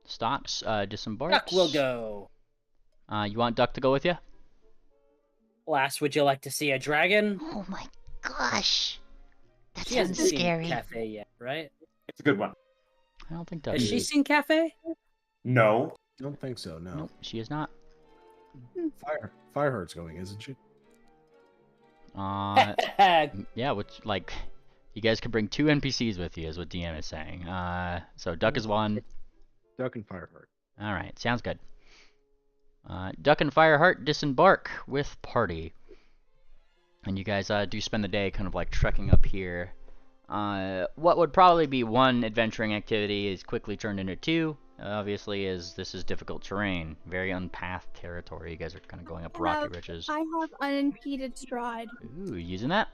Stocks disembarks. Duck will go. You want Duck to go with you? Lass, would you like to see a dragon? Oh my gosh. That She hasn't sounds seen scary. Cafe yet, right? It's a good one. I don't think Duck Has is. she seen Cafe? No. Don't think so. No. Nope, she is not. Fireheart's going, isn't she? Yeah, which, like, you guys can bring 2 NPCs with you, is what DM is saying. So Duck is one. Duck and Fireheart. Alright, sounds good. Duck and Fireheart disembark with party. And you guys do spend the day kind of like trekking up here. What would probably be one adventuring activity is quickly turned into 2. Obviously, as this is difficult terrain, very unpathed territory. You guys are kind of going up rocky ridges. I have unimpeded stride. Ooh, using that?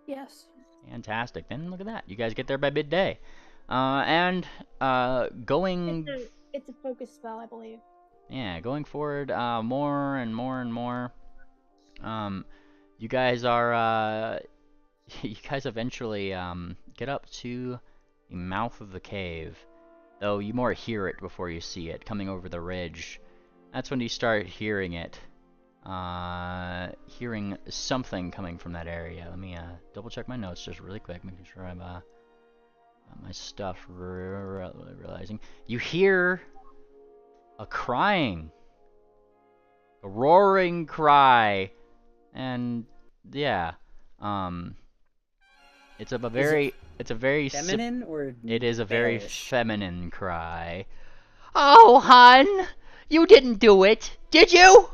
Yes. Fantastic. Then look at that. You guys get there by midday. And going... It's a focus spell, I believe. Yeah, going forward more and more and more. You guys are... you guys eventually get up to the mouth of the cave. Though you more hear it before you see it, coming over the ridge. That's when you start hearing it. Hearing something coming from that area. Let me double check my notes just really quick, making sure I've got my stuff realizing. You hear a crying. A roaring cry. And yeah. It's a very Feminine or it is a very bearish? feminine cry. Oh, hun! You didn't do it, did you?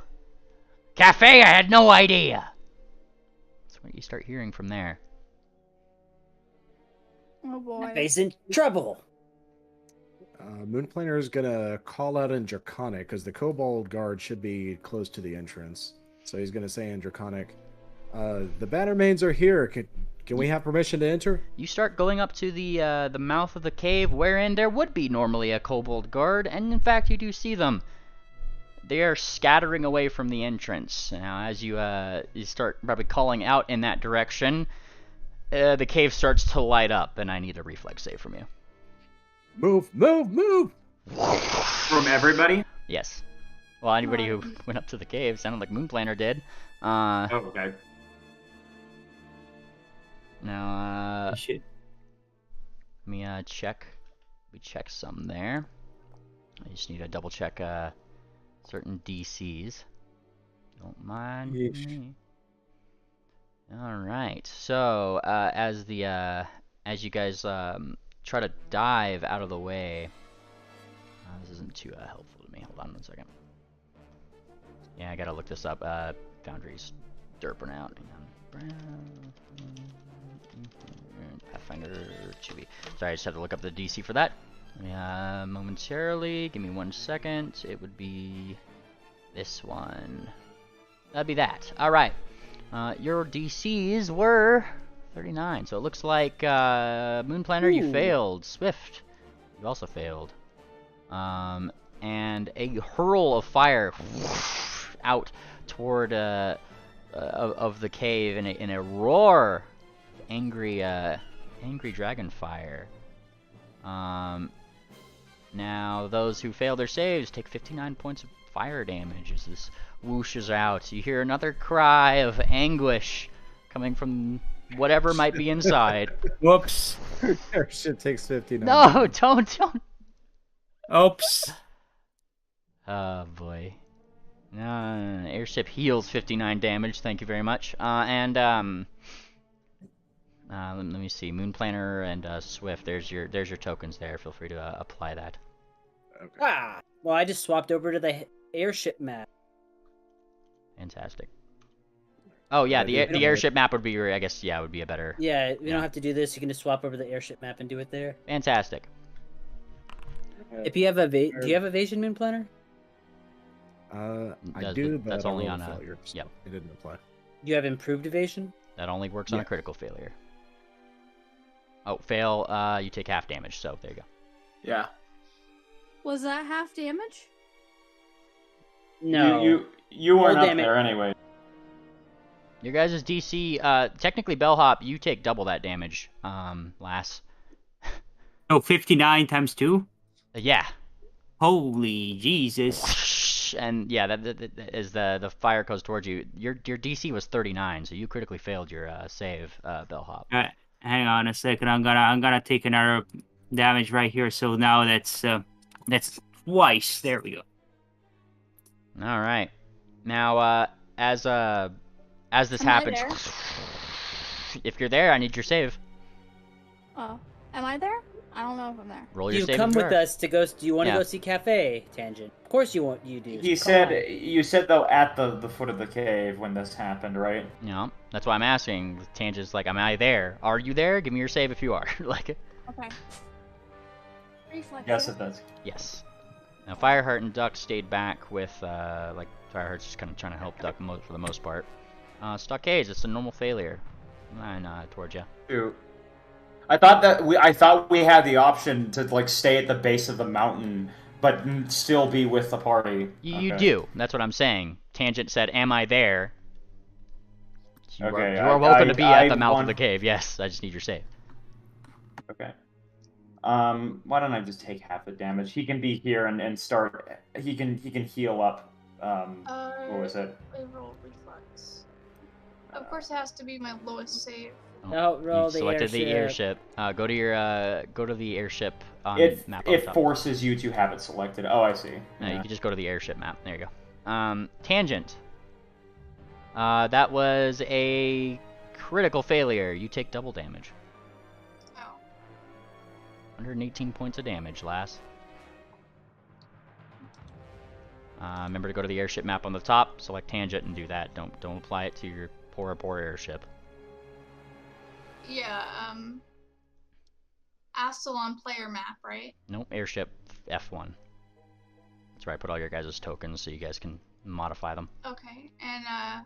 Cafe, I had no idea. That's what you start hearing from there. Oh boy. Cafe's in trouble. Moonplaner is gonna call out in Draconic because the Kobold Guard should be close to the entrance. So he's gonna say in Draconic, "The Bannermanes are here. Can we have permission to enter?" You start going up to the mouth of the cave, wherein there would be normally a kobold guard, and in fact you do see them. They are scattering away from the entrance. Now, as you start probably calling out in that direction, the cave starts to light up, and I need a reflex save from you. Move, move, move! From everybody? Yes. Well, anybody who went up to the cave sounded like Moonplaner did. Oh, okay. Now, Shit. let me check. We check some there. I just need to double check certain DCs. Don't mind Yeesh. me. All right. So as you guys try to dive out of the way, this isn't too helpful to me. Hold on one second. Yeah, I gotta look this up. Foundry's derping out. Hang on. Pathfinder 2e. Sorry, I just have to look up the DC for that. Momentarily. Give me 1 second. It would be this one. That'd be that. All right. Your DCs were 39. So it looks like Moon Planner, you failed. Swift, you also failed. And a hurl of fire out toward of the cave in a roar of angry dragon fire. Now those who fail their saves take 59 points of fire damage as this whooshes out. You hear another cry of anguish coming from whatever might be inside. Whoops. Airship takes 59. No, don't. Oops. Oh boy. No. Airship heals 59 damage. Thank you very much. Let me see. Moon Planner and Swift. There's your tokens there. Feel free to apply that. Okay. Ah, well, I just swapped over to the airship map. Fantastic. Oh yeah, the airship map would be your. I guess yeah, would be a better. Yeah, we don't have to do this. You can just swap over the airship map and do it there. Fantastic. If you have do you have evasion, Moon Planner? I do, but that's only on a failure. So yep. It didn't apply. Do you have improved evasion? That only works on a critical failure. Oh, fail. You take half damage. So there you go. Yeah. Was that half damage? No. You weren't Full up damage. there anyway. Your guys' DC. Technically, Bellhop, you take double that damage. Lass. Oh, 59 times 2? Yeah. Holy Jesus. And yeah, that as the fire goes towards you, your DC was 39, so you critically failed your save, Bellhop. Hang on a second. I'm gonna take another damage right here. So now that's twice. There we go. All right. Now, as this Am I happens, there? if you're there, I need your save. Oh, am I there? I don't know if I'm there. Roll your You save. come if you with are. us to go. Do you want to Yeah. go see Cafe Tangent? Of course you want. You do. You Come on. said though at the foot of the cave when this happened, right? You know, that's why I'm asking. Tangent's like, am I there? Are you there? Give me your save if you are. Like, Okay. Reflex. Yes, it does. yes. Now, Fireheart and Duck stayed back with, like, Fireheart's just kind of trying to help Duck for the most part. Stockades, it's a normal failure. Mine, towards you. Shoot. I thought we had the option to like stay at the base of the mountain, but still be with the party. You Okay. do. That's what I'm saying. Tangent said, am I there? You Okay, are welcome to be at the I mouth want- of the cave. Yes, I just need your save. Okay. Why don't I just take half the damage? He can be here and start. He can heal up. What was it? I roll reflex. Of course, it has to be my lowest save. No, roll You the selected the airship. airship. Go to the airship It map on the top. forces you to have it selected. Oh, I see. No, Yeah. you can just go to the airship map. There you go. Tangent. That was a critical failure. You take double damage. Oh. 118 points of damage, lass. Remember to go to the airship map on the top, select Tangent, and do that. Don't apply it to your poor airship. Yeah, Astalon player map, right? Nope, airship F1. That's where I put all your guys' tokens so you guys can modify them. Okay, and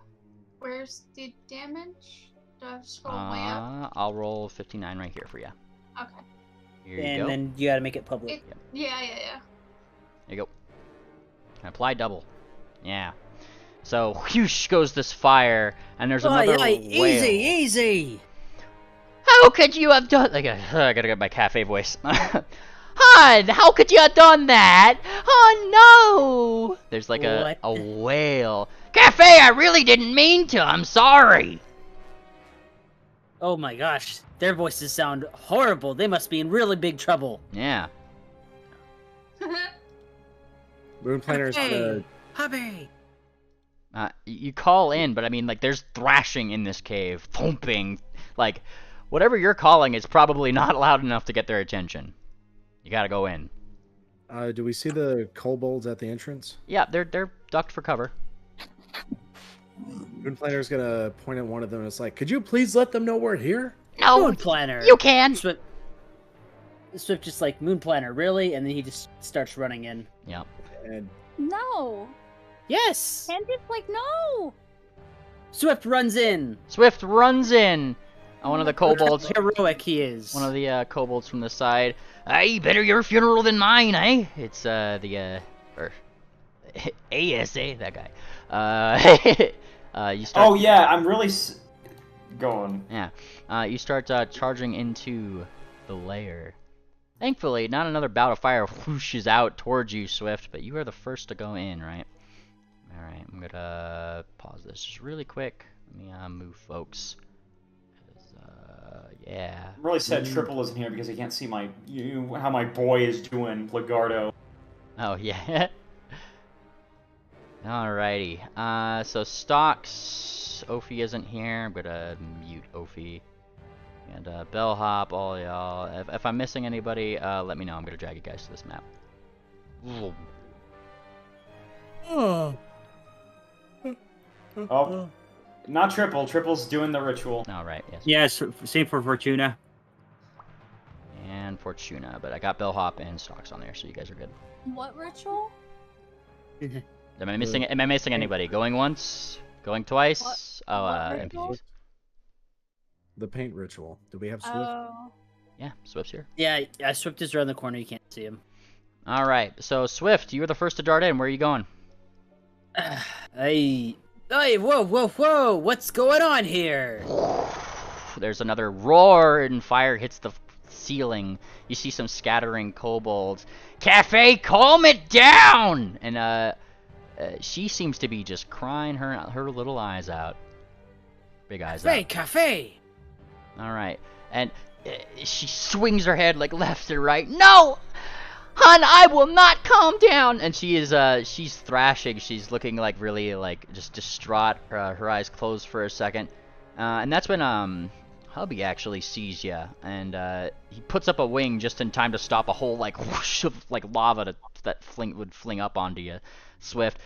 where's the damage? Do I have to scroll way up? I'll roll 59 right here for you. Okay. Here you And go. then you gotta make it public. Yeah. There you go. Apply double. Yeah. So, whoosh goes this fire, and there's another whale. Easy. How could you have done? I gotta get my cafe voice. Hun, how could you have done that? Oh no! There's like What? a whale. Cafe, I really didn't mean to. I'm sorry. Oh my gosh, their voices sound horrible. They must be in really big trouble. Yeah. Moon Planner's gonna. Hubby! You call in, but I mean, like, there's thrashing in this cave, thumping, like, whatever you're calling is probably not loud enough to get their attention. You gotta go in. Do we see the kobolds at the entrance? Yeah, they're ducked for cover. Moon Planner's gonna point at one of them and it's like, could you please let them know we're here? No, Moon Planner! you can. Swift just like, Moon Planner, really? And then he just starts running in. Yep. And No. Yes! And just like, no. Swift runs in! Swift runs in. One of the kobolds. Heroic he is. One of the kobolds from the side. Aye, better your funeral than mine, eh? It's the ASA, that guy. You start. Oh yeah, I'm really going. Yeah. You start charging into the lair. Thankfully, not another bout of fire whooshes out towards you, Swift, but you are the first to go in, right? Alright, I'm gonna pause this just really quick. Let me move folks. Yeah. I'm really sad Triple isn't here because he can't see how my boy is doing, Legardo. Oh, yeah. Alrighty. So Stocks, Ophi isn't here. I'm gonna mute Ophi. And Bellhop, all y'all. If I'm missing anybody, let me know. I'm gonna drag you guys to this map. Oh, not Triple. Triple's doing the ritual. Alright, yes. Yes, same for Fortuna. And Fortuna, but I got Bellhop and Stocks on there, so you guys are good. What ritual? Am I missing anybody? Going once? Going twice? What- Oh, what ritual? NPCs. the paint ritual. Do we have Swift? Oh. Yeah, Swift's here. Yeah, Swift is around the corner. You can't see him. Alright, so Swift, you were the first to dart in. Where are you going? Hey, whoa! What's going on here? There's another roar and fire hits the ceiling. You see some scattering kobolds. Cafe, calm it down! And she seems to be just crying her little eyes out. Big eyes out. Cafe! Alright, and she swings her head like left and right. No! Hun, I will not calm down! And she is, she's thrashing. She's looking like really, like, just distraught. Her eyes closed for a second. And that's when, Hubby actually sees you. And, he puts up a wing just in time to stop a whole, like, whoosh of, like, lava that would fling up onto you. Swift.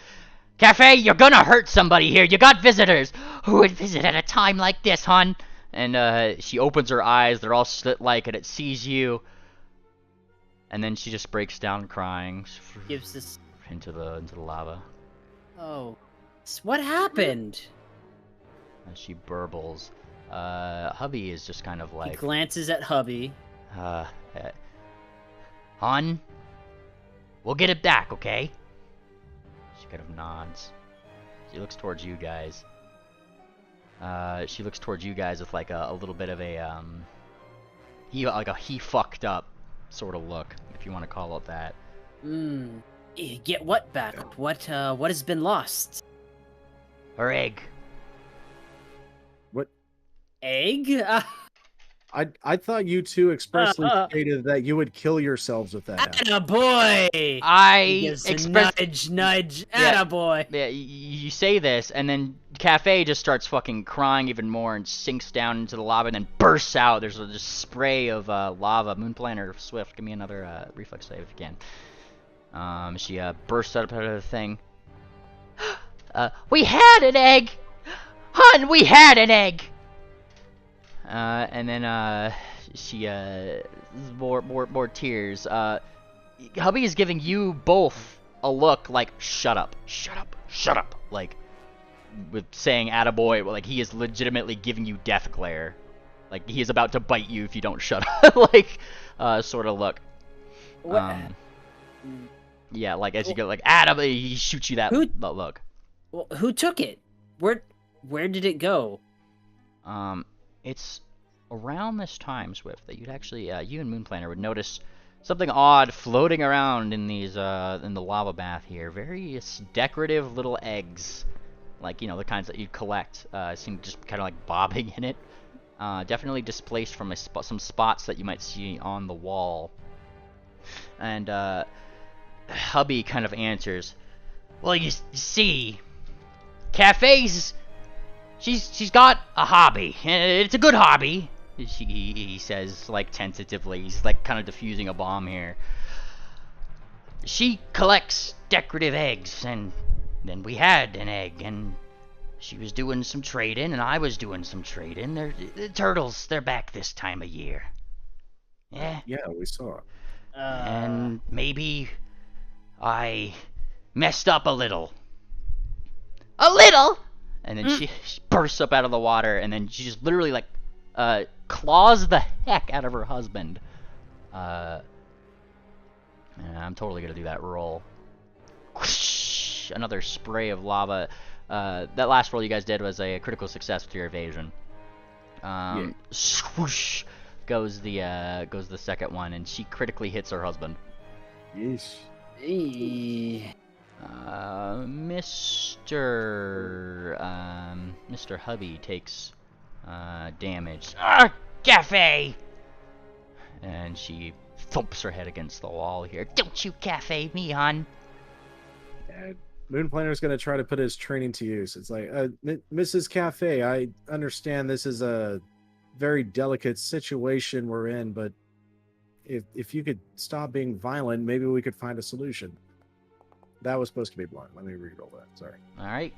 Cafe, you're gonna hurt somebody here. You got visitors. Who would visit at a time like this, hun? And, she opens her eyes. They're all slit-like, and it sees you. And then she just breaks down crying. Gives this into the lava. Oh, what happened? And she burbles. Hubby is just kind of He like, glances at Hubby. Hun, we'll get it back, okay? She kind of nods. She looks towards you guys. She looks towards you guys with like a little bit of a he fucked up sort of look, if you want to call it that. Get what back? What has been lost? Her egg. What? Egg? I thought you two expressly stated that you would kill yourselves with that. Attaboy! I Nudge, Yeah. attaboy! Yeah, you say this, and then Cafe just starts fucking crying even more and sinks down into the lava and then bursts out. There's a spray of lava. Moon Planner, Swift, give me another reflex save if you can. She bursts out of the thing. We had an egg! Hun, we had an egg! And then she more tears. Hubby is giving you both a look like shut up, like with saying attaboy, like he is legitimately giving you death glare, like he is about to bite you if you don't shut up, like sort of look. What? Yeah, like as you go like attaboy, he shoots you that look. Well, who took it? Where did it go? It's around this time, Swift, that you'd actually, you and Moon Planner would notice something odd floating around in these, in the lava bath here. Various decorative little eggs, like, you know, the kinds that you'd collect, seem just kind of like bobbing in it. Definitely displaced from some spots that you might see on the wall. And, hubby kind of answers, "Well, you see, cafes. She's got a hobby, and it's a good hobby." He says, like, tentatively. He's like kind of diffusing a bomb here. "She collects decorative eggs, and then we had an egg, and she was doing some trading, and I was doing some trading. The turtles, they're back this time of year. Yeah. Yeah, we saw. And maybe I messed up a little. A little? And then she bursts up out of the water, and then she just literally, like, claws the heck out of her husband. And I'm totally gonna do that roll. Whoosh, another spray of lava. That last roll you guys did was a critical success with your evasion. Swoosh goes the second one, and she critically hits her husband. Yeesh. Mr. Hubby takes damage. Cafe! And she thumps her head against the wall here. Don't you cafe me, hon. And Moonplaner's going to try to put his training to use. It's like, Mrs. Cafe, I understand this is a very delicate situation we're in, but if you could stop being violent, maybe we could find a solution. That was supposed to be blunt. Let me re-roll that. Sorry. All right.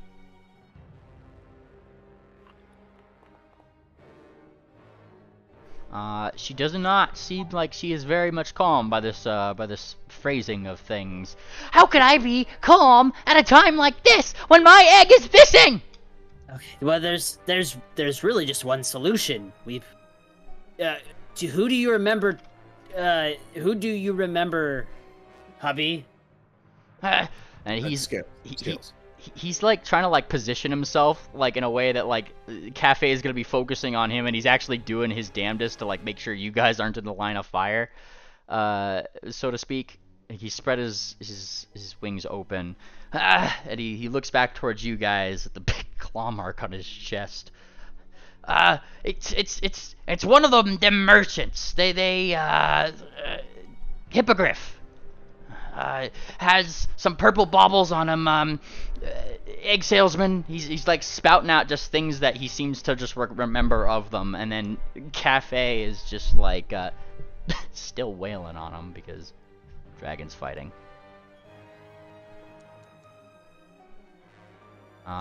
She does not seem like she is very much calm by this phrasing of things. How could I be calm at a time like this when my egg is missing? Okay. Well, there's really just one solution. Who do you remember? Who do you remember, hubby? And he's Scales. he's like trying to like position himself like in a way that like Cafe is gonna be focusing on him, and he's actually doing his damnedest to like make sure you guys aren't in the line of fire, so to speak. He spread his wings open, and he looks back towards you guys at the big claw mark on his chest. It's one of them merchants. They Hippogriff. Has some purple baubles on him. Egg salesman. He's like spouting out just things that he seems to just remember of them, and then Cafe is just like still wailing on him because Dragon's fighting.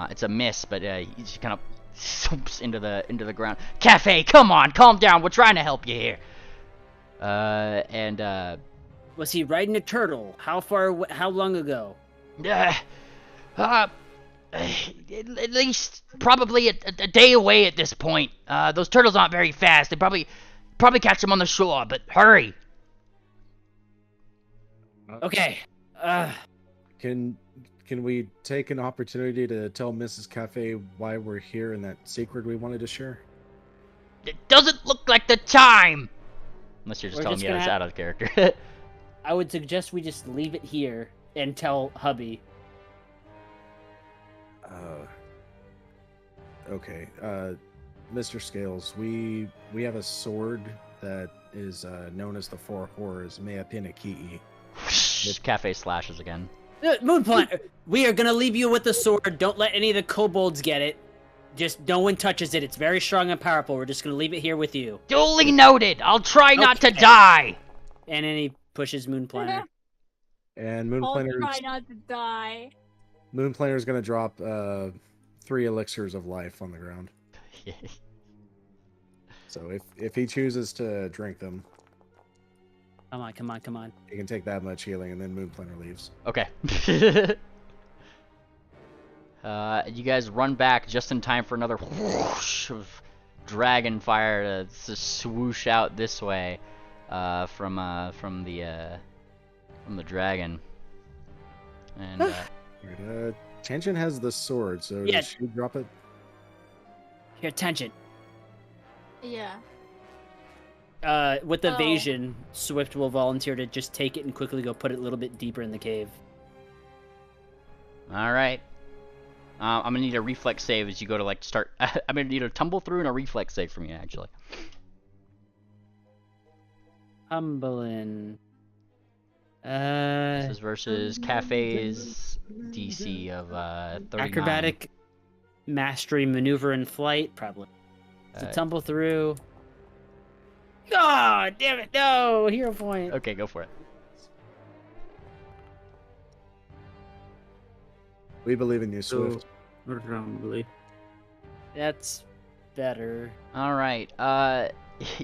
It's a miss, but he just kind of thumps into the ground. Cafe, come on, calm down. We're trying to help you here. Was he riding a turtle? How long ago? At least probably a day away at this point. Those turtles aren't very fast. They probably catch them on the shore, but hurry. Okay. Can we take an opportunity to tell Mrs. Cafe why we're here and that secret we wanted to share? It doesn't look like the time. Unless you're just We're telling just me that it's gonna out of character. I would suggest we just leave it here and tell hubby. Okay. Mr. Scales, we have a sword that is known as the Four Horrors, mlptg. Cafe slashes again. Moonplanet, we are gonna leave you with the sword. Don't let any of the kobolds get it. Just no one touches it. It's very strong and powerful. We're just gonna leave it here with you. Duly noted. I'll try not to Okay. die. And then he pushes Moonplanet. And I'll try Moonplaner's not to die. Moonplaner's gonna drop 3 elixirs of life on the ground. So if he chooses to drink them, Come on. he can take that much healing, and then Moonplaner leaves. Okay. You guys run back just in time for another whoosh of dragon fire to swoosh out this way from the dragon. And Right, Tension has the sword, so Yeah. does she drop it? Here, Tangent. Yeah. With Oh. evasion, Swift will volunteer to just take it and quickly go put it a little bit deeper in the cave. all right. I'm gonna need a reflex save as you go to like start. I'm gonna need a tumble through and a reflex save from you actually. Humbling. This is versus Cafe's DC of 39. Acrobatic, mastery, maneuver, and flight, probably. To tumble through. Ah, damn it! No, hero point. Okay, go for it. We believe in you, Swift. Wrongly. That's better. All right.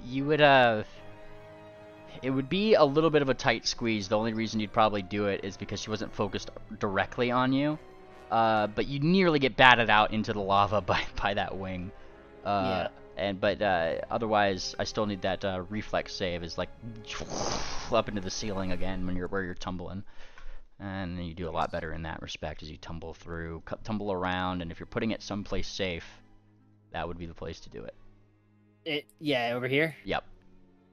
You would it would be a little bit of a tight squeeze. The only reason you'd probably do it is because she wasn't focused directly on you. But you nearly get batted out into the lava by that wing. Yeah. But otherwise, I still need that reflex save. Is like up into the ceiling again when where you're tumbling, and then you do a lot better in that respect as you tumble through, tumble around, and if you're putting it someplace safe, that would be the place to do it. Yeah, over here. Yep.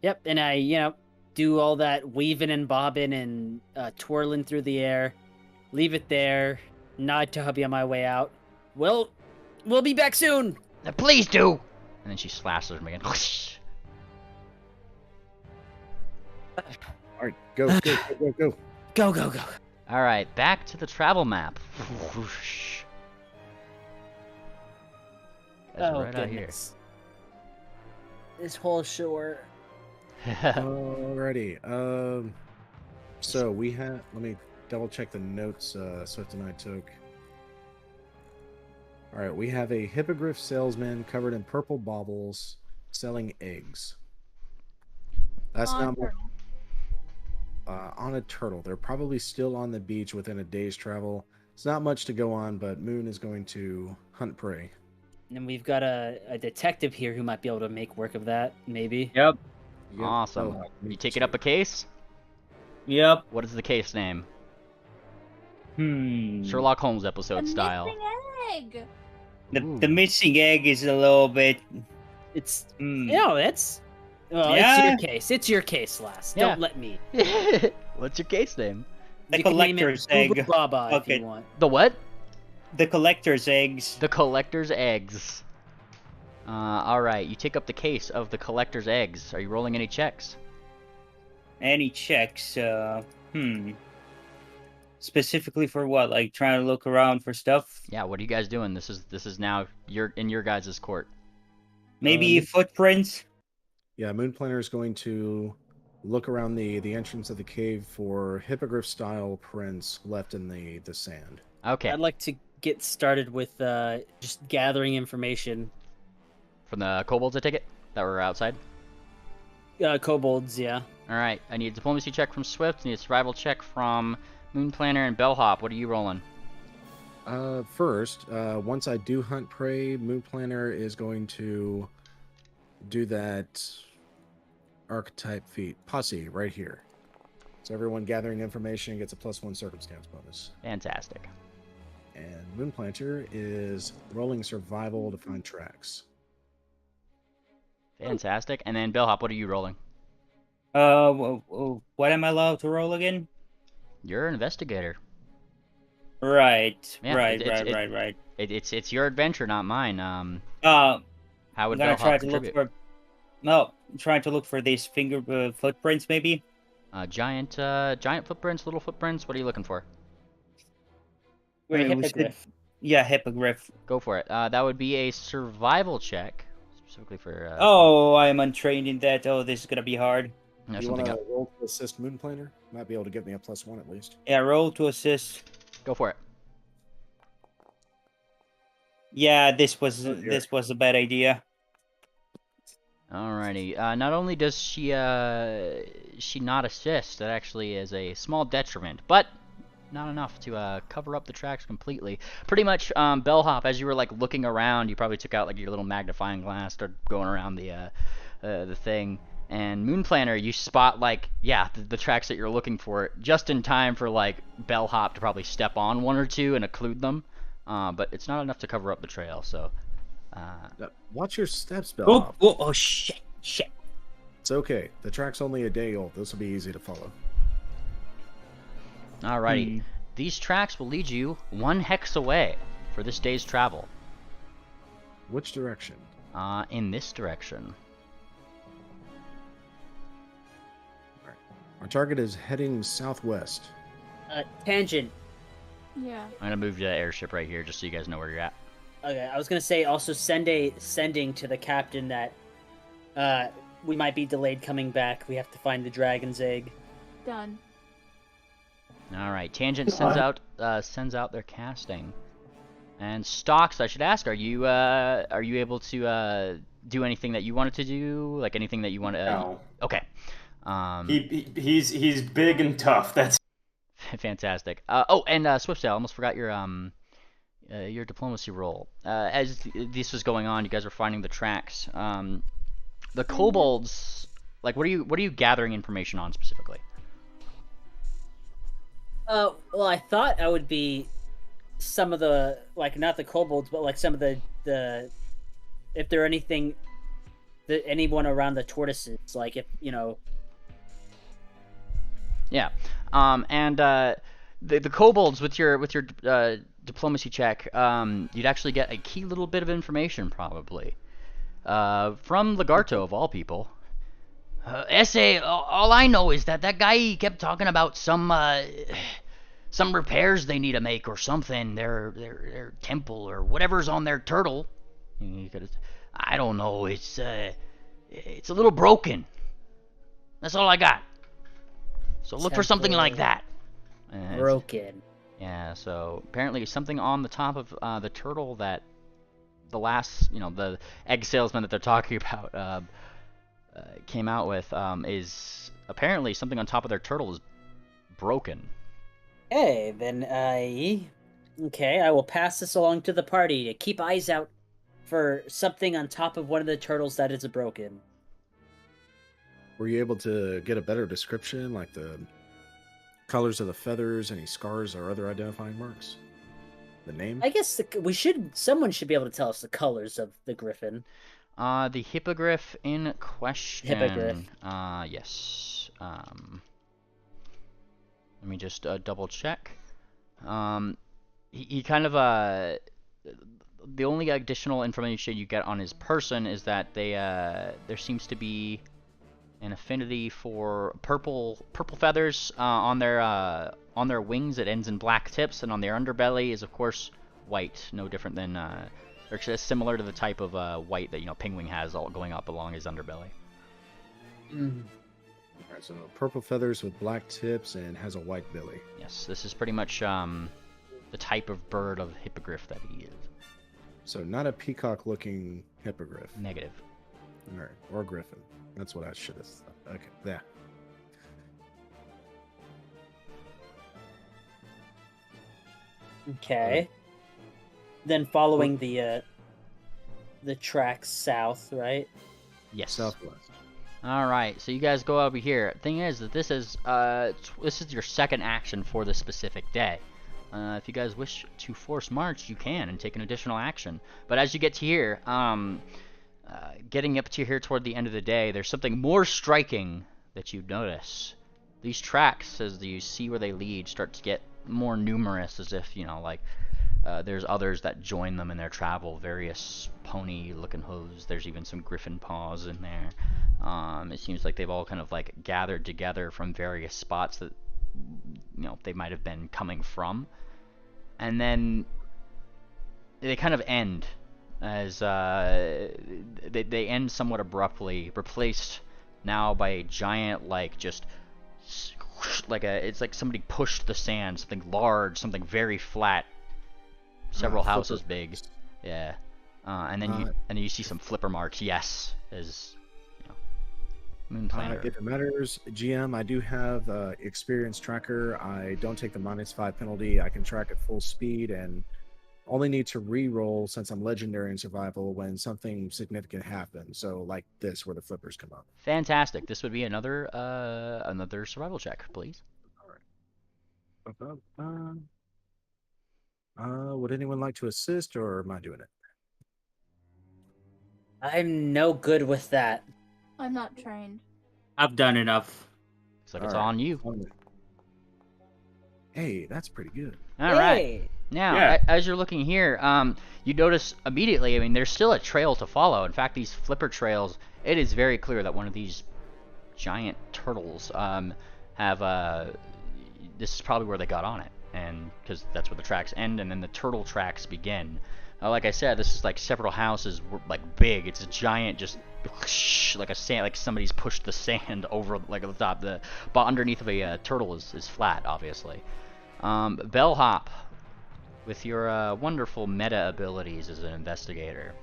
Yep, and I do all that weaving and bobbing and twirling through the air, leave it there, nod to hubby on my way out. Well, we'll be back soon. Please do. And then she slashes him again. All right, go, go, go, go, go. Go, go, go. All right, back to the travel map. That's right out here. This whole shore. Alrighty. So we have. Let me double check the notes Swift and I took. All right, we have a hippogriff salesman covered in purple baubles selling eggs. That's not on a turtle. They're probably still on the beach within a day's travel. It's not much to go on, but Moon is going to hunt prey. And we've got a detective here who might be able to make work of that, maybe. Yep. Yep. Awesome. Oh, You take it up a case? Yep. What is the case name? Sherlock Sherlock Holmes episode style. Missing egg. The missing egg is a little bit. It's Hmm. that's. Well, Yeah. it's your case. It's your case, lass. Yeah. Don't let me. What's your case name? The You can name it collector's Google egg. Baba if Okay. you want. The what? The collector's eggs. The collector's eggs. Alright, you take up the case of the collector's eggs. Are you rolling any checks? Any checks? Specifically for what? Like trying to look around for stuff? Yeah, what are you guys doing? This is now in your guys' court. Maybe footprints? Yeah, Moon Planner is going to look around the entrance of the cave for hippogriff-style prints left in the sand. Okay. I'd like to get started with just gathering information. From the kobolds, I take it? That were outside? Kobolds, yeah. Alright, I need a diplomacy check from Swift, I need a survival check from Moon Planner and Bellhop. What are you rolling? First, once I do hunt prey, Moon Planner is going to do that archetype feat, posse, right here. So everyone gathering information gets a +1 circumstance bonus. Fantastic. And Moon Planter is rolling survival to find tracks. Fantastic. And then Bellhop, what are you rolling? What am I allowed to roll again? You're an investigator. Right. Yeah, Right. It's your adventure, not mine. Uh, How I'm would gonna Bellhop try to look contribute? for. No, I'm trying to look for these footprints, maybe. Giant footprints, little footprints. What are you looking for? Wait, we Hippogriff. Yeah, hippogriff. Go for it. That would be a survival check, specifically for. Oh, I'm untrained in that. Oh, this is gonna be hard. no, You something want up. to roll to assist Moon Planner? Might be able to give me a +1 at least. Yeah, roll to assist. Go for it. Yeah, this was Oh, dear. a bad idea. Alrighty. Not only does she not assist, that actually is a small detriment, but not enough to cover up the tracks completely. Pretty much, Bellhop, as you were like looking around, you probably took out like your little magnifying glass, started going around the thing. And Moon Planner, you spot like the tracks that you're looking for just in time for like Bellhop to probably step on one or two and occlude them. But it's not enough to cover up the trail, so. Watch your steps, Bellhop. Oh, shit. It's okay. The track's only a day old. This will be easy to follow. Alrighty. These tracks will lead you 1 hex away for this day's travel. Which direction? In this direction. Our target is heading southwest. Tangent. Yeah. I'm gonna move to the airship right here, just so you guys know where you're at. Okay, I was gonna say also sending to the captain that we might be delayed coming back. We have to find the dragon's egg. Done. All right, Tangent sends out their casting. And Stocks, I should ask, are you able to do anything that you wanted to do? Like anything that you want to? No. Okay. He's big and tough. That's fantastic. Oh, and Swiftsail, I almost forgot your diplomacy roll. As this was going on, you guys were finding the tracks. The kobolds, like, what are you gathering information on specifically? Well, I thought I would be some of the, like, not the kobolds, but like some of the if there anything, anyone around the tortoises, like if Yeah, and the kobolds with your diplomacy check, you'd actually get a key little bit of information probably from Lagarto of all people. Essay, all I know is that guy he kept talking about some repairs they need to make or something. Their temple or whatever's on their turtle. I don't know. It's a little broken. That's all I got. So look for something like that. Broken. Yeah. So apparently something on the top of the turtle that the last, the egg salesman that they're talking about came out with is apparently something on top of their turtle is broken. Okay, then I will pass this along to the party to keep eyes out for something on top of one of the turtles that is broken. Were you able to get a better description, like the colors of the feathers, any scars or other identifying marks? The name? I guess someone should be able to tell us the colors of the griffin. The hippogriff in question. Hippogriff. Yes. Let me just double check. He kind of the only additional information you get on his person is that there seems to be an affinity for purple feathers on their wings. It ends in black tips, and on their underbelly is of course white, no different than or just similar to the type of white that Pingwing has all going up along his underbelly. Alright, so purple feathers with black tips and has a white belly. Yes, this is pretty much the type of bird of hippogriff that he is. So not a peacock-looking hippogriff. Negative. Alright, or griffin. That's what I should have thought. Okay, yeah. Okay. Then following the tracks south, right? Yes. Southwest. All right, so you guys go over here. Thing is that this is your second action for this specific day. If you guys wish to force march, you can and take an additional action. But as you get to here, getting up to here toward the end of the day, there's something more striking that you notice. These tracks, as you see where they lead, start to get more numerous, as if there's others that join them in their travel. Various pony-looking hooves. There's even some griffin paws in there. It seems like they've all kind of gathered together from various spots that they might have been coming from, and then they kind of end as they end somewhat abruptly, replaced now by a giant it's like somebody pushed the sand, something large, something very flat, several houses big. Yeah. And then you see some flipper marks. Yes, as Moon Planner. If it matters, GM, I do have experience tracker. I don't take the -5 penalty. I can track at full speed and only need to re-roll since I'm legendary in survival when something significant happens. So like this, where the flippers come up. Fantastic. This would be another survival check, please. All right. Would anyone like to assist, or am I doing it? I'm no good with that. I'm not trained. I've done enough. Looks like it's on you. Hey, that's pretty good. All right. Now, as you're looking here, you notice immediately, there's still a trail to follow. In fact, these flipper trails, it is very clear that one of these giant turtles have this is probably where they got on it, and because that's where the tracks end, and then the turtle tracks begin. Like I said, this is like several houses, like big. It's a giant, just like a sand, like somebody's pushed the sand over like at the top. The but underneath of a turtle is flat, obviously. Bellhop, with your wonderful meta abilities as an investigator,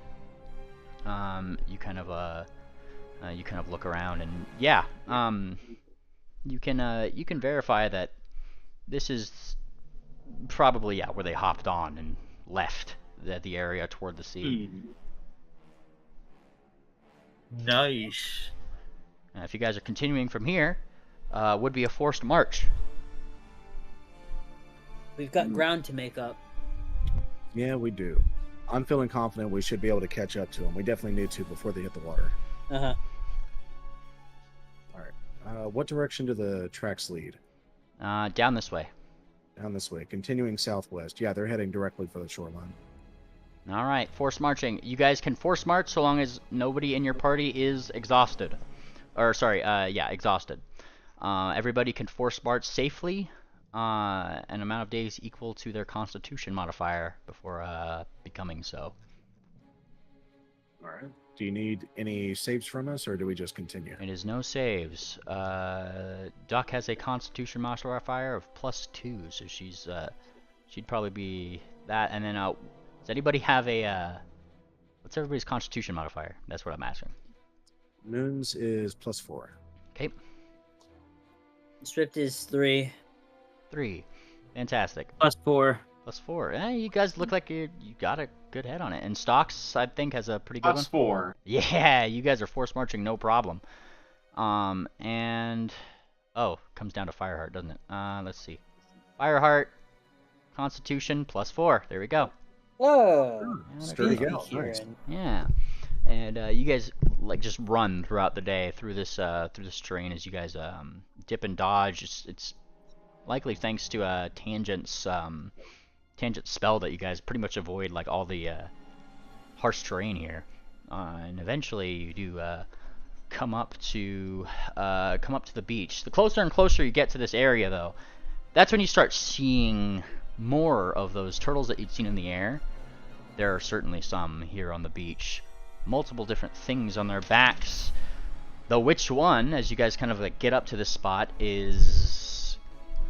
you kind of look around, and yeah, you can verify that this is probably where they hopped on and left the area toward the sea. Nice. If you guys are continuing from here, would be a forced march. We've got ground to make up. Yeah, we do. I'm feeling confident we should be able to catch up to them. We definitely need to before they hit the water. Uh-huh. All right. What direction do the tracks lead? Down this way. Down this way, continuing southwest. Yeah, they're heading directly for the shoreline. All right, forced marching. You guys can force march so long as nobody in your party is exhausted. Or, sorry, exhausted. Everybody can force march safely, an amount of days equal to their constitution modifier before becoming so. All right. Do you need any saves from us, or do we just continue? It is no saves. Duck has a constitution modifier of +2, so she'd probably be that. And then, does anybody have a, what's everybody's constitution modifier? That's what I'm asking. Moon's is +4. Okay. Swift is 3. 3. Fantastic. +4. +4. You guys look like you got a good head on it. And Stocks, I think, has a pretty good one. +4. Yeah, you guys are force marching, no problem. And comes down to Fireheart, doesn't it? Let's see. Fireheart, Constitution +4. There we go. Whoa! Sturdy gal. Nice. Yeah. And you guys like just run throughout the day through this terrain as you guys dip and dodge. It's likely thanks to tangent spell that you guys pretty much avoid like all the harsh terrain here, and eventually you do come up to the beach. The closer and closer you get to this area, though, that's when you start seeing more of those turtles that you'd seen in the air. There are certainly some here on the beach. Multiple different things on their backs. Though which one, as you guys kind of like get up to this spot, is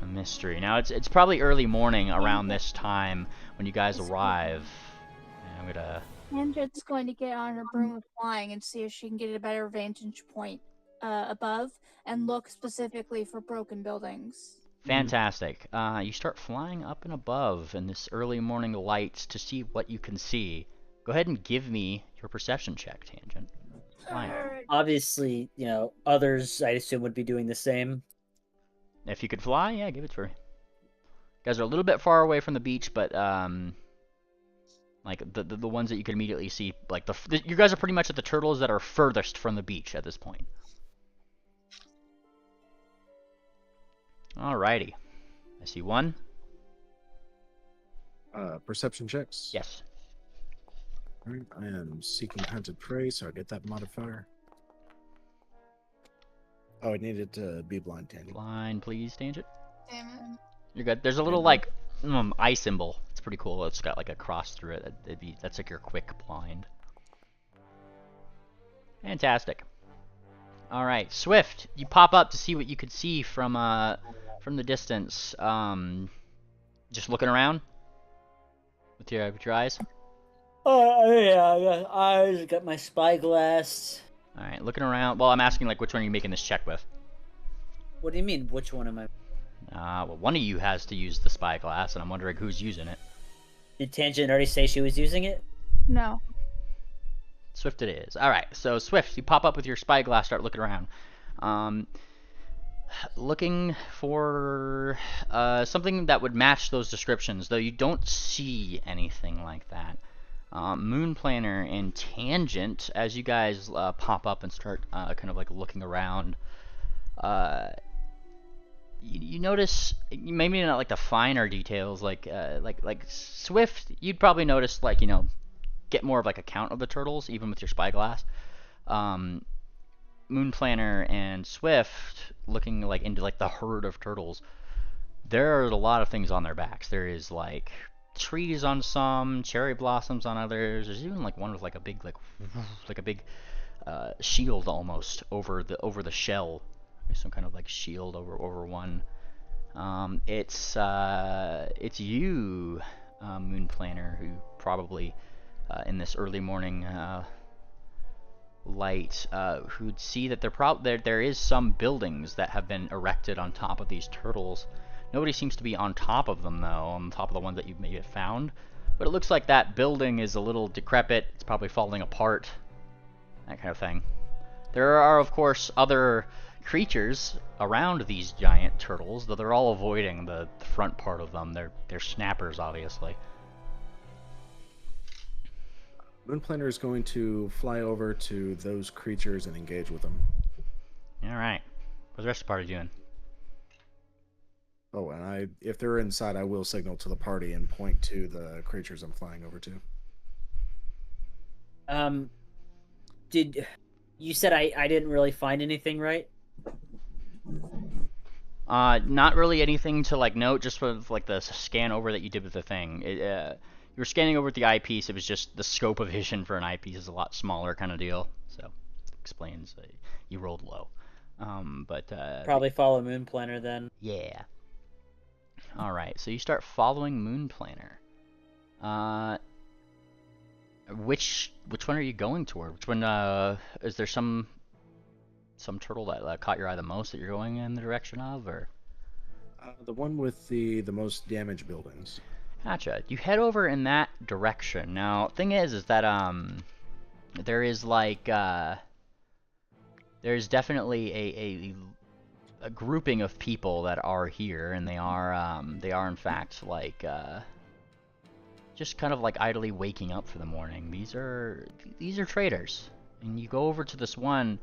a mystery. Now it's probably early morning around this time when you guys arrive. And I'm gonna. Tangent's going to get on her broom of flying and see if she can get a better vantage point above and look specifically for broken buildings. Fantastic. You start flying up and above in this early morning light to see what you can see. Go ahead and give me your perception check, Tangent. Flying. Obviously, others, I assume, would be doing the same. If you could fly, yeah, give it to her. You guys are a little bit far away from the beach, but like the ones that you can immediately see, like you guys are pretty much at the turtles that are furthest from the beach at this point. Alrighty. I see one. Perception checks? Yes. Alright, I am seeking hunted prey, so I get that modifier. Oh, I needed to be blind, Tangent. Blind, please, Tangent. Damn it. You're good. There's a little like eye symbol. It's pretty cool. It's got like a cross through it. That's like your quick blind. Fantastic. All right, Swift. You pop up to see what you could see from the distance. Just looking around with your eyes. Oh yeah, I got eyes. Got my spyglass. All right, looking around. Well, I'm asking like which one are you making this check with? What do you mean? Which one am I? Well, one of you has to use the spyglass, and I'm wondering who's using it. Did Tangent already say she was using it? No. Swift it is. All right, so Swift, you pop up with your spyglass, start looking around. Looking for something that would match those descriptions, though you don't see anything like that. Moon Planner and Tangent, as you guys pop up and start kind of like looking around, you notice maybe not like the finer details, like Swift. You'd probably notice like get more of like a count of the turtles even with your spyglass. Moonplanner and Swift looking like into like the herd of turtles, there are a lot of things on their backs. There is like trees on some, cherry blossoms on others. There's even like one with like a big like a big shield almost over the shell. There's some kind of like shield over one. It's you, Moonplanner, who probably in this early morning light, who'd see that there is some buildings that have been erected on top of these turtles. Nobody seems to be on top of them, though, on top of the ones that you've maybe found. But it looks like that building is a little decrepit. It's probably falling apart. That kind of thing. There are, of course, other creatures around these giant turtles, though they're all avoiding the front part of them. They're snappers, obviously. Moonplanner is going to fly over to those creatures and engage with them. Alright. What's the rest of the party doing? Oh, and if they're inside, I will signal to the party and point to the creatures I'm flying over to. Did you said I didn't really find anything, right? Not really anything to like note, just with like the scan over that you did with the thing. You were scanning over with the eyepiece. It was just the scope of vision for an eyepiece is a lot smaller kind of deal. So explains you rolled low. But Probably follow Moonplanner then. yeah. All right, so you start following Moonplanner. Which one are you going toward? Which one? Is there some turtle that caught your eye the most that you're going in the direction of, or? The one with the most damaged buildings. Gotcha. You head over in that direction. Now, thing is that there is like there's definitely a grouping of people that are here, and they are in fact like just kind of like idly waking up for the morning. These are traders, and you go over to this one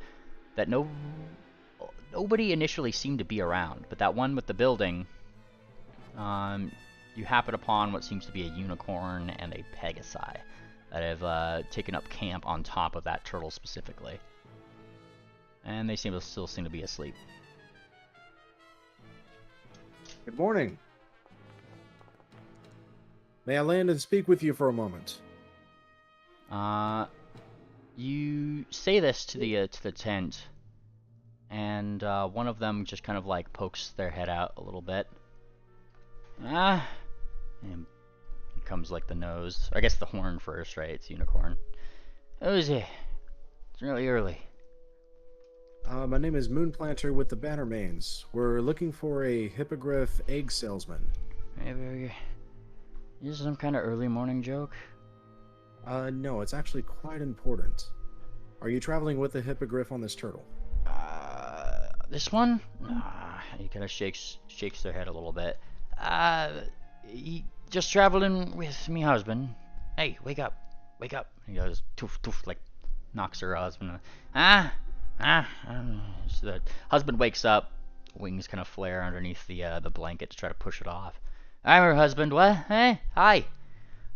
that nobody initially seemed to be around, but that one with the building, you happen upon what seems to be a unicorn and a pegasi that have taken up camp on top of that turtle specifically, and they still seem to be asleep. Good morning. May I land and speak with you for a moment? You say this to the tent, and one of them just kind of like pokes their head out a little bit. And here comes like the nose. I guess the horn first, right? It's unicorn. Who's it? It's really early. My name is Moonplanter with the Bannermanes. We're looking for a hippogriff egg salesman. Maybe is this some kind of early morning joke? No, it's actually quite important. Are you traveling with the hippogriff on this turtle? This one? He kind of shakes their head a little bit. He just traveling with me husband. Hey, wake up. He goes, toof, toof, like, knocks her husband. So the husband wakes up, wings kind of flare underneath the blanket to try to push it off. I'm her husband, what? Hey, hi.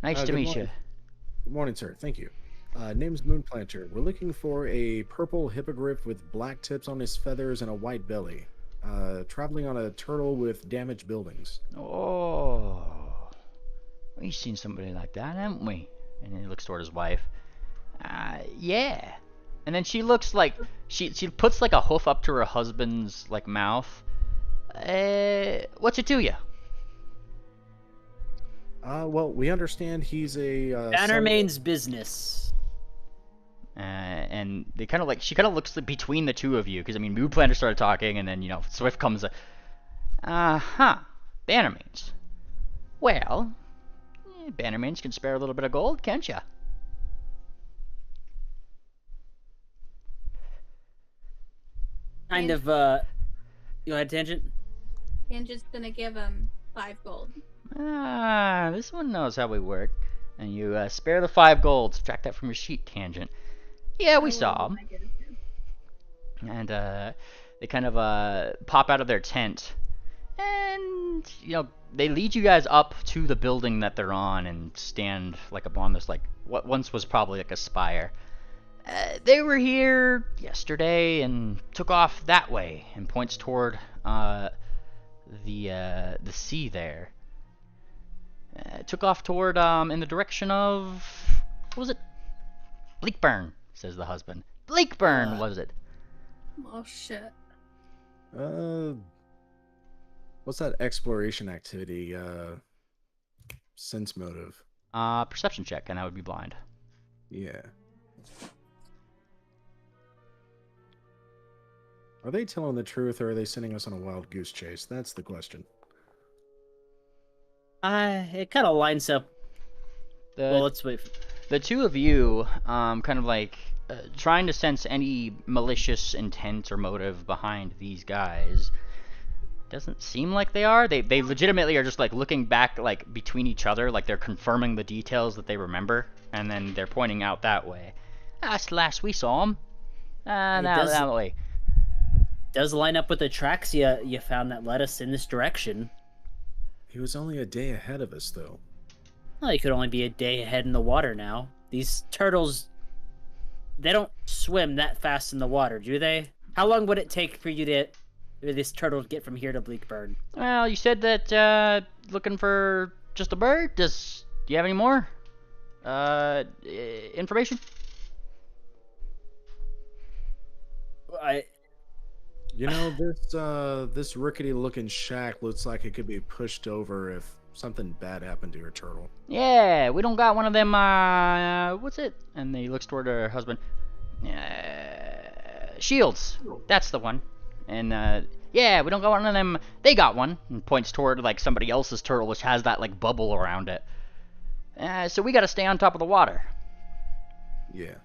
Nice to meet you. Good morning, sir. Thank you. Name's Moonplanter. We're looking for a purple hippogriff with black tips on his feathers and a white belly. Traveling on a turtle with damaged buildings. Oh, we've seen somebody like that, haven't we? And he looks toward his wife. Yeah. And then she looks like she puts like a hoof up to her husband's like mouth. What's it to you? Well, we understand he's a Bannermane's business. And they kind of like she kind of looks between the two of you, because I mean Moonplanner started talking, and then Swift comes. Bannermanes. Well, Bannermanes can spare a little bit of gold, can't ya? Kind of, you had Tangent? Tangent's gonna give him 5 gold. This one knows how we work. And you spare the 5 gold. Subtract that from your sheet, Tangent. Yeah, we saw him. And they kind of pop out of their tent. And, they lead you guys up to the building that they're on and stand like upon this, like, what once was probably like a spire. They were here yesterday and took off that way, and points toward the sea there. Took off toward in the direction of what was it? Bleakburn, says the husband. Bleakburn was it? Oh shit. What's that exploration activity? Sense motive. Perception check, and I would be blind. Yeah. Are they telling the truth, or are they sending us on a wild goose chase? That's the question. It kind of lines up. Well, let's wait. The two of you, kind of like trying to sense any malicious intent or motive behind these guys. Doesn't seem like they are. They legitimately are just like looking back like between each other, like they're confirming the details that they remember, and then they're pointing out that way. That's the last we saw him. That way. Does line up with the tracks you found that led us in this direction. He was only a day ahead of us, though. Well, he could only be a day ahead in the water now. These turtles, they don't swim that fast in the water, do they? How long would it take for this turtle to get from here to Bleakburn? Well, you said that looking for just a bird. Do you have any more information? You know, this rickety-looking shack looks like it could be pushed over if something bad happened to your turtle. Yeah, we don't got one of them, what's it? And he looks toward her husband. Shields. That's the one. And, yeah, we don't got one of them. They got one. And points toward, like, somebody else's turtle, which has that, like, bubble around it. So we gotta stay on top of the water. Yeah.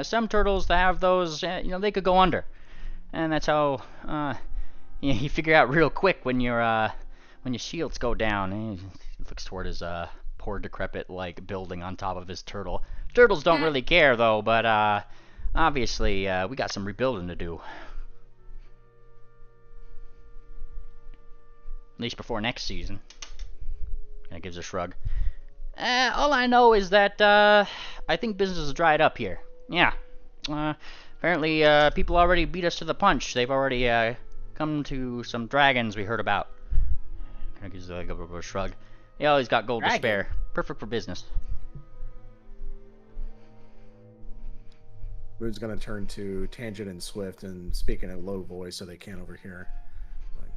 Some turtles that have those, they could go under. And that's how, you figure out real quick when your shields go down. And he looks toward his, poor decrepit, like, building on top of his turtle. Turtles don't really care, though, but, obviously, we got some rebuilding to do. At least before next season. Kinda gives a shrug. All I know is that, I think business is dried up here. Yeah. Apparently, people already beat us to the punch. They've already, come to some dragons we heard about. Kinda gives like a bit of a shrug. He always got gold to spare. Perfect for business. Moon's gonna turn to Tangent and Swift and speak in a low voice so they can't overhear. Like,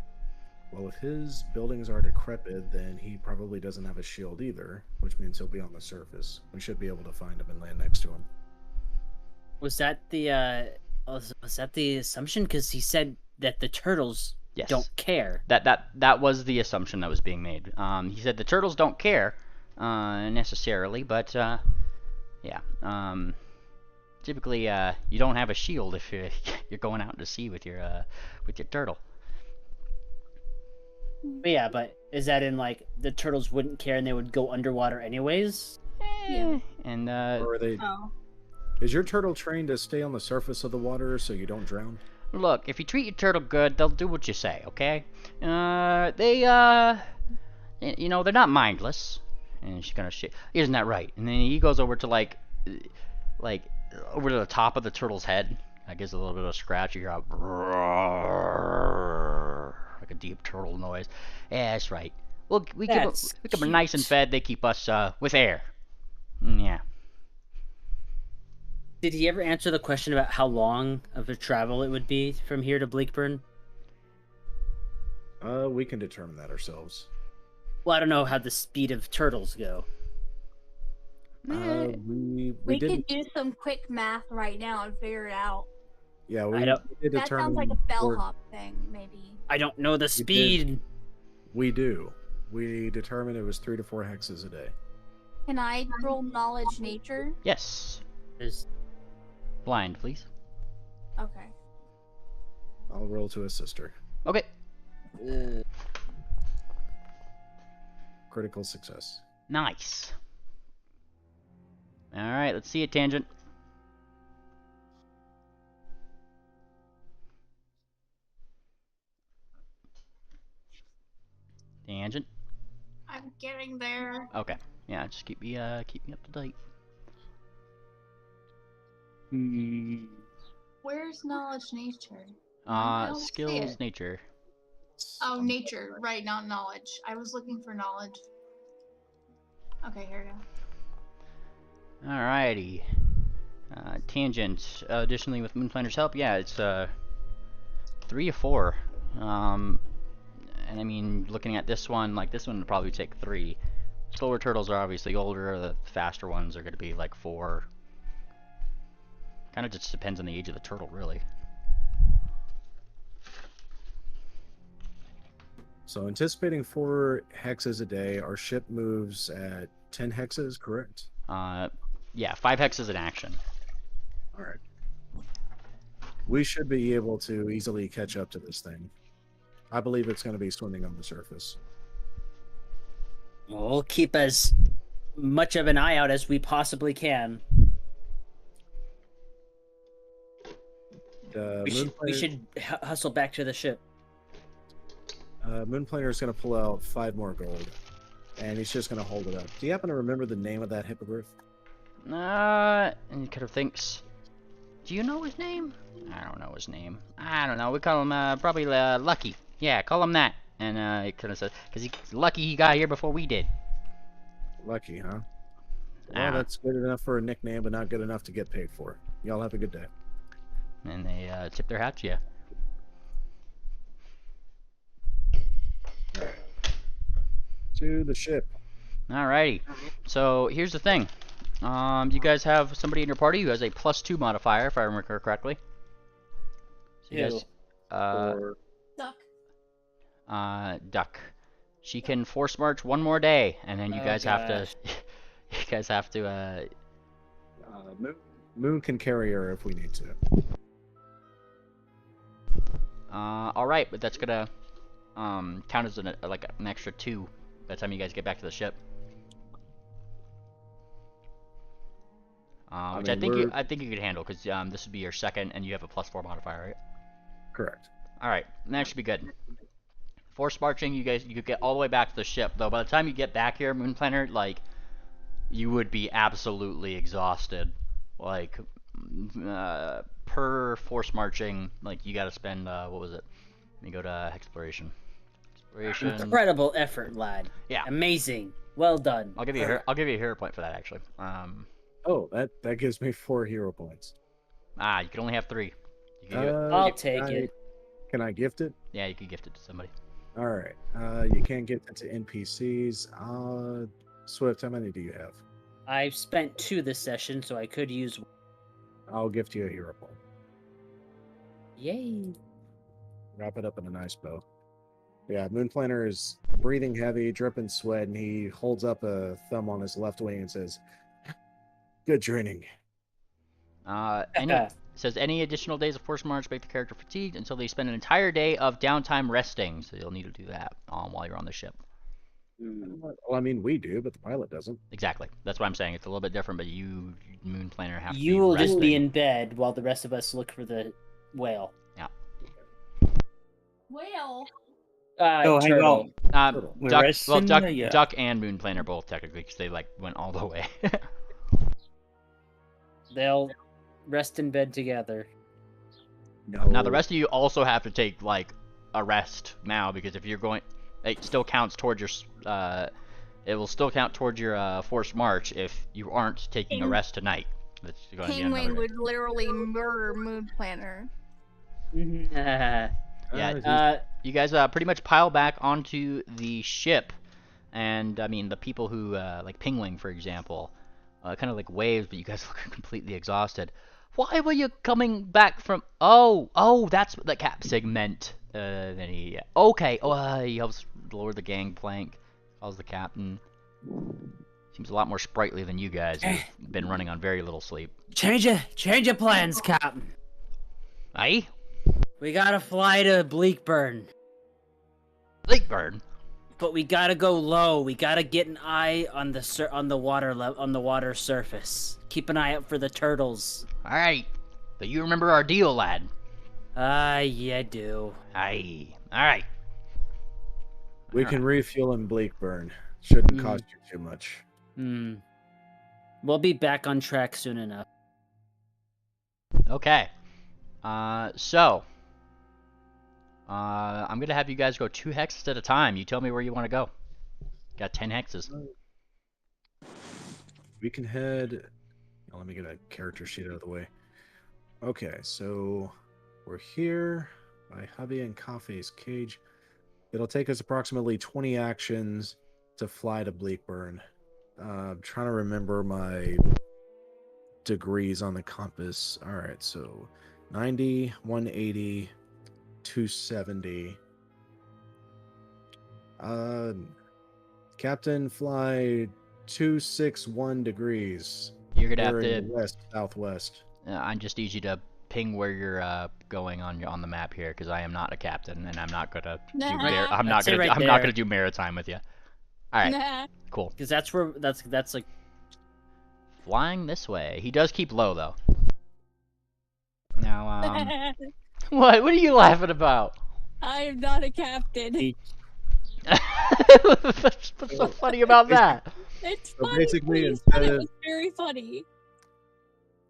well, if his buildings are decrepit, then he probably doesn't have a shield either, which means he'll be on the surface. We should be able to find him and land next to him. Was that the assumption? Because he said that the turtles don't care. That was the assumption that was being made. He said the turtles don't care, necessarily, but yeah. Typically, you don't have a shield if you're going out to sea with your turtle. But yeah, but is that in like the turtles wouldn't care and they would go underwater anyways? Yeah. And Or are they? Oh. Is your turtle trained to stay on the surface of the water so you don't drown? look, if you treat your turtle good, they'll do what you say, okay? They're not mindless. And she's gonna shit. Isn't that right? And then he goes over to like over to the top of the turtle's head. I gives a little bit of a scratch. You hear like a deep turtle noise. Yeah, that's right. Well, we keep them nice and fed. They keep us with air. Yeah. Did he ever answer the question about how long of a travel it would be from here to Bleakburn? We can determine that ourselves. Well, I don't know how the speed of turtles go. We could do some quick math right now and figure it out. Yeah, That sounds like a bellhop thing, maybe. I don't know the speed. We do. We determined it was 3 to 4 hexes a day. Can I roll knowledge nature? Yes. Blind, please. Okay. I'll roll to assist her. Okay. Critical success. Nice. All right, let's see it, Tangent. Tangent. I'm getting there. Okay. Yeah, just keep me up to date. Hmm. Where's knowledge nature? I don't see Skills, it. nature. Oh, nature. Right, not knowledge. I was looking for knowledge. Okay, here we go. Alrighty. Tangent. Additionally, with Moonplanner's help, yeah, it's 3 of 4. And I mean, looking at this one, like this one would probably take 3. Slower turtles are obviously older. The faster ones are going to be like 4. Kind of just depends on the age of the turtle, really. So anticipating 4 hexes a day, our ship moves at 10 hexes, correct? Yeah, 5 hexes in action. All right. We should be able to easily catch up to this thing. I believe it's going to be swimming on the surface. We'll keep as much of an eye out as we possibly can. We should hustle back to the ship. Moonplaner is going to pull out 5 more gold, and he's just going to hold it up. Do you happen to remember the name of that hippogriff? And he kind of thinks, do you know his name? I don't know his name. I don't know. We call him probably Lucky. Yeah, call him that. And he kind of says, because he's lucky he got here before we did. Lucky, huh? Well, that's good enough for a nickname, but not good enough to get paid for. Y'all have a good day. And they tip their hat to you. To the ship. Alrighty. So here's the thing. You guys have somebody in your party who has a +2 modifier, if I remember correctly. So you guys, Duck. She can force march 1 more day, and then you guys have to. You guys have to. Moon can carry her if we need to. All right, but that's gonna count as an extra 2 by the time you guys get back to the ship. Which I think you could handle, because this would be your second, and you have a +4 modifier, right? Correct. All right, that should be good. Force marching, you could get all the way back to the ship, though. By the time you get back here, Moonplanner, like, you would be absolutely exhausted. Like, per force marching, like, you got to spend what was it? Let me go to exploration. Incredible effort, lad. Yeah. Amazing. Well done. I'll give you a hero point for that, actually. Oh, that gives me 4 hero points. You can only have 3. I'll take it. Can I gift it? Yeah, you can gift it to somebody. All right. You can't gift it to NPCs. Swift, how many do you have? I've spent 2 this session, so I could use 1. I'll gift you a hero point. Yay. Wrap it up in a nice bow. Yeah, Moonplanner is breathing heavy, dripping sweat, and he holds up a thumb on his left wing and says, "Good training." Says any additional days of force march make the character fatigued until they spend an entire day of downtime resting. So you'll need to do that while you're on the ship. Well, I mean, we do, but the pilot doesn't. Exactly. That's what I'm saying. It's a little bit different, but you, Moonplanner, have to be You will just be resting. in bed while the rest of us look for the whale. Yeah. Whale. Oh, hang turtle. on. Duck and Moonplanner both technically, because they went all the way. They'll rest in bed together. No. Now the rest of you also have to take a rest now, because if you're going, it still counts towards your. It will still count towards your forced march if you aren't taking a rest tonight. Kingwing would literally murder Moonplanner. Yeah. You guys pretty much pile back onto the ship, and I mean the people who like Pingwing, for example, kind of waves, but you guys look completely exhausted. Why were you coming back from? Oh, that's what the capsig meant. Then he he helps lower the gangplank. Calls the captain. Seems a lot more sprightly than you guys, who've been running on very little sleep. Change your plans, Captain. Aye? We gotta fly to Bleakburn. Bleakburn? But we gotta go low. We gotta get an eye on the water surface. Keep an eye out for the turtles. All right, but you remember our deal, lad. Yeah, I do. Aye. All right. We can refuel in Bleakburn. Shouldn't cost you too much. We'll be back on track soon enough. Okay. So I'm gonna have you guys go 2 hexes at a time. You tell me where you want to go. Got 10 hexes. We can head. Oh, let me get a character sheet out of the way. Okay, so we're here by Hubby and Coffee's cage. It'll take us approximately 20 actions to fly to Bleakburn. I'm trying to remember my degrees on the compass. All right, so 90, 180, 270. Captain, fly 261 degrees. You're gonna have Bearing to. west southwest. I just need you to ping where you're going on the map here, because I am not a captain, and I'm not gonna do. Nah. I'm not That's it gonna. right I'm not there. gonna do maritime with you. All right, Nah. cool. Because that's like Flying this way. He does keep low though. Now, what? What are you laughing about? I am not a captain. What's so funny about that? It's So funny. basically, Please, instead but it of- was very funny.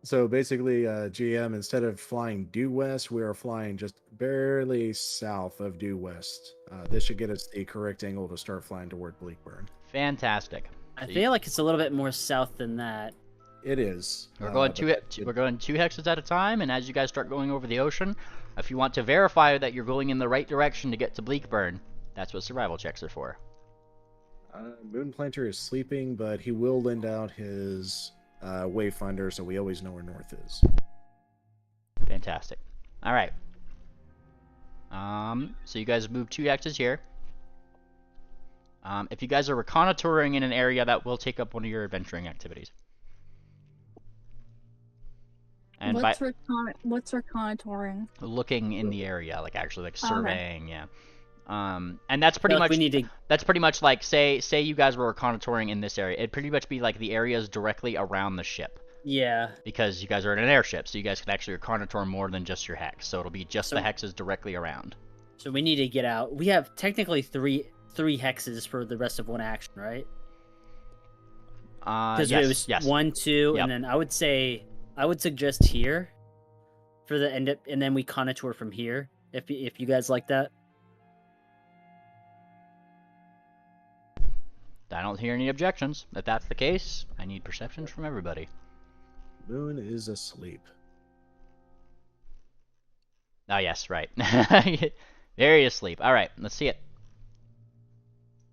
So basically, GM, instead of flying due west, we are flying just barely south of due west. This should get us the correct angle to start flying toward Bleakburn. Fantastic. I feel like it's a little bit more south than that. It is. We're going we're going 2 hexes at a time, and as you guys start going over the ocean, if you want to verify that you're going in the right direction to get to Bleakburn, that's what survival checks are for. Moonplanter is sleeping, but he will lend out his wayfinder, so we always know where north is. Fantastic. All right. So you guys move 2 hexes here. If you guys are reconnoitering in an area, that will take up one of your adventuring activities. And What's reconnoitering? looking in the area, like actually like Okay. surveying, yeah. And that's pretty I feel like much we need to. that's pretty much like say you guys were reconnoitering in this area. It'd pretty much be like the areas directly around the ship, Yeah. because you guys are in an airship, so you guys can actually reconnoiter more than just your hex. So it'll be just So- the hexes directly around. So we need to get out. We have technically three hexes for the rest of one action, right? Because Yes, it was yes. 1, 2, Yep. and then I would suggest here for the end up, and then we contour from here. If you guys like that. I don't hear any objections. If that's the case, I need perceptions from everybody. Moon is asleep. Oh yes, right. Very asleep. All right, let's see it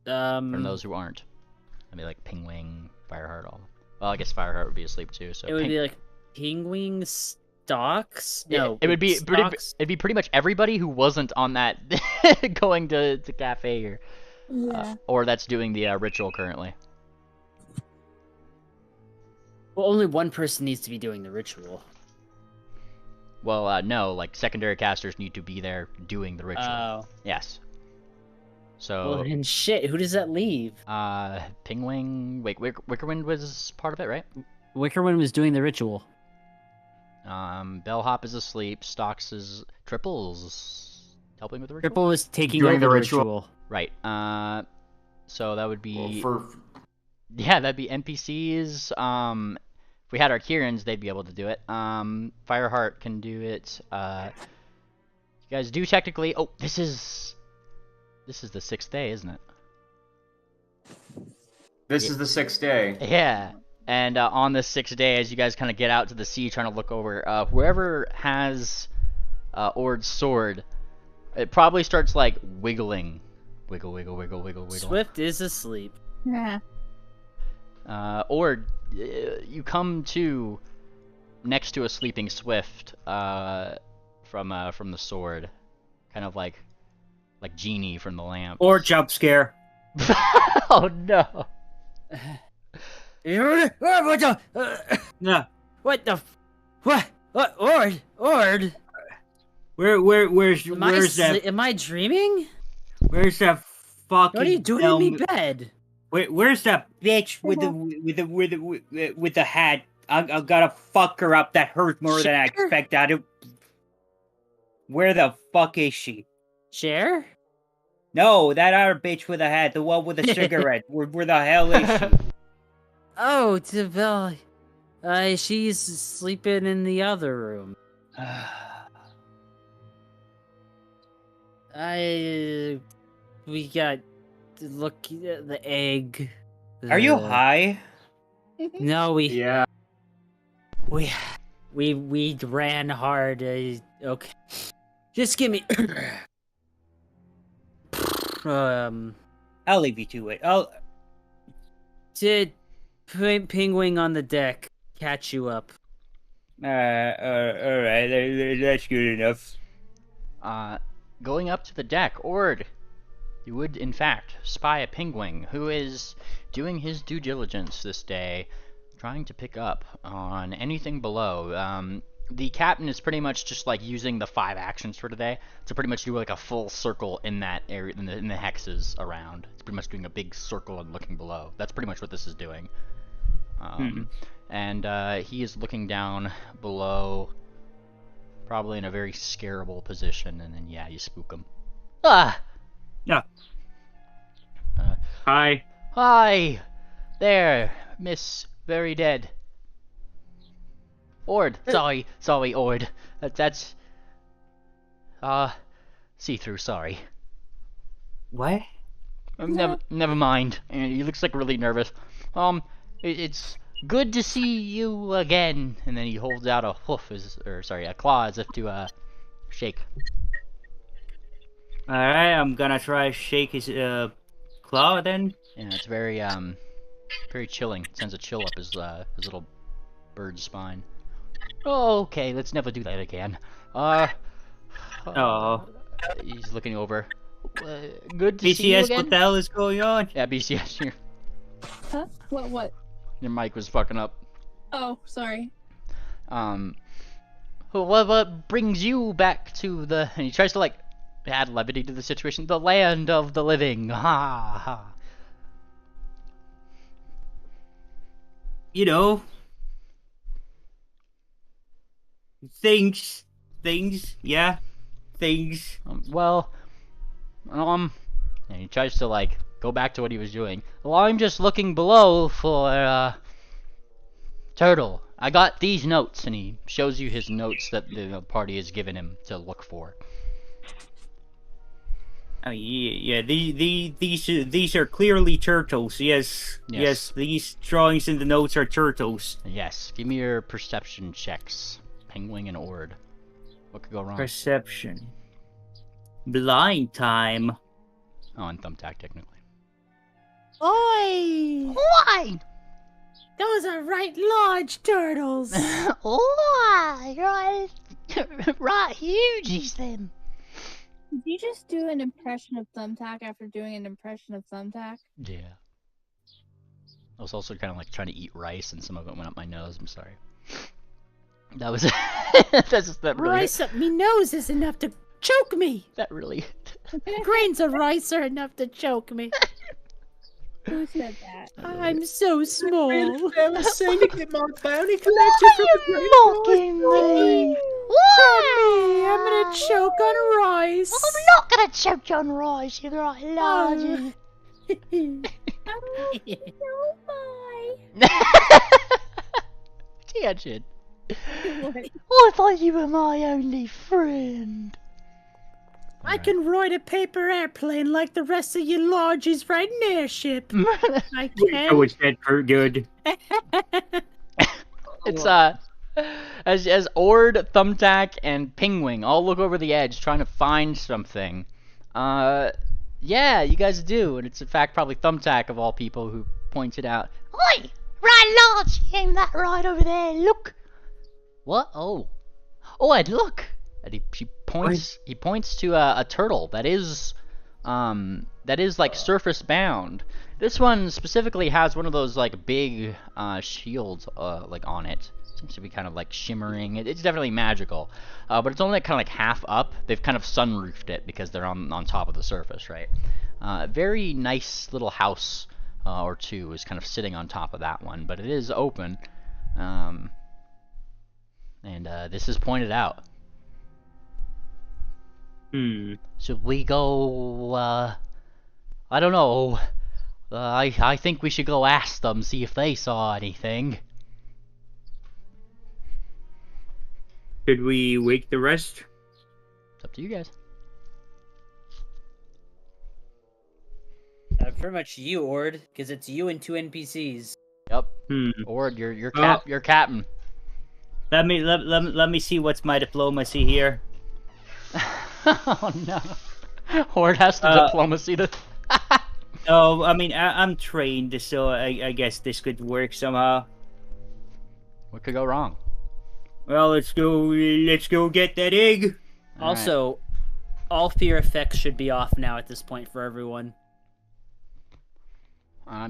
from those who aren't. I mean, like Pingwing, Fireheart, all. Well, I guess Fireheart would be asleep too. So it would be like Pingwing Stocks. No, it would be Stocks. it'd be pretty much everybody who wasn't on that going to cafe or Yeah. or that's doing the ritual currently. Well, only one person needs to be doing the ritual. Well, no, like secondary casters need to be there doing the ritual. Oh. Yes. So, Well, then shit. Who does that leave? Pingwing, wait, Wickerwind was part of it, right? Wickerwind was doing the ritual. Bellhop is asleep. Stocks is Triples helping with the ritual. Triple was taking Doing over the the ritual. ritual. Right. So that would be Well, yeah, that'd be NPCs. If we had our Kierans, they'd be able to do it. Fireheart can do it. You guys do technically. Oh, this is the 6th day, isn't it? this is the 6th day. Yeah. And on the 6th day, as you guys kind of get out to the sea, trying to look over, whoever has Ord's sword, it probably starts like wiggling, wiggle, wiggle, wiggle, wiggle, wiggle. Swift is asleep. Yeah. Ord, you come to next to a sleeping Swift from the sword, kind of like Genie from the lamp. Or jump scare. Oh no! What the? No. What the? What? Ord? Where's that? Am I dreaming? Where's that fucking? What are you doing in me bed? Where's that bitch with the hat? I gotta fuck her up. That hurt more than I Sure. expected. Where the fuck is she? Cher? No, that other bitch with the hat, the one with the cigarette. Where the hell is she? Oh, Deville. She's sleeping in the other room. We got look the egg. Are you the- high? No, Yeah. we ran hard. Okay, just give me. I'll leave you to it. I'll. Did Penguin on the deck catch you up? All right. That's good enough. Going up to the deck, Ord, you would in fact spy a penguin who is doing his due diligence this day, trying to pick up on anything below. The captain is pretty much just like using the 5 actions for today to pretty much do like a full circle in that area, in the hexes around. It's pretty much doing a big circle and looking below. That's pretty much what this is doing. And he is looking down below, probably in a very scarable position, and then yeah, you spook him. Ah! Yeah. Hi. Hi! There, Miss Very Dead. Ord, sorry, Ord. That's see-through, sorry. What? Never mind. And he looks like really nervous. It's good to see you again. And then he holds out a a claw as if to shake. All right, I'm gonna try to shake his claw then. Yeah, it's very very chilling. It sends a chill up his little bird spine. Oh, okay, let's never do that again. Oh. He's looking over. Good to see you BCS, again. what the hell is going on? Yeah, BCS here. Huh? What? Your mic was fucking up. Oh, sorry. What brings you back to the... And he tries to, like, add levity to the situation. The land of the living. Ha ha. You know, things, yeah, things. And he tries to, like, go back to what he was doing. Well, I'm just looking below for, Turtle. I got these notes, and he shows you his notes that the party has given him to look for. Oh yeah. These are clearly turtles. Yes. These drawings in the notes are turtles. Yes, give me your perception checks. Penguin and Ord. What could go wrong? Perception. Blind time. Oh, and Thumbtack, technically. Oi! Why? Those are right large turtles. Why? Right, huge them. Did you just do an impression of Thumbtack after doing an impression of Thumbtack? Yeah. I was also kind of like trying to eat rice, and some of it went up my nose. I'm sorry. That was that really. Rice up me nose is enough to choke me. That really. Grains of rice are enough to choke me. Who said that? I'm so small. I was saying to get my bounty Why are you mocking me? Why? I'm gonna choke on rice. I'm not gonna choke on rice, you right large. Tangent. I thought you were my only friend. I can ride a paper airplane like the rest of you lodges right in airship. I That can. was that for good. It's as Ord, Thumbtack, and Penguin all look over the edge trying to find something. Yeah, you guys do, and it's in fact probably Thumbtack of all people who points it out. Oi! Right large, aim that right over there, look. What? Oh, Ed, look! And he points to a turtle that is like surface bound. This one specifically has one of those like big shields like on it. Seems to be kind of like shimmering. It's definitely magical, but it's only kind of like half up. They've kind of sunroofed it because they're on top of the surface, right? Very nice little house or two is kind of sitting on top of that one, but it is open, and this is pointed out. Should we go, I don't know. I think we should go ask them, see if they saw anything. Should we wake the rest? It's up to you guys. Pretty much you, Ord, because it's you and 2 NPCs. Yep. Hmm. Or you're Oh. you're captain. Let me see what's my diplomacy here. Oh no. Horde has to diplomacy this. Oh, I mean, I'm trained, so I guess this could work somehow. What could go wrong? Well, let's go get that egg. All Also, all fear effects should be off now at this point for everyone.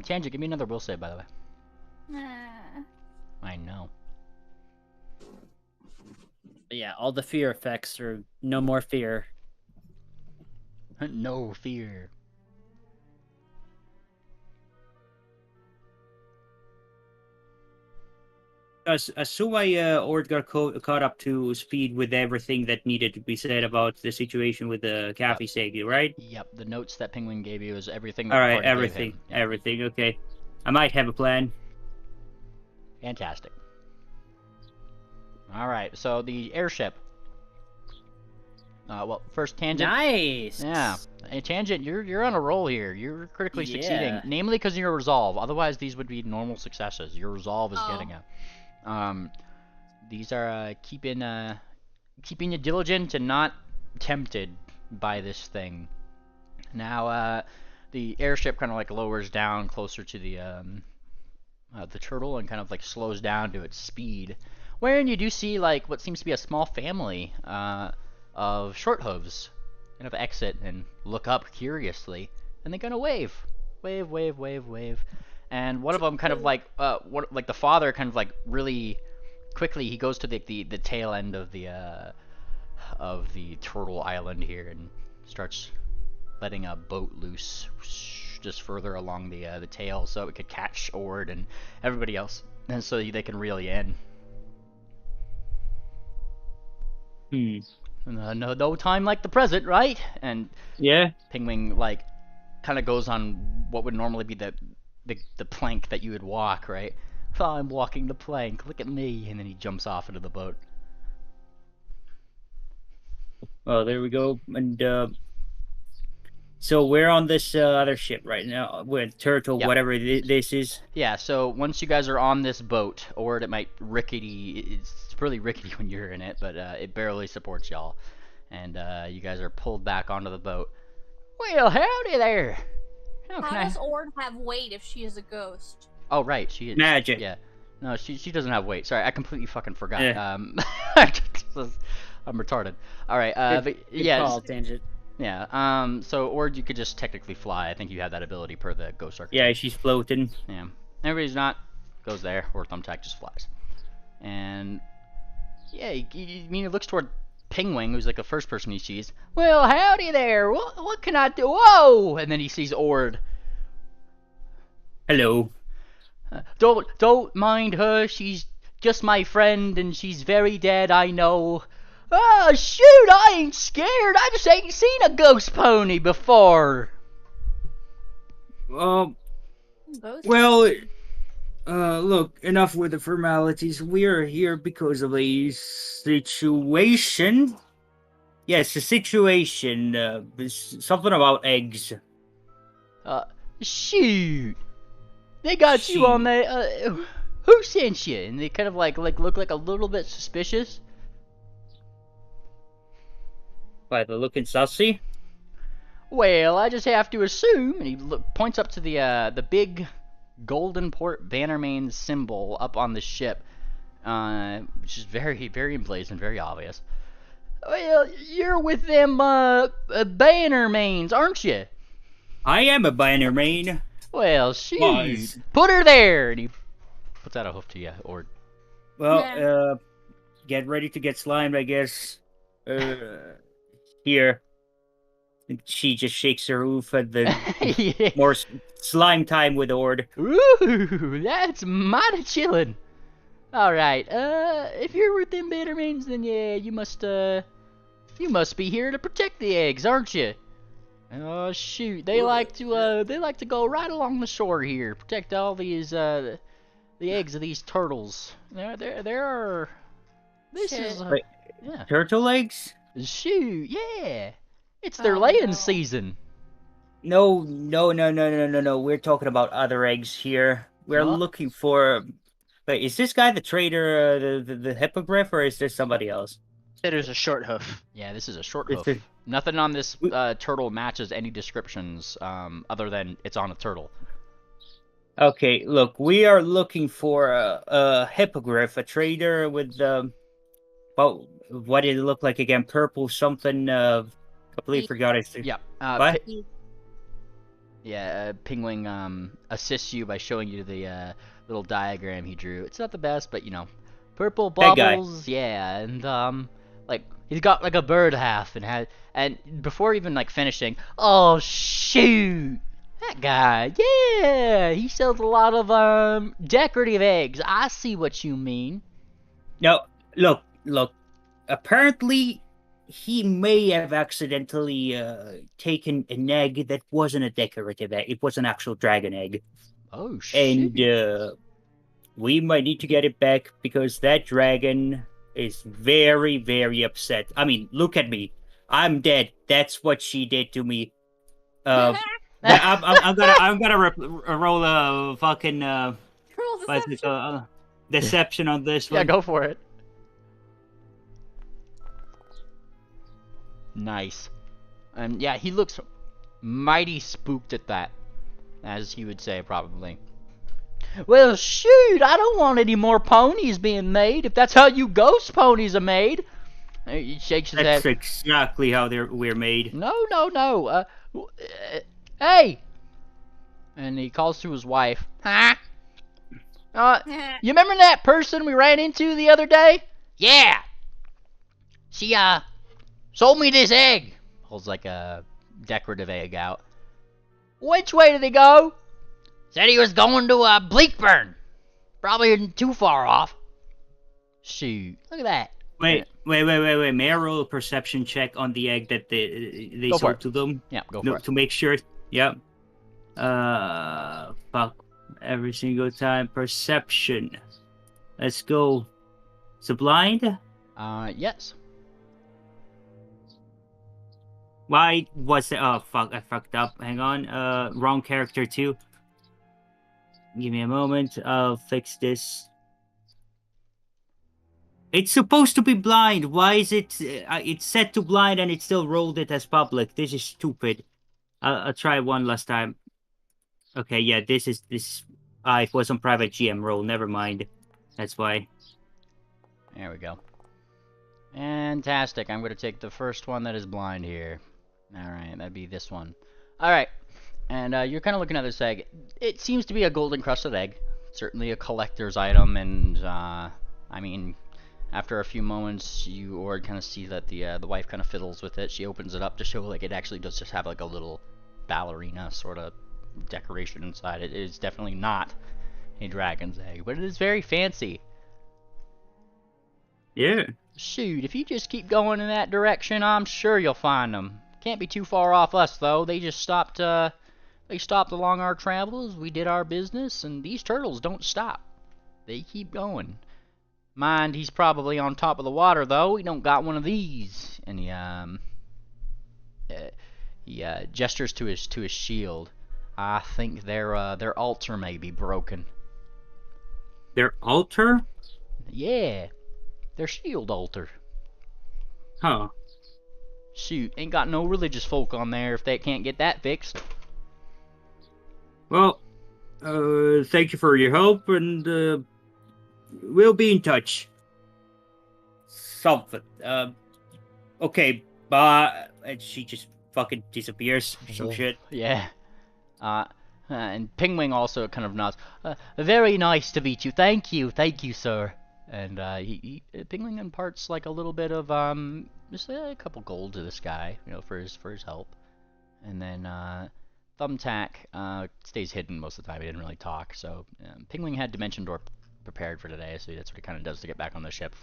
Tangent, give me another will save, by the way. Ah. I know. But yeah, all the fear effects are no more fear. No fear. So I Ord got caught up to speed with everything that needed to be said about the situation with the Cafe Segi, right? Yep, the notes that Penguin gave you is everything. All that right, Horde gave everything, him. Yeah. everything. Okay, I might have a plan. Fantastic. All right, so the airship. Well, first Tangent. Nice. Yeah, hey, Tangent, you're on a roll here. You're critically succeeding, Yeah. namely because of your resolve. Otherwise, these would be normal successes. Your resolve is Oh. getting it. These are keeping you diligent and not tempted by this thing. Now, the airship kind of like lowers down closer to the turtle and kind of like slows down to its speed. Wherein you do see like what seems to be a small family of short hooves kind of exit and look up curiously, and they're gonna wave, wave, and one of them kind of like like the father kind of like really quickly he goes to the tail end of the turtle island here and starts letting a boat loose just further along the tail so it could catch Ord and everybody else, and so they can reel you in. No time like the present, right? And Yeah. Penguin like kind of goes on what would normally be the plank that you would walk, right? Oh, I'm walking the plank. Look at me, and then he jumps off into the boat. Oh, there we go. And so we're on this other ship right now with Turtle, Yep. whatever this is. Yeah. So once you guys are on this boat, or it might rickety. It's really rickety when you're in it, but it barely supports y'all, and you guys are pulled back onto the boat. Well, howdy there. How How can I? does Ord have weight if she is a ghost? Oh, right, she is. Magic. Yeah. No, she doesn't have weight. Sorry, I completely fucking forgot. Yeah. I'm retarded. All right. Good yeah. call, Tangent. Yeah. So, or you could just technically fly. I think you have that ability per the Ghost Archetype. Yeah, she's floating. Yeah. Everybody's not goes there, or Thumbtack just flies. And yeah, he looks toward Penguin, who's like the first person he sees. Well, howdy there. What can I do? Whoa! And then he sees Ord. Hello. Don't mind her. She's just my friend, and she's very dead. I know. Oh shoot! I ain't scared. I just ain't seen a ghost pony before. Ghost? Well, look, enough with the formalities. We're here because of a situation. Yes, a situation. Something about eggs. Shoot! They got you on there. Who sent you? And they kind of like look like a little bit suspicious. By the looking sussy? Well, I just have to assume. And he points up to the big golden port Bannermanes symbol up on the ship, which is very, very emblazoned, very obvious. Well, you're with them Bannermanes, aren't you? I am a Bannermane. Well, shoot. Was. Put her there. And he puts out a hoof to you, or Well, Yeah. get ready to get slimed, I guess. Here. And she just shakes her hoof at the yeah. more slime time with Ord. Ooh, that's mighty chillin'. All right, if you're with them Bannermanes, then yeah, you must be here to protect the eggs, aren't you? Oh shoot, they like to go right along the shore here, protect all these the eggs of these turtles. There are. This Shit. is. Wait, Yeah. Turtle eggs? Shoot, yeah. It's their Oh, laying no. season. No, no, no, no, no, no, no. We're talking about other eggs here. We're Huh? looking for. Wait, is this guy the trader, the hippogriff, or is there somebody else? It is a short hoof. Yeah, this is a short Is there... hoof. Nothing on this We- turtle matches any descriptions other than it's on a turtle. Okay, look, we are looking for a hippogriff, a trader with well, what did it look like again? Purple something. Completely forgot it. Yeah. What? Pingwing assists you by showing you the little diagram he drew. It's not the best, but purple That guy. bubbles, yeah, and like he's got like a bird half and before even like finishing, oh shoot, that guy, yeah, he sells a lot of decorative eggs. I see what you mean. No, look. Apparently, he may have accidentally taken an egg that wasn't a decorative egg. It was an actual dragon egg. Oh shoot. And we might need to get it back because that dragon is very, very upset. I mean, look at me. I'm dead. That's what she did to me. I'm gonna roll a fucking Roll what's it deception. called? Deception on this Yeah, one. go for it. Nice. And yeah, he looks mighty spooked at that, as he would say, probably. Well, shoot, I don't want any more ponies being made, if that's how you ghost ponies are made. He shakes his That's head. exactly how we're made. No, no, no. Hey! And he calls to his wife. Huh? You remember that person we ran into the other day? Yeah! She, sold me this egg. Holds like a decorative egg out. Which way did he go? Said he was going to Bleakburn. Probably isn't too far off. Shoot, look at that. Wait. May I roll a perception check on the egg that they Go for sold it. to them? Yeah, go for it. To make sure. Yep. Fuck. Every single time. Perception. Let's go. Is it blind? Yes. Why was it? Oh, fuck. I fucked up. Hang on. Wrong character, too. Give me a moment. I'll fix this. It's supposed to be blind. Why is it? It's set to blind and it still rolled it as public. This is stupid. I'll try one last time. Okay, yeah, this. It was on private GM roll. Never mind. That's why. There we go. Fantastic. I'm going to take the first one that is blind here. Alright, that'd be this one. Alright. And you're kind of looking at this egg. It seems to be a golden crusted egg. Certainly a collector's item, and I mean, after a few moments, you kind of see that the wife kind of fiddles with it. She opens it up to show like it actually does just have like a little ballerina sort of decoration inside. It is definitely not a dragon's egg, but it is very fancy. Yeah. Shoot, if you just keep going in that direction, I'm sure you'll find them. Can't be too far off us though. They just stopped. They stopped along our travels. We did our business, and these turtles don't stop. They keep going. Mind, he's probably on top of the water though. He don't got one of these. And he gestures to his shield. I think their altar may be broken. Their altar? Yeah, their shield altar. Huh. Shoot, ain't got no religious folk on there if they can't get that fixed. Well, thank you for your help, and we'll be in touch. Something. Okay, and she just fucking disappears. Some shit. Yeah. And Pingwing also kind of nods. Very nice to meet you. Thank you, sir. And Pingwing imparts like a little bit of just a couple gold to this guy, for his help. And then Thumbtack stays hidden most of the time. He didn't really talk. So Pingwing had Dimension Door prepared for today, so that's what he kind of does to get back on the ship.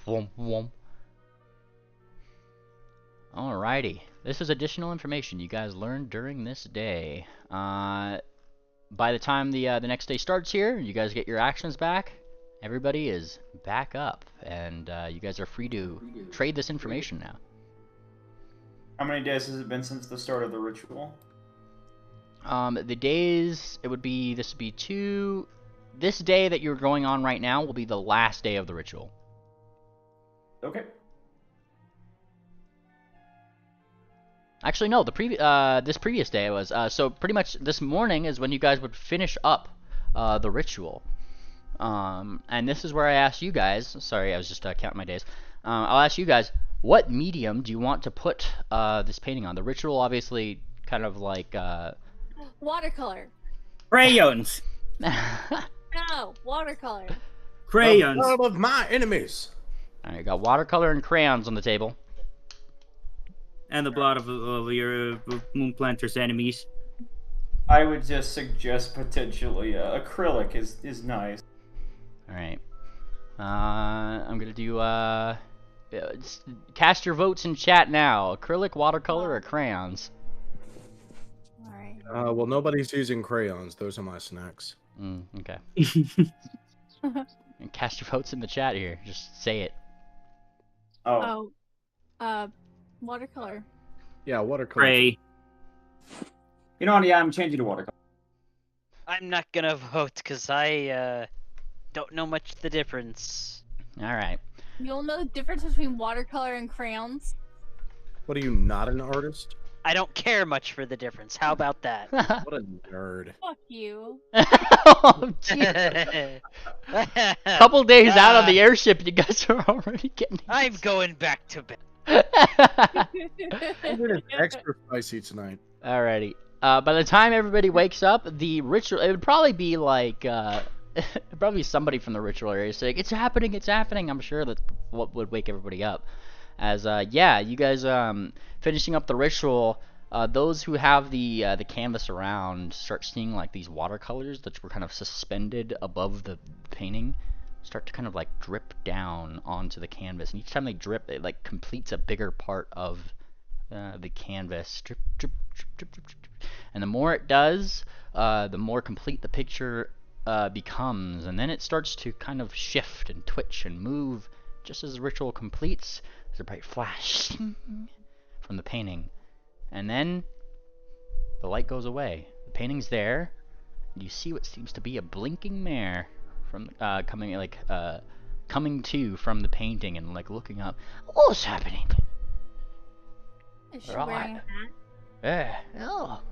Alrighty, this is additional information you guys learned during this day. By the time the next day starts here, you guys get your actions back. everybody is back up, and you guys are free to trade this information now. How many days has it been since the start of the ritual? The days, this would be this day that you're going on right now will be the last day of the ritual. Okay. Actually, no, this previous day was, so pretty much this morning is when you guys would finish up, the ritual. And this is where I asked you guys, sorry, I was just counting my days. I'll ask you guys, what medium do you want to put this painting on? The ritual, obviously, kind of like Watercolor. Crayons. No, watercolor. Crayons. The blood of my enemies. All right, got watercolor and crayons on the table. And the blood of your moon planter's enemies. I would just suggest potentially acrylic is nice. All right. I'm gonna do cast your votes in chat now. Acrylic, watercolor, or crayons? All right. Well, nobody's using crayons. Those are my snacks. Okay. And cast your votes in the chat here. Just say it. Oh. Watercolor. Yeah, watercolor. Gray. You know what? Yeah, I'm changing to watercolor. I'm not gonna vote because I don't know much the difference. All right. You'll know the difference between watercolor and crayons. What are you, not an artist? I don't care much for the difference. How about that? What a nerd. Fuck you. Oh, jeez. Couple days out on the airship, you guys are already getting. I'm going back to bed. I'm doing extra spicy tonight. Alrighty. By the time everybody wakes up, the ritual, it would probably be like, it'd probably be somebody from the ritual area saying, it's happening, it's happening. I'm sure that's what would wake everybody up. As, yeah, you guys, finishing up the ritual, those who have the canvas around start seeing, like, these watercolors that were kind of suspended above the painting start to kind of, like, drip down onto the canvas. And each time they drip, it, like, completes a bigger part of the canvas. Drip, drip, drip, drip, drip, drip. And the more it does, the more complete the picture becomes. And then it starts to kind of shift and twitch and move just as the ritual completes. There's a bright flash from the painting. And then the light goes away. The painting's there. And you see what seems to be a blinking mare from coming to from the painting and like looking up. What's happening? Is she Right. wearing a hat? Oh.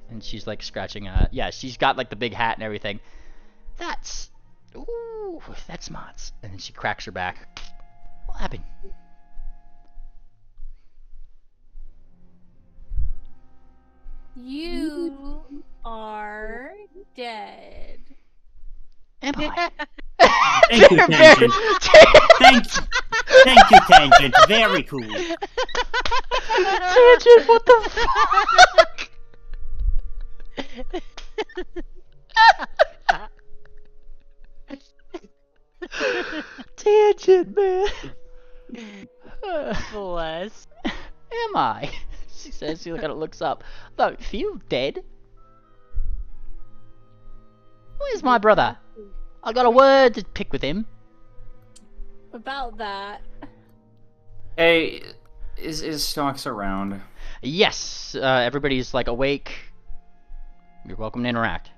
And she's like scratching yeah, she's got like the big hat and everything. That's smarts. And then she cracks her back. What happened? You are dead. Am I? Thank you, Tangent. Thank you, Tangent. Very cool. Tangent, what the fuck? Tangent, man. Bless. Am I? She says, she kind of looks up. Don't feel dead. Where's my brother? I got a word to pick with him. About that. Hey, is Stocks around? Yes, everybody's like awake. You're welcome to interact.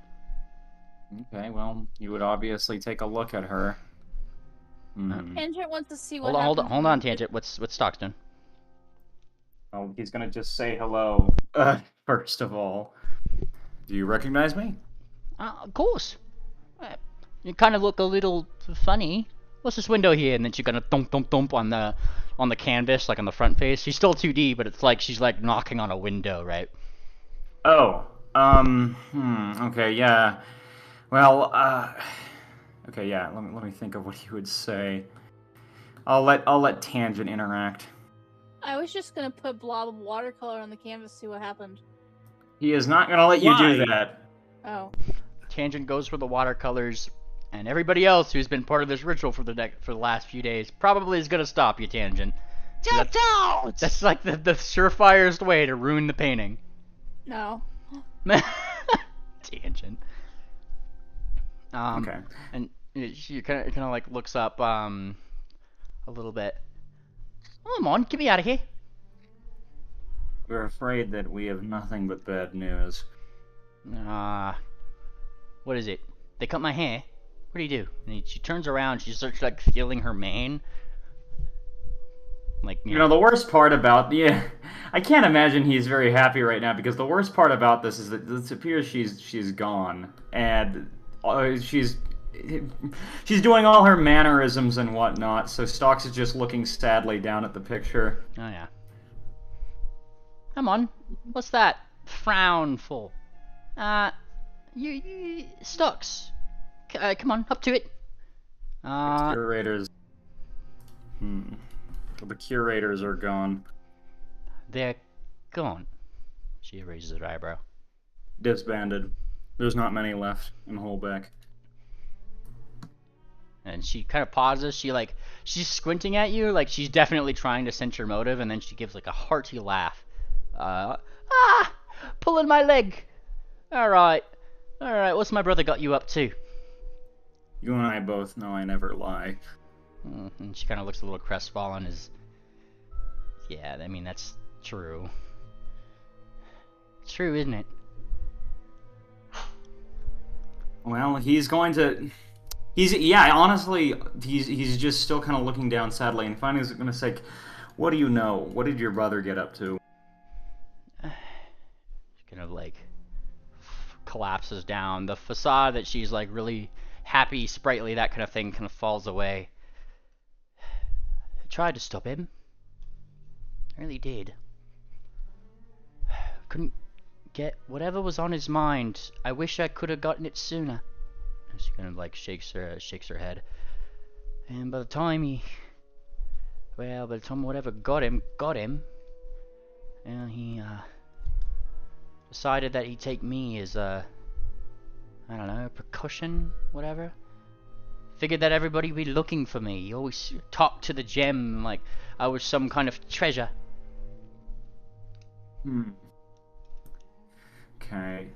Okay, well, you would obviously take a look at her. Tangent wants to see what Hold happens. on, Tangent. What's Stockton? Oh, he's gonna just say hello. First of all, do you recognize me? Of course. You kind of look a little funny. What's this window here? And then she's gonna thump thump thump on the canvas, like on the front face. She's still 2D, but it's like she's like knocking on a window, right? Oh, okay, yeah. Well, okay, yeah. Let me think of what you would say. I'll let Tangent interact. I was just gonna put blob of watercolor on the canvas, see what happened. He is not gonna let you do Why? that. Oh. Tangent goes for the watercolors, and everybody else who's been part of this ritual for the last few days probably is gonna stop you, Tangent. Don't! That's like the surefirest way to ruin the painting. No. Tangent. Okay. And She kind of like looks up a little bit. Oh, come on, get me out of here. We're afraid that we have nothing but bad news. What is it? They cut my hair. What do you do? And she turns around. She starts like feeling her mane. Like You know, the worst part about I can't imagine he's very happy right now because the worst part about this is that it appears she's gone and she's doing all her mannerisms and whatnot. So Stocks is just looking sadly down at the picture. Oh yeah. Come on. What's that frown for? You Stocks. Come on, up to it. Curators. The curators are gone. They're gone. She raises her eyebrow. Disbanded. There's not many left in Holbeck. And she kind of pauses. She's squinting at you, like she's definitely trying to sense your motive, and then she gives like a hearty laugh. Pulling my leg. All right. What's my brother got you up to? You and I both know I never lie. And she kind of looks a little crestfallen. Yeah, I mean that's true. It's true, isn't it? Well, honestly, he's just still kind of looking down sadly, and finally he's going to say, "What do you know? What did your brother get up to?" She kind of like collapses down. The facade that she's like really happy, sprightly, that kind of thing, kind of falls away. I tried to stop him. I really did. Couldn't get whatever was on his mind. I wish I could have gotten it sooner. And she kind of like shakes her head. And by the time whatever got him, and he decided that he'd take me as I don't know, percussion, whatever. Figured that everybody would be looking for me. He always talked to the gem like I was some kind of treasure. Okay.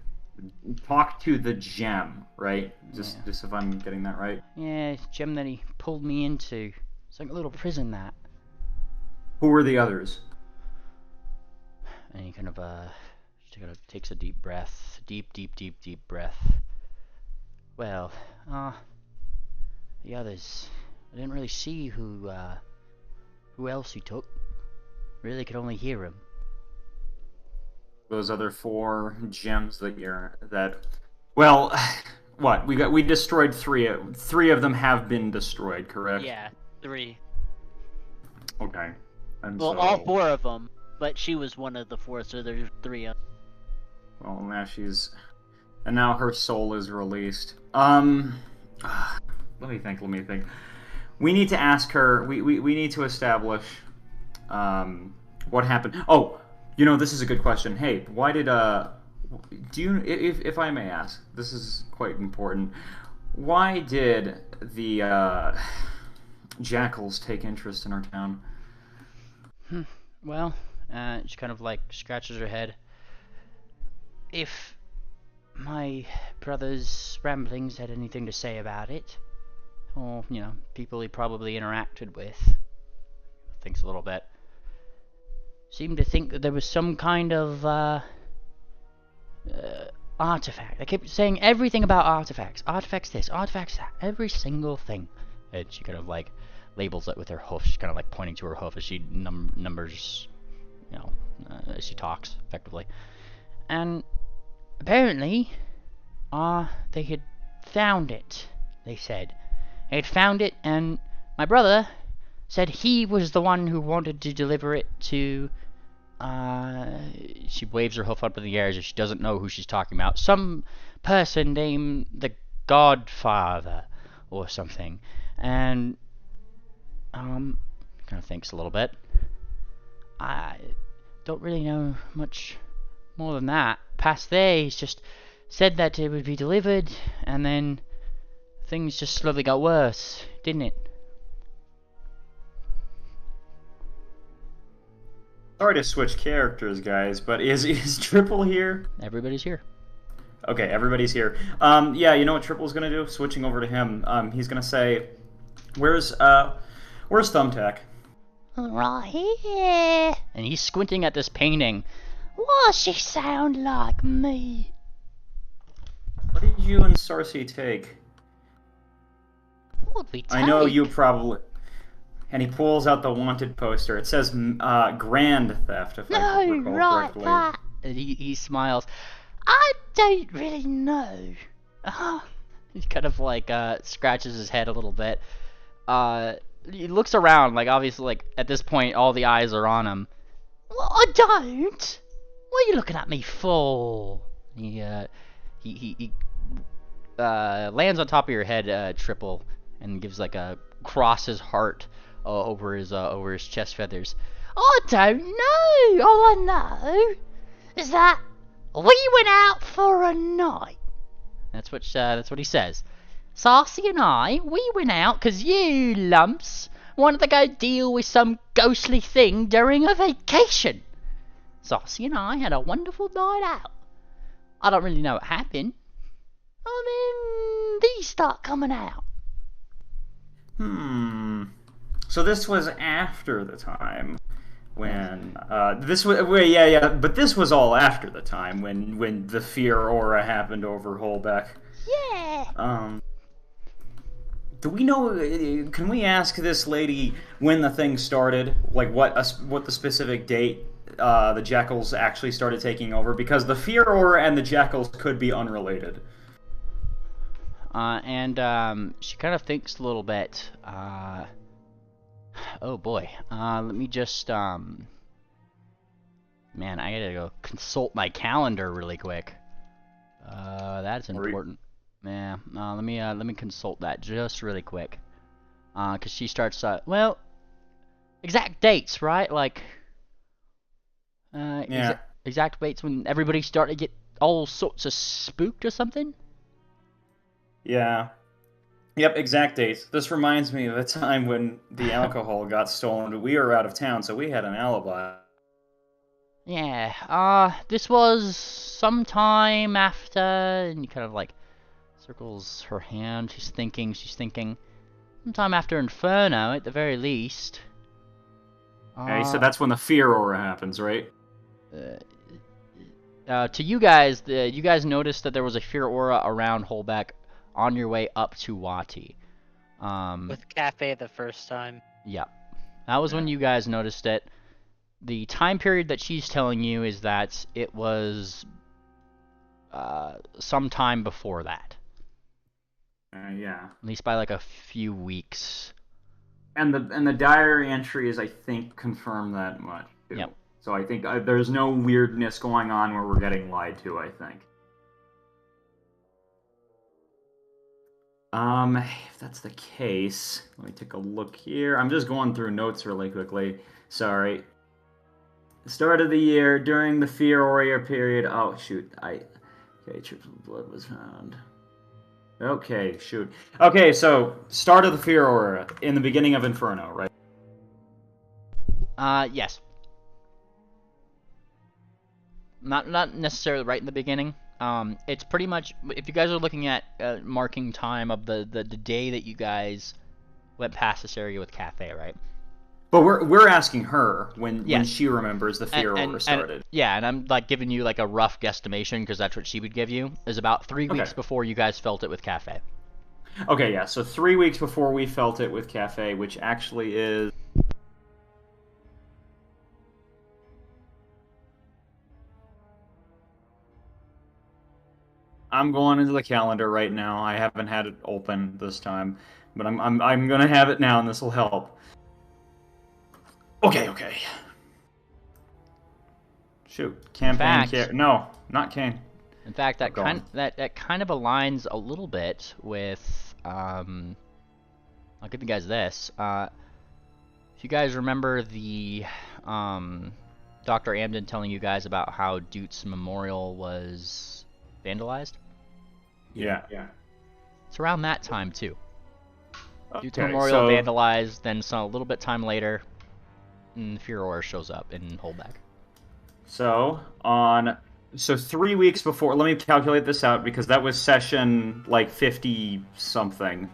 Talk to the gem, right? Just if I'm getting that right. Yeah, gem that he pulled me into. It's like a little prison, that. Who were the others? And he kind of takes a deep breath. Deep breath. Well, the others. I didn't really see who else he took. Really could only hear him. Those other 4 gems well, what? We destroyed 3. 3 of them have been destroyed, correct? Yeah, 3. Okay. And well, so, all 4 of them, but she was one of the 4, so there's 3 of them. Well, and now her soul is released. Let me think. We need to ask her. We need to establish what happened. Oh, this is a good question. Hey, why did do you, if I may ask, this is quite important. Why did the jackals take interest in our town? Well, she kind of like scratches her head. If my brother's ramblings had anything to say about it, or, people he probably interacted with, thinks a little bit, seemed to think that there was some kind of artifact. I kept saying everything about artifacts. Artifacts this, artifacts that, every single thing. And she kind of like labels it with her hoof. She's kind of like pointing to her hoof as she numbers, as she talks, effectively. And apparently, they had found it, they said. They had found it, and my brother said he was the one who wanted to deliver it to, she waves her hoof up in the air as if she doesn't know who she's talking about. Some person named the Godfather, or something. And, kind of thinks a little bit. I don't really know much more than that. Past there, he's just said that it would be delivered, and then things just slowly got worse, didn't it? Sorry to switch characters, guys, but is Triple here? Everybody's here. Okay, everybody's here. Yeah, you know what Triple's gonna do? Switching over to him, he's gonna say, "Where's Thumbtack?" Right here. And he's squinting at this painting. Why she sound like me? What did you and Sarcy take? What we take? I know you probably. And he pulls out the wanted poster. It says grand theft, if I No, recall right, correctly. that. And he smiles. I don't really know. He kind of like scratches his head a little bit. He looks around, like obviously, like at this point, all the eyes are on him. Well, I don't. What are you looking at me for? He lands on top of your head, Triple, and gives like a crosses heart over his chest feathers. I don't know. All I know is that we went out for a night. That's what he says. Sarcy and I, we went out 'cause you lumps wanted to go deal with some ghostly thing during a vacation. Sarcy and I had a wonderful night out. I don't really know what happened. And then these start coming out. So this was after the time when this was yeah, but this was all after the time when the fear aura happened over Holbeck. Yeah. Do we know? Can we ask this lady when the thing started? Like what the specific date the jackals actually started taking over? Because the fear aura and the jackals could be unrelated. And she kind of thinks a little bit. Oh boy. Let me just man, I gotta go consult my calendar really quick. That's important. Yeah. Let me consult that just really quick. 'Cause she starts. Well, exact dates, right? Like. Yeah. Exact dates when everybody started to get all sorts of spooked or something. Yeah. Yep, exact dates. This reminds me of a time when the alcohol got stolen, but we were out of town, so we had an alibi. Yeah, this was sometime after, and he kind of like circles her hand. She's thinking, sometime after Inferno at the very least. Okay, so that's when the fear aura happens, right? To you guys, you guys noticed that there was a fear aura around Holbeck on your way up to Wati. With Cafe the first time. Yeah. That was when you guys noticed it. The time period that she's telling you is that it was sometime before that. Yeah. At least by like a few weeks. And the diary entries, I think, confirm that much, too. Yep. So I think there's no weirdness going on where we're getting lied to, I think. If that's the case, let me take a look here. I'm just going through notes really quickly. Sorry. The start of the year, during the Fear Warrior period. Oh, shoot. Okay, triple blood was found. Okay, shoot. Okay, so, start of the Fear Aura, in the beginning of Inferno, right? Yes. Not necessarily right in the beginning. It's pretty much, if you guys are looking at marking time of the day that you guys went past this area with Cafe, right? But we're asking her when she remembers the Fear Aura started. And I'm like giving you like a rough guesstimation because that's what she would give you, is about 3 weeks before you guys felt it with Cafe. Okay, yeah, so 3 weeks before we felt it with Cafe, which actually is... I'm going into the calendar right now. I haven't had it open this time, but I'm gonna have it now, and this will help. Okay. Shoot, campaign. No, not Kane. In fact, that kind of aligns a little bit with. I'll give you guys this. If you guys remember the Dr. Amden telling you guys about how Dute's memorial was vandalized? Yeah. It's around that time too. Dute's Okay, memorial so... vandalized, then a little bit time later, and Fear Aura shows up in Holbeck. So, on So 3 weeks before, let me calculate this out because that was session like 50 something.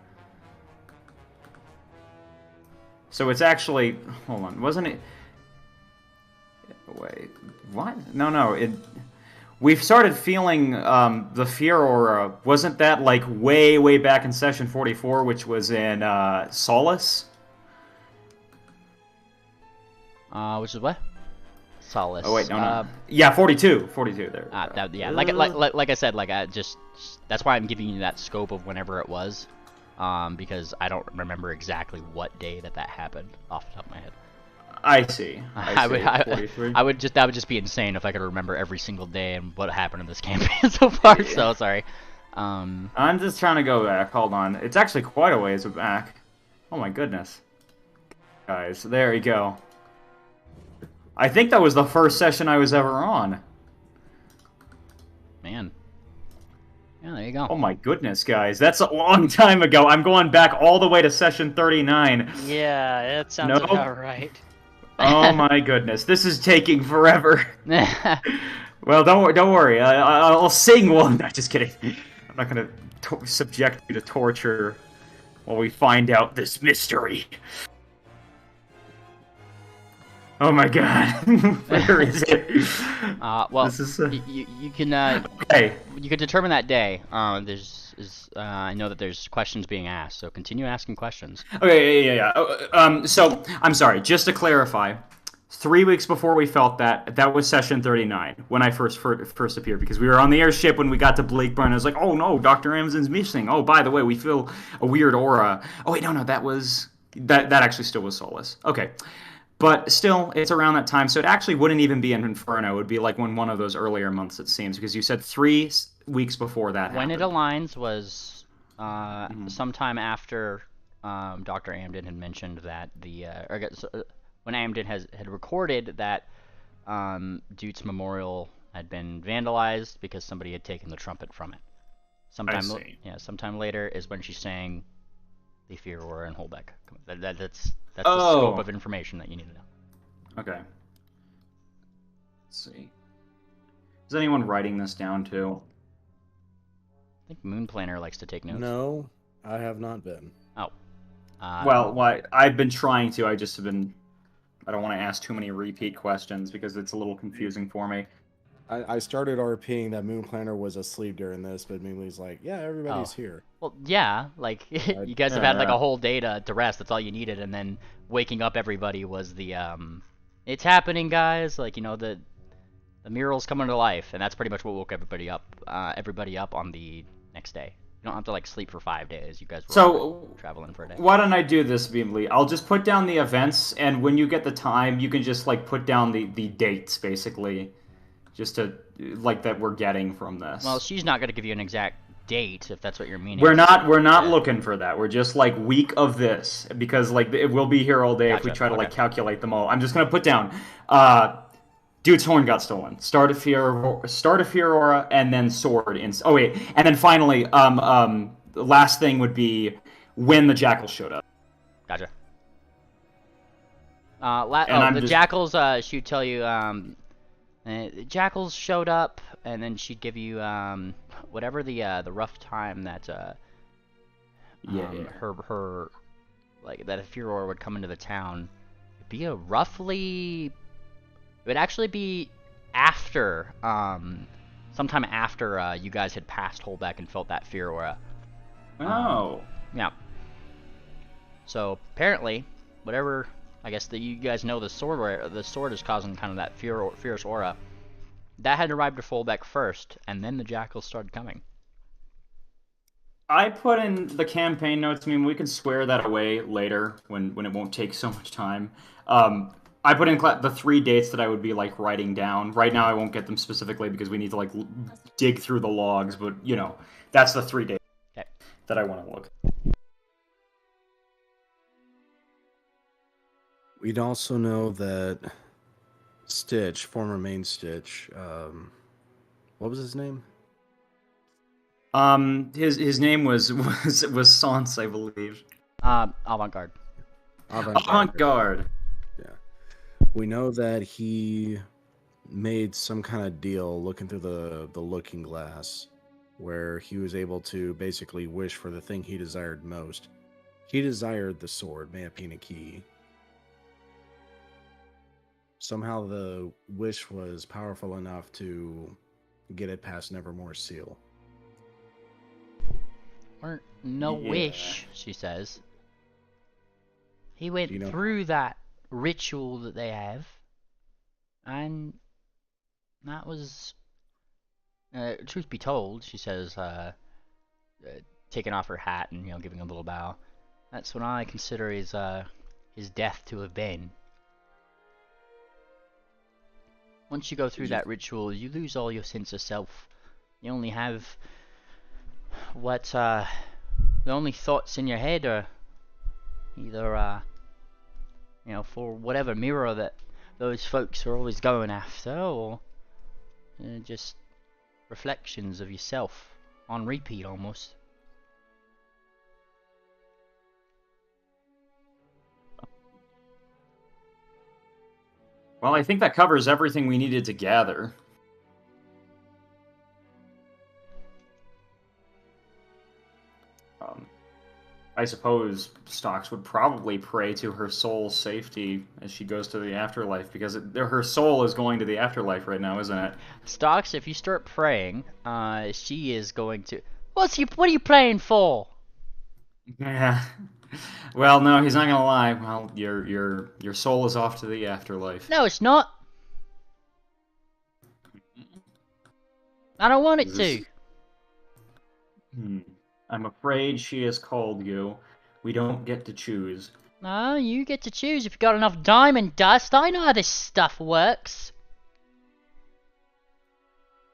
So it's actually, hold on, wasn't it? Wait, what? No. We've started feeling the fear aura. Wasn't that like way back in session 44, which was in Solace? Which is what? Solace. Oh wait, no. Yeah, 42 there. Yeah, like I said, that's why I'm giving you that scope of whenever it was, because I don't remember exactly what day that happened off the top of my head. I see. That would just be insane if I could remember every single day and what happened in this campaign so far. Yeah. So sorry. I'm just trying to go back. Hold on. It's actually quite a ways back. Oh my goodness. Guys, there you go. I think that was the first session I was ever on. Man. Yeah, there you go. Oh my goodness, guys. That's a long time ago. I'm going back all the way to session 39. Yeah, that sounds about right. Oh my goodness. This is taking forever. Well, don't worry. I'll sing one. No, just kidding. I'm not going to subject you to torture while we find out this mystery. Oh my god. Where is it? Well, this is, you can okay. You can determine that day. I know that there's questions being asked, so continue asking questions. Okay, yeah. So I'm sorry. Just to clarify, 3 weeks before we felt that was session 39 when I first appeared, because we were on the airship when we got to Blakeburn. I was like, oh no, Dr. Amazon's missing. Oh, by the way, we feel a weird aura. Oh wait, no, that actually still was Solace. Okay. But still, it's around that time, so it actually wouldn't even be in Inferno. It would be like one of those earlier months, it seems, because you said 3 weeks before that when happened. It aligns was sometime after Dr. Amden had mentioned that when Amden had recorded that Dute's memorial had been vandalized because somebody had taken the trumpet from it. Sometime later is when she's saying the Fear Aura and Holbeck. That's the scope of information that you need to know. Okay. Let's see. Is anyone writing this down too? I think Moon Planner likes to take notes. No, I have not been. Oh. Well, I've been trying to. I just have been. I don't want to ask too many repeat questions because it's a little confusing for me. I started RPing that Moon Planner was asleep during this, but Minglei's like, yeah, everybody's here. Well, yeah, like, you guys have had like a whole day to rest, that's all you needed, and then waking up everybody was the, it's happening, guys, like, you know, the mural's coming to life, and that's pretty much what woke everybody up on the next day. You don't have to, like, sleep for 5 days, you guys were traveling for a day. Why don't I do this, Beamly? I'll just put down the events, and when you get the time, you can just, like, put down the dates, basically. Just to, like, that we're getting from this. Well, she's not going to give you an exact date, if that's what you're meaning. We're not looking for that. We're just, like, week of this. Because, like, it will be here all day if we try to, like, calculate them all. I'm just going to put down, Dude's Horn got stolen. Start of Fear Aura, and then Sword. Oh, wait. And then finally, the last thing would be when the Jackals showed up. Gotcha. The Jackals, she'd tell you, the Jackals showed up, and then she'd give you whatever the rough time that her like that a Furor would come into the town. It'd be it would actually be after sometime after you guys had passed Holbeck and felt that fear aura. Yeah. So apparently, whatever. I guess that you guys know the sword is causing kind of that fierce aura. That had arrived to Holbeck first, and then the Jackals started coming. I put in the campaign notes. I mean, we can swear that away later when it won't take so much time. I put in the 3 dates that I would be like writing down. Right now, I won't get them specifically because we need to like dig through the logs. But you know, that's the 3 dates that I want to look. We'd also know that Stitch, former main Stitch, what was his name? His name was Sans, I believe. Avant-Garde. Avant-Garde. Yeah. We know that he made some kind of deal looking through the looking glass where he was able to basically wish for the thing he desired most. He desired the sword, mlptg. Somehow the wish was powerful enough to get it past Nevermore's seal. Or no Yeah. wish, she says. He went Do you know- through that ritual that they have, and that was, truth be told, she says, taking off her hat and giving a little bow. That's what I consider his death to have been. Once you go through that ritual, you lose all your sense of self. You only have what the only thoughts in your head are either for whatever mirror that those folks are always going after, or just reflections of yourself on repeat almost. Well, I think that covers everything we needed to gather. I suppose Stocks would probably pray to her soul's safety as she goes to the afterlife, because her soul is going to the afterlife right now, isn't it? Stocks, if you start praying, she is going to. What are you praying for? Yeah. Well, no, he's not gonna lie. Well, your soul is off to the afterlife. No, it's not. I don't want it to. I'm afraid she has called you. We don't get to choose. No, you get to choose if you got enough diamond dust. I know how this stuff works.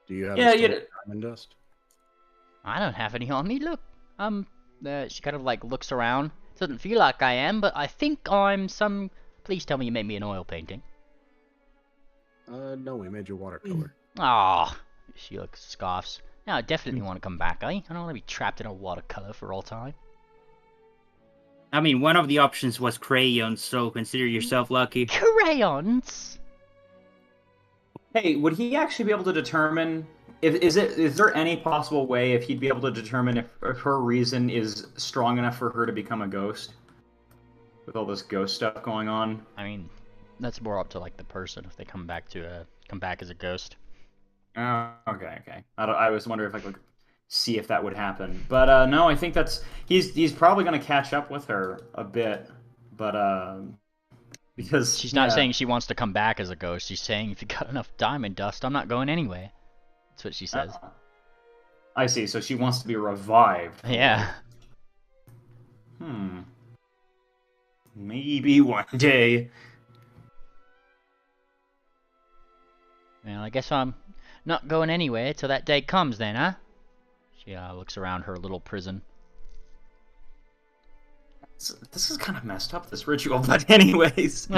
Do you have Yeah, a store of diamond dust? I don't have any on me. Look, she kind of like looks around. Doesn't feel like I am, but I think I'm some. Please tell me you made me an oil painting. No, we made your watercolor. Ah, she scoffs. Now I definitely want to come back, eh? I don't want to be trapped in a watercolor for all time. I mean, one of the options was crayons, so consider yourself lucky. Crayons? Hey, would he actually be able to determine is there any possible way if he'd be able to determine if her reason is strong enough for her to become a ghost? With all this ghost stuff going on? I mean, that's more up to like the person if they come back as a ghost. Oh, okay. I was wondering if I could see if that would happen, but no, I think he's probably going to catch up with her a bit, but because she's not saying she wants to come back as a ghost. She's saying if you got enough diamond dust, I'm not going anyway. That's what she says. I see. So she wants to be revived. Yeah. Maybe one day. Well, I guess I'm not going anywhere till that day comes then, huh? She looks around her little prison. This is kind of messed up, this ritual, but anyways.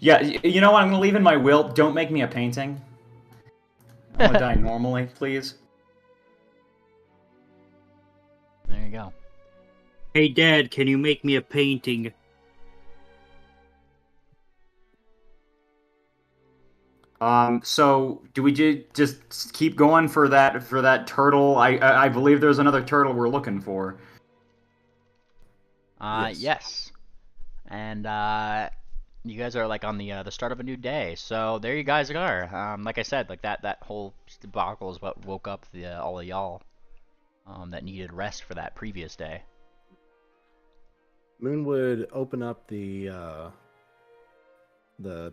Yeah, you know what? I'm going to leave in my will. Don't make me a painting. I want to die normally, please. There you go. Hey, Dad, can you make me a painting? So do we just keep going for that turtle? I believe there's another turtle we're looking for. Yes. And you guys are like on the start of a new day. So there you guys are. Like I said, like that whole debacle is what woke up all of y'all that needed rest for that previous day. Moon would open up the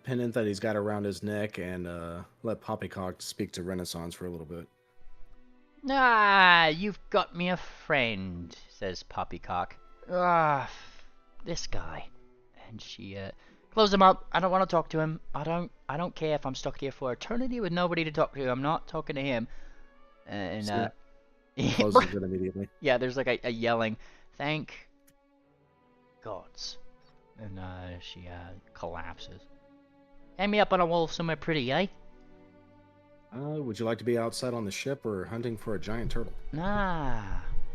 pendant that he's got around his neck and let Poppycock speak to Renaissance for a little bit. Ah, you've got me a friend, says Poppycock. Ah, this guy. And she close him up. I don't want to talk to him. I don't care if I'm stuck here for eternity with nobody to talk to. I'm not talking to him. And closes it immediately. Yeah, there's like a yelling, thank gods. And she collapses. Hang me up on a wall somewhere pretty, eh? Would you like to be outside on the ship or hunting for a giant turtle? Nah.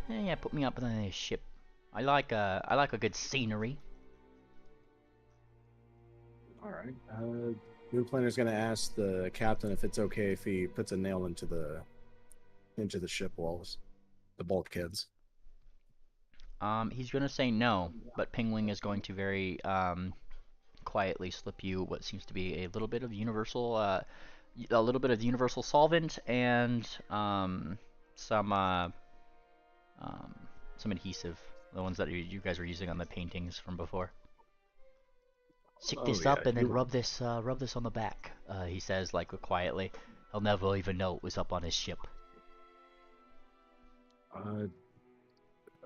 Yeah, put me up on a ship. I like a good scenery. All right. Moon Planner's gonna ask the captain if it's okay if he puts a nail into the ship walls, the bulkheads. He's gonna say no, but Pingwing is going to very quietly slip you what seems to be a little bit of universal solvent and some some adhesive, the ones that you guys were using on the paintings from before. Stick this up and then rub this on the back. He says, like, quietly. He'll never even know it was up on his ship.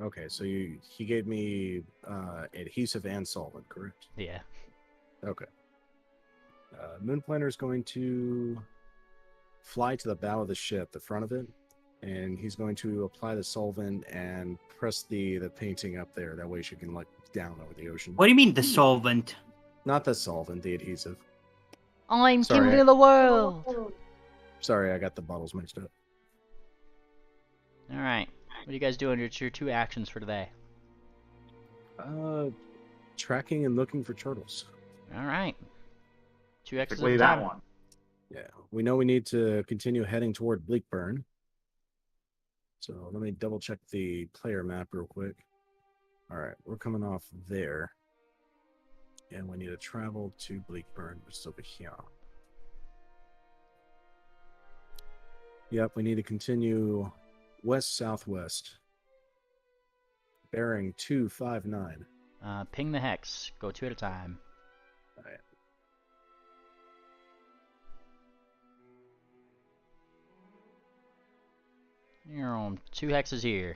Okay, so he gave me adhesive and solvent, correct? Yeah. Okay. Moon Planner is going to fly to the bow of the ship, the front of it, and he's going to apply the solvent and press the painting up there. That way she can look down over the ocean. What do you mean the solvent? Not the solvent, the adhesive. I'm Sorry, king of the world. Sorry, I got the bottles mixed up. All right. What are you guys doing? It's your 2 actions for today. Tracking and looking for turtles. All right. 2 X's at Particularly a that time. one. Yeah, we know we need to continue heading toward Bleakburn. So let me double check the player map real quick. All right, we're coming off there. And we need to travel to Bleakburn, which is over here. Yep, we need to continue west-southwest. Bearing 259. Ping the hex. Go 2 at a time. All right. You're on 2 hexes here.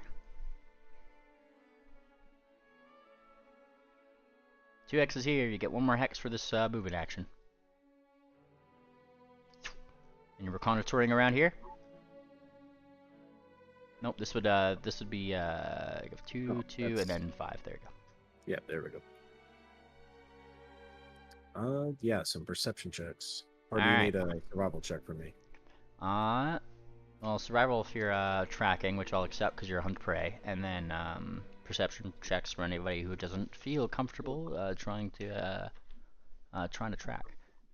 2 hexes here. You get 1 more hex for this movement action. And you're reconnoitering around here. Nope. This would be 2, 2, and then 5. There you go. Yeah, there we go. Yeah, some perception checks. Or do you need a survival check from me? Well, survival if you're tracking, which I'll accept because you're a hunt prey, and then perception checks for anybody who doesn't feel comfortable trying to track.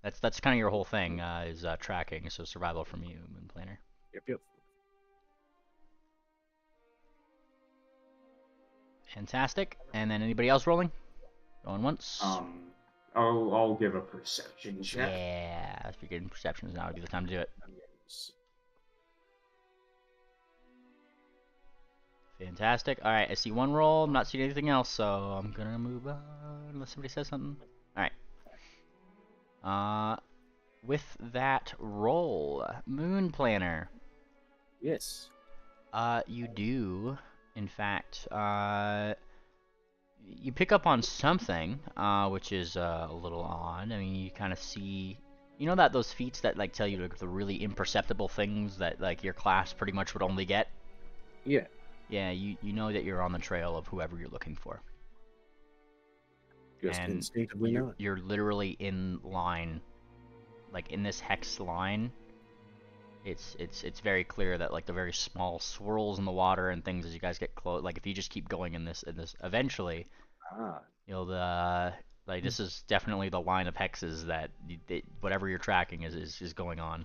That's kind of your whole thing is tracking. So survival from you, Moon Planner. Yep. Fantastic. And then anybody else rolling? Going once. I'll give a perception check. Yeah, I figured perception now would be the time to do it. Fantastic. All right, I see 1 roll. I'm not seeing anything else, so I'm gonna move on unless somebody says something. All right. With that roll, Moon Planner. Yes. You do, in fact, you pick up on something, which is a little odd. I mean, you kind of see, you know, those feats that like tell you like, the really imperceptible things that like your class pretty much would only get. Yeah. Yeah, you know that you're on the trail of whoever you're looking for. Just and instinctively know it. You're literally in line, like in this hex line. It's very clear that like the very small swirls in the water and things as you guys get close. Like if you just keep going in this, eventually, you'll like this is definitely the line of hexes that whatever you're tracking is going on.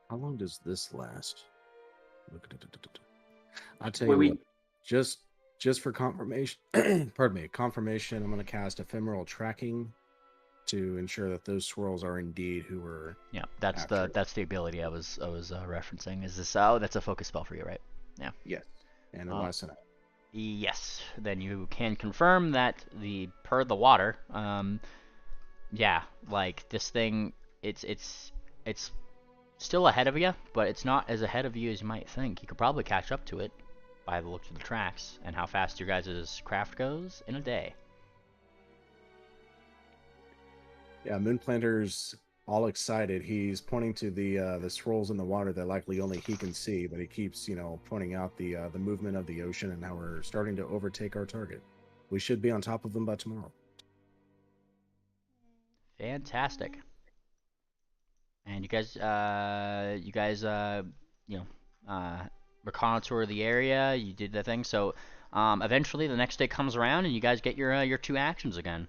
How long does this last? I'll tell you what. Just for confirmation, pardon me, confirmation. I'm going to cast ephemeral tracking to ensure that those swirls are indeed who were. Yeah, that's the ability I was referencing. Is this? Oh, that's a focus spell for you, right? Yeah. Yes. And it lasts an hour. Yes. Then you can confirm that per the water. Yeah, like this thing, it's still ahead of you, but it's not as ahead of you as you might think. You could probably catch up to it by the looks of the tracks and how fast your guys' craft goes in a day. Yeah, Moon Planter's all excited. He's pointing to the swirls in the water that likely only he can see, but he keeps, pointing out the movement of the ocean and how we're starting to overtake our target. We should be on top of them by tomorrow. Fantastic. And you guys, reconnoiter the area. You did the thing. So, Eventually, the next day comes around, and you guys get your 2 actions again.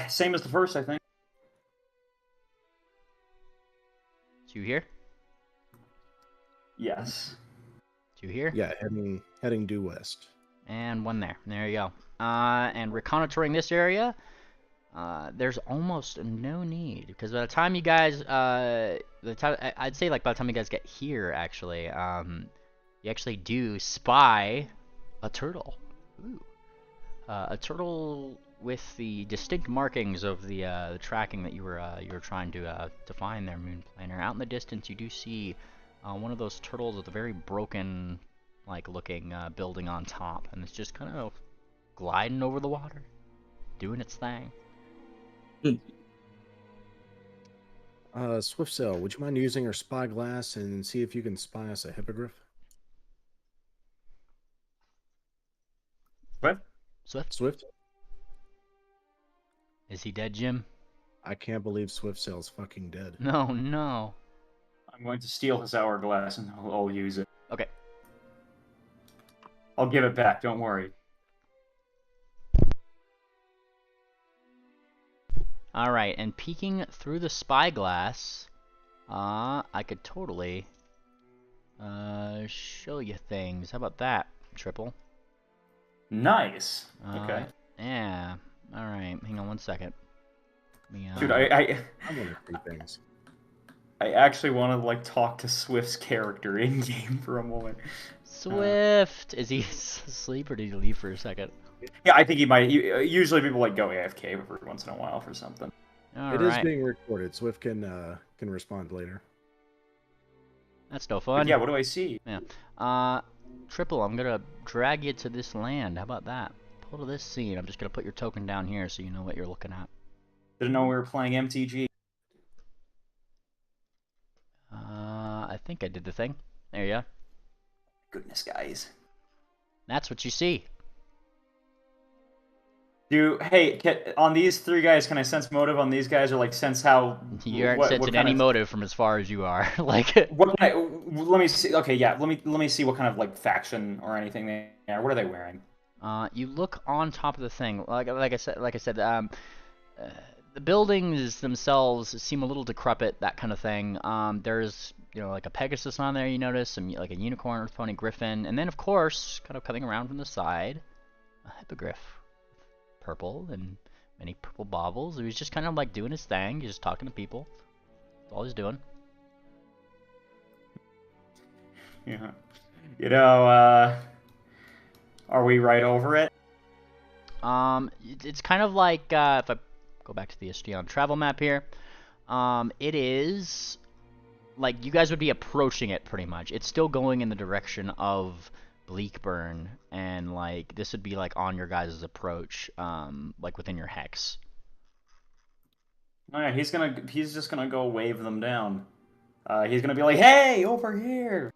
Same as the first, I think. 2 here, Yes. 2 here. Yeah, heading due west. And 1 there. There you go. And reconnoitering this area, there's almost no need, because by the time you guys, I'd say like by the time you guys get here, actually, you actually do spy a turtle. Ooh. A turtle with the distinct markings of the tracking that you were trying to find there, Moon Planer. Out in the distance, you do see one of those turtles with a very broken, like looking building on top, and it's just kind of gliding over the water, doing its thing. Swiftsail, would you mind using your spyglass and see if you can spy us a hippogriff? What? Swift? Is he dead, Jim? I can't believe Swiftsail's fucking dead. No, no. I'm going to steal his hourglass and I'll use it. Okay. I'll give it back, don't worry. Alright, and peeking through the spyglass, I could totally show you things. How about that, Triple? Nice. Okay. Yeah. Alright, hang on 1 second. Dude, I want to see things. I actually want to like talk to Swift's character in game for a moment. Swift! Is he asleep or did he leave for a second? Yeah, I think he might. Usually people like go AFK every once in a while for something. All It right. is being recorded. Swift can respond later. That's no But fun. yeah, what do I see? Yeah. Triple, I'm gonna drag you to this land. How about that? Pull to this scene. I'm just gonna put your token down here so you know what you're looking at. Didn't know we were playing MTG. I think I did the thing. There you go. Goodness, guys. That's what you see. On these 3 guys, can I sense motive on these guys, or like sense how? You aren't what sensing kind any of, motive from as far as you are. Like. What can I? Let me see. Okay, yeah. Let me see what kind of like faction or anything they are. What are they wearing? You look on top of the thing. Like I said. The buildings themselves seem a little decrepit, that kind of thing. There's, like a Pegasus on there, you notice, like a unicorn, Earth Pony, Griffin, and then, of course, kind of coming around from the side, a hippogriff. Purple, and many purple baubles. He was just kind of, like, doing his thing. He's just talking to people. That's all he's doing. Yeah. Are we right over it? It's kind of like, if I go back to the Estrian travel map here, it is like you guys would be approaching it pretty much. It's still going in the direction of Bleakburn, and like this would be like on your guys' approach, like within your hex. Oh yeah, he's just gonna go wave them down. He's gonna be like, "Hey, over here!"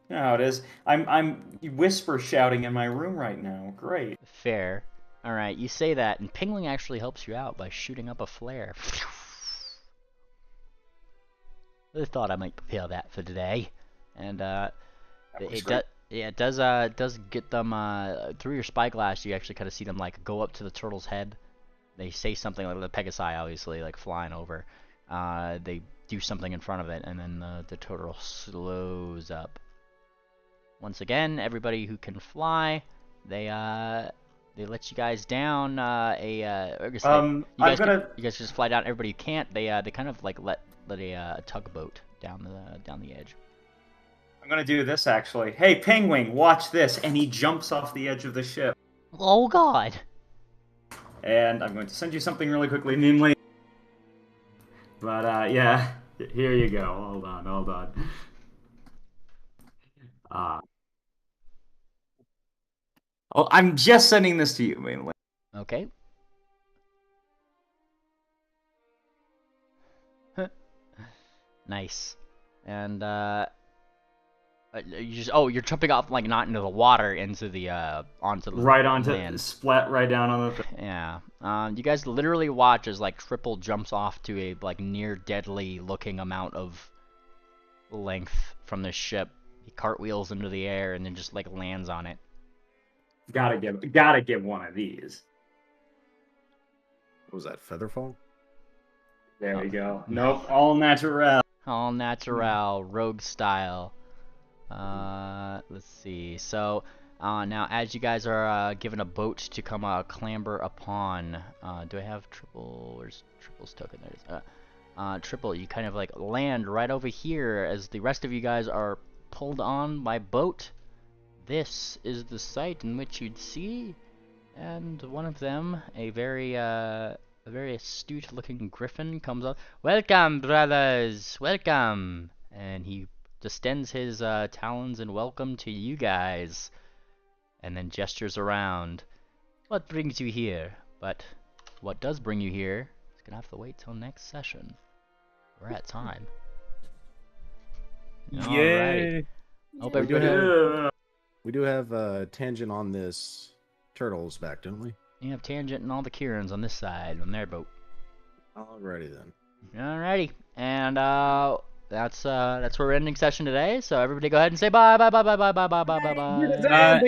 You know how it is. I'm whisper shouting in my room right now. Great. Fair. All right, you say that, and Pingling actually helps you out by shooting up a flare. I thought I might prepare that it today, and it does get them through your spyglass. You actually kind of see them like go up to the turtle's head. They say something like the Pegasi, obviously, like flying over. They do something in front of it, and then the turtle slows up. Once again, everybody who can fly, they let you guys down. You guys just fly down. Everybody who can't, they kind of like let a tugboat down the edge. I'm gonna do this actually. Hey, Penguin, watch this! And he jumps off the edge of the ship. Oh God! And I'm going to send you something really quickly, namely. But yeah, here you go. Hold on. Oh, I'm just sending this to you, mainly. Okay. Nice. And you're jumping off like not into the water, into the land. Splat right down on the. Yeah. You guys literally watch as like Triple jumps off to a like near deadly looking amount of length from the ship. He cartwheels into the air and then just like lands on it. Gotta get one of these. What was that, Featherfall? There we go. Nope, all natural. All natural, rogue style. Let's see. So, now as you guys are given a boat to come clamber upon, do I have triple? Where's triple's token? There it is. Triple, you kind of like land right over here as the rest of you guys are pulled on by boat. This is the site in which you'd see, and one of them, a very astute-looking griffin, comes up. Welcome, brothers, welcome, and he distends his talons in welcome to you guys, and then gestures around. What brings you here? But what does bring you here is gonna have to wait till next session. We're at time. Alrighty. Hope everybody. We do have Tangent on this turtle's back, don't we? You have Tangent and all the Kirans on this side on their boat. Alrighty then. Alrighty, and that's where we're ending session today. So everybody, go ahead and say bye, bye, bye, bye, bye, bye, bye, bye, bye, bye.